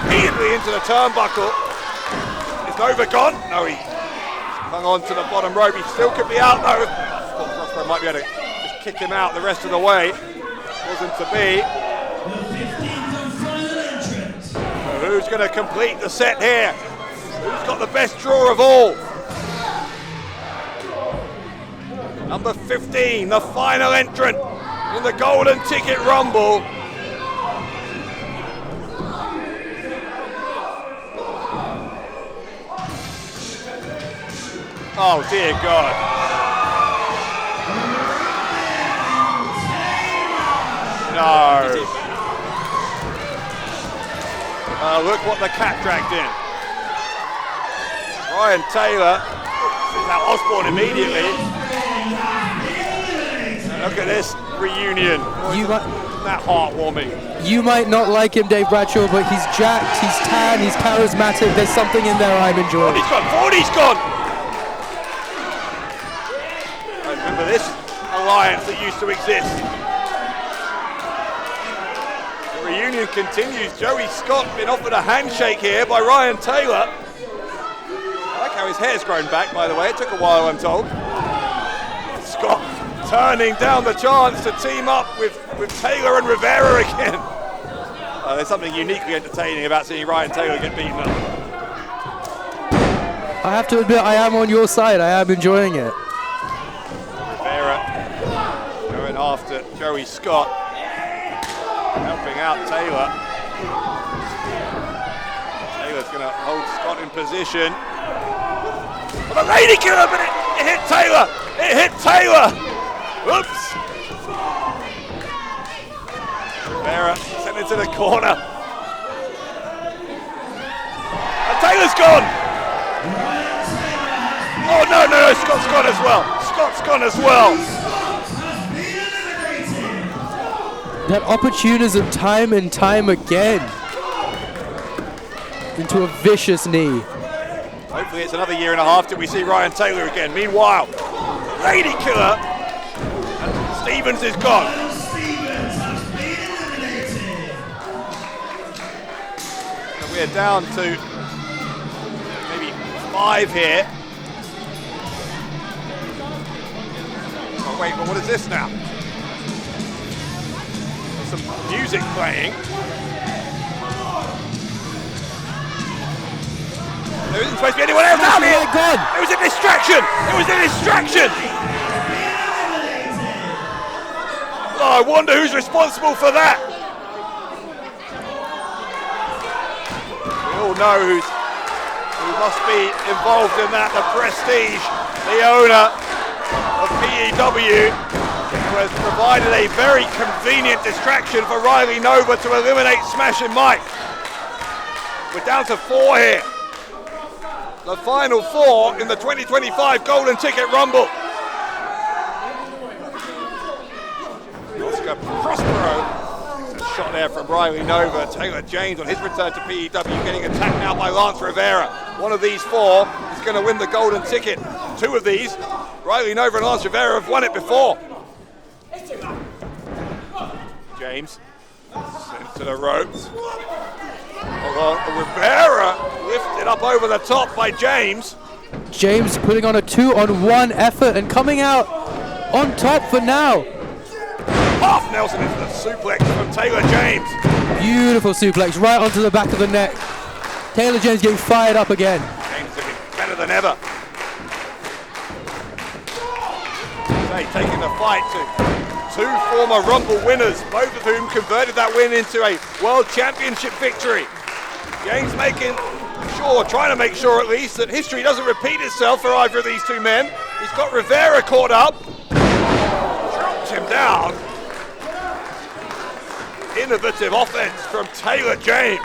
repeatedly into the turnbuckle. Is Nova gone? No, he hung on to the bottom rope. He still could be out though. I thought Prospero might be able to just kick him out the rest of the way. Wasn't to be. So who's going to complete the set here? Who's got the best draw of all? Number 15, the final entrant in the Golden Ticket Rumble. Oh dear God. No. Look what the cat dragged in. Ryan Taylor. Now Osborne immediately. And look at this reunion. That heartwarming. You might not like him, Dave Bradshaw, but he's jacked, he's tan, he's charismatic. There's something in there I'm enjoying. 40's gone. 40's gone. I remember this alliance that used to exist. The reunion continues. Joey Scott been offered a handshake here by Ryan Taylor. I like how his hair's grown back, by the way. It took a while, I'm told. Scott turning down the chance to team up with Taylor and Rivera again. There's something uniquely entertaining about seeing Ryan Taylor get beaten up. I have to admit, I am on your side. I am enjoying it. Rivera going after Joey Scott, helping out Taylor. Taylor's going to hold Scott in position. Oh, the lady killer, but it hit Taylor. It hit Taylor. Oops. Rivera sent it to the corner. And Taylor's gone. Oh no, Scott's gone as well. Scott's gone as well. That opportunism time and time again into a vicious knee. Hopefully it's another year and a half till we see Ryan Taylor again. Meanwhile, lady killer. Stevens is gone. We're down to maybe 5 here. Oh wait, but what is this now? There's some music playing. There isn't supposed to be anyone else out here! It was a distraction! It was a distraction! Oh, I wonder who's responsible for that. We all know who must be involved in that. The Prestige, the owner of PEW, who has provided a very convenient distraction for Riley Nova to eliminate Smashing Mike. We're down to 4 here. The final 4 in the 2025 Golden Ticket Rumble. Oscar Prospero, a shot there from Riley Nova. Taylor James on his return to PEW getting attacked now by Lance Rivera. One of these 4 is going to win the Golden Ticket. 2 of these, Riley Nova and Lance Rivera have won it before. James sent to the ropes. Hold on, Rivera lifted up over the top by James. James putting on a 2-on-1 effort and coming out on top for now. Half Nelson into the suplex from Taylor James. Beautiful suplex right onto the back of the neck. Taylor James getting fired up again. James looking better than ever. They taking the fight to 2 former Rumble winners, both of whom converted that win into a World Championship victory. James trying to make sure at least that history doesn't repeat itself for either of these 2 men. He's got Rivera caught up. Dropped him down. Innovative offense from Taylor James.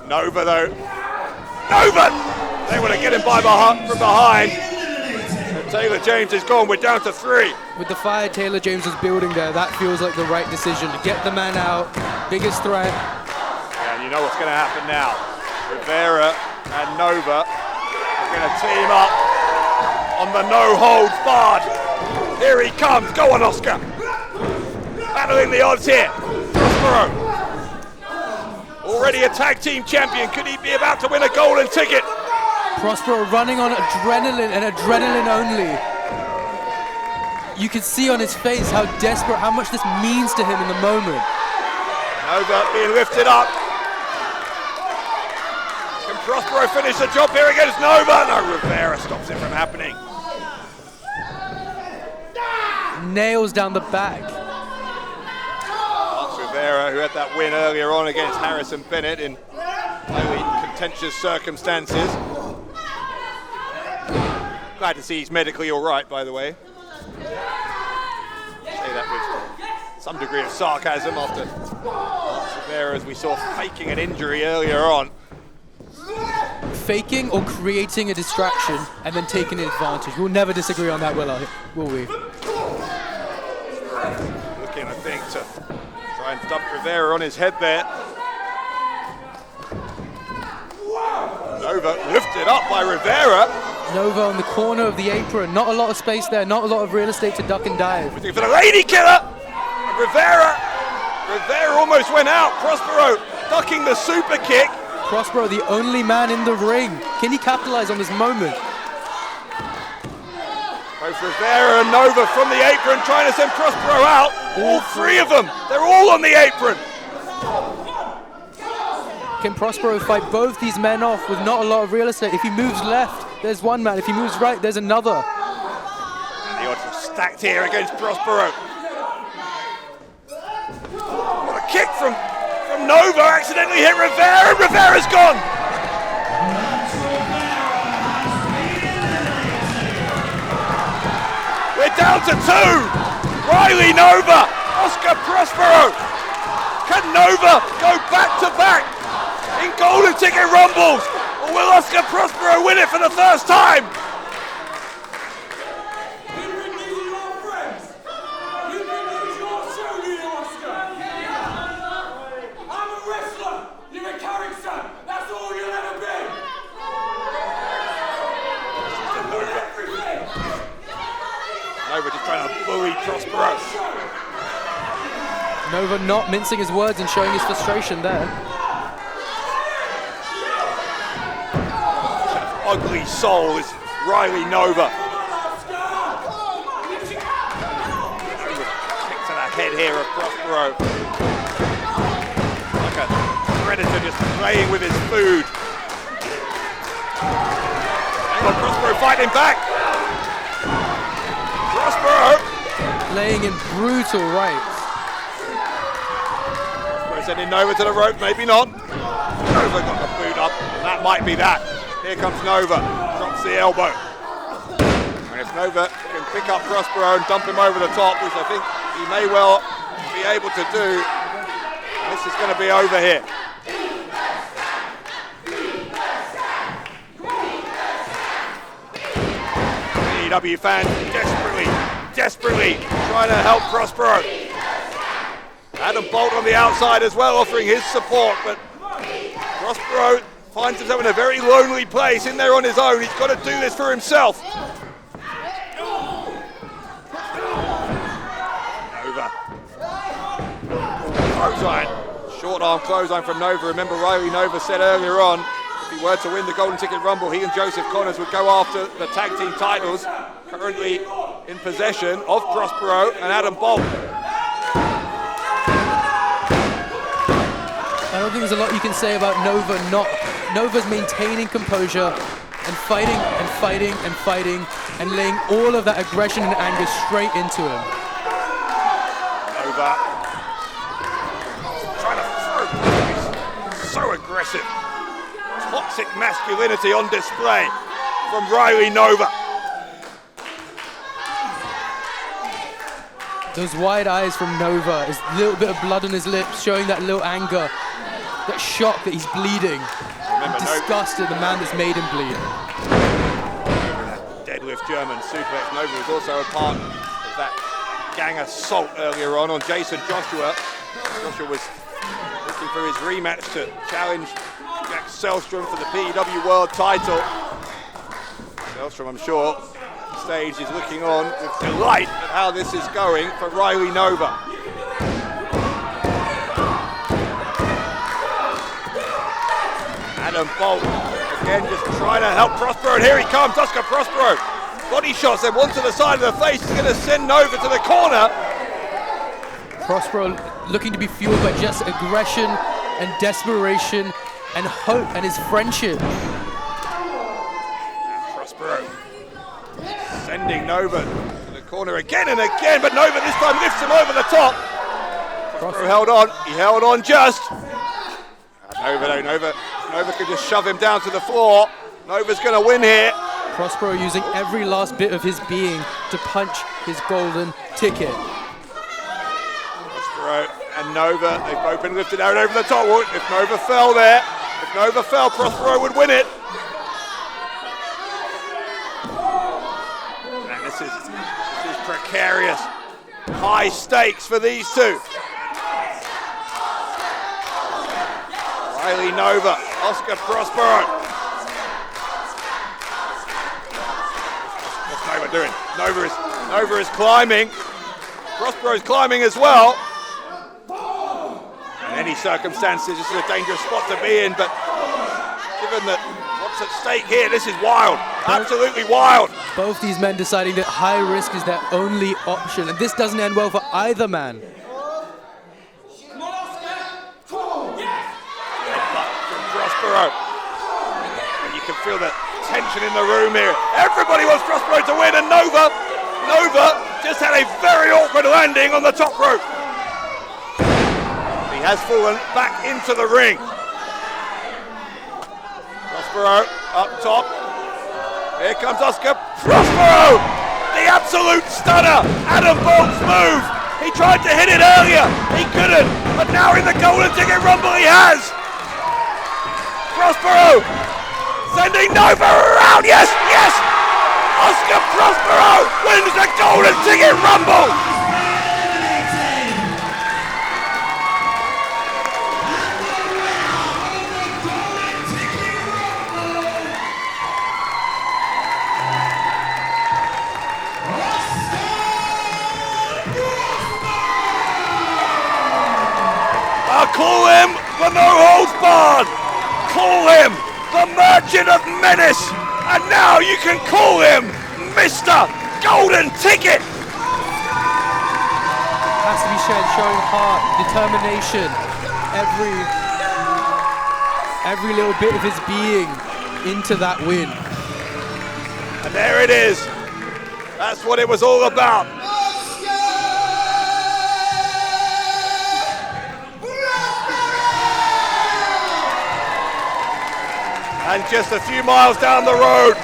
Nova though. Nova! They want to get him from behind. And Taylor James is gone. We're down to 3. With the fire Taylor James was building there, that feels like the right decision to get the man out. Biggest threat. Yeah, and you know what's going to happen now. Rivera and Nova are going to team up on the no holds barred. Here he comes. Go on, Oscar. Battling the odds here. Prospero. Already a tag team champion. Could he be about to win a golden ticket? Prospero running on adrenaline and adrenaline only. You can see on his face how desperate, how much this means to him in the moment. Nova being lifted up. Can Prospero finish the job here against Nova? No, Rivera stops it from happening. Nails down the back. Lance Rivera, who had that win earlier on against Harrison Bennett in highly contentious circumstances. Glad to see he's medically all right, by the way. Say that with some degree of sarcasm after Lance Rivera, as we saw, faking an injury earlier on. Faking or creating a distraction and then taking an advantage. We'll never disagree on that, will we? Looking, I think, to try and dump Rivera on his head there. Nova lifted up by Rivera. Nova on the corner of the apron. Not a lot of space there, not a lot of real estate to duck and dive. Looking for the lady killer. Rivera almost went out. Prospero ducking the super kick. Prospero, the only man in the ring. Can he capitalize on this moment? Both Rivera and Nova from the apron trying to send Prospero out. All 3 of them. They're all on the apron. Can Prospero fight both these men off with not a lot of real estate? If he moves left, there's one man. If he moves right, there's another. And the odds are stacked here against Prospero. What a kick from Nova, accidentally hit Rivera, and Rivera's gone. We're down to 2. Riley Nova, Oscar Prospero. Can Nova go back to back in golden ticket rumbles, or will Oscar Prospero win it for the first time? Nova just trying to bully Prospero. Nova not mincing his words and showing his frustration there. Ugly soul is Riley Nova. Kick to the head here of Prospero. Like a predator just playing with his food. Hang on, Prospero fighting back. Prospero laying in brutal rights. Prospero sending Nova to the rope, maybe not. Nova got the boot up, and that might be that. Here comes Nova, drops the elbow. And if Nova can pick up Prospero and dump him over the top, which I think he may well be able to do, this is going to be over here. PEW fans desperately trying to help Prospero. Adam Bolt on the outside as well, offering his support, but Prospero finds himself in a very lonely place in there on his own. He's got to do this for himself. Nova. Clothesline. Short arm clothesline from Nova. Remember, Riley Nova said earlier on, if he were to win the Golden Ticket Rumble, he and Joseph Connors would go after the tag team titles, currently in possession of Prospero and Adam Bolt. I don't think there's a lot you can say about Nova. Nova's maintaining composure and fighting and fighting and fighting and laying all of that aggression and anger straight into him. Nova trying to throw punches. So aggressive. Toxic masculinity on display from Riley Nova. Those wide eyes from Nova, his little bit of blood on his lips, showing that little anger, that shock that he's bleeding. Remember, disgusted, the man that's made him bleed. Deadlift German suplex. Nova was also a part of that gang assault earlier on Jason Joshua. Joshua was looking for his rematch to challenge Jack Selstrom for the PEW World title. Selstrom, I'm sure, stage is looking on with delight at how this is going for Riley Nova. Adam Bolt again just trying to help Prospero, and here he comes, Oscar Prospero. Body shots, then one to the side of the face, he's going to send Nova to the corner. Prospero looking to be fueled by just aggression and desperation and hope and his friendship. Prospero sending Nova to the corner again and again, but Nova this time lifts him over the top. Prospero held on, he held on just. Nova could just shove him down to the floor. Nova's going to win here. Prospero using every last bit of his being to punch his golden ticket. Prospero and Nova, they've both been lifted out over the top. If Nova fell there, Prospero would win it. And this is precarious. High stakes for these two. Riley Nova, Oscar Prospero. What's Nova doing? Nova is climbing. Prospero is climbing as well. In any circumstances, this is a dangerous spot to be in, but given that what's at stake here, this is wild. Absolutely wild. Both these men deciding that high risk is their only option, and this doesn't end well for either man. And you can feel the tension in the room here. Everybody wants Prospero to win, and Nova just had a very awkward landing on the top rope. He has fallen back into the ring. Prospero up top. Here comes Oscar Prospero! The absolute stunner! Adam Bolt's move! He tried to hit it earlier, he couldn't, but now in the Golden Ticket Rumble he has! Prospero sending Nova around. Yes! Oscar Prospero wins the Golden Ticket Rumble. the Merchant of Menace, and now you can call him Mr. Golden Ticket. Has to be showing heart, determination, every little bit of his being into that win. And there it is. That's what it was all about. And just a few miles down the road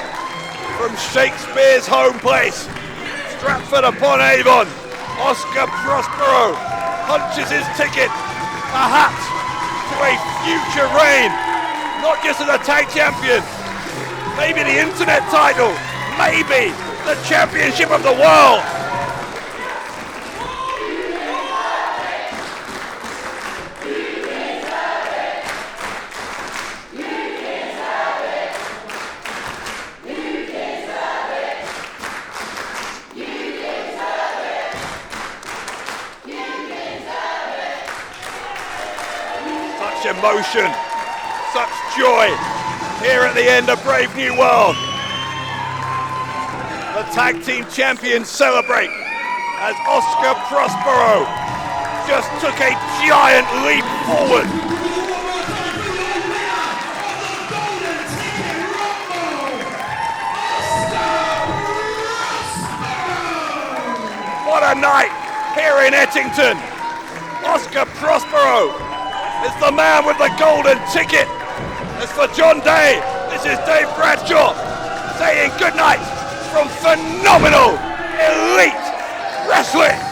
from Shakespeare's home place, Stratford-upon-Avon, Oscar Prospero punches his ticket, perhaps to a future reign, not just as a tag champion, maybe the internet title, maybe the championship of the world. Emotion, such joy here at the end of Brave New World. The tag team champions celebrate as Oscar Prospero just took a giant leap forward. What a night here in Ettington. Oscar Prospero is the man with the golden ticket. As for John Day, this is Dave Bradshaw saying good night from phenomenal elite wrestling.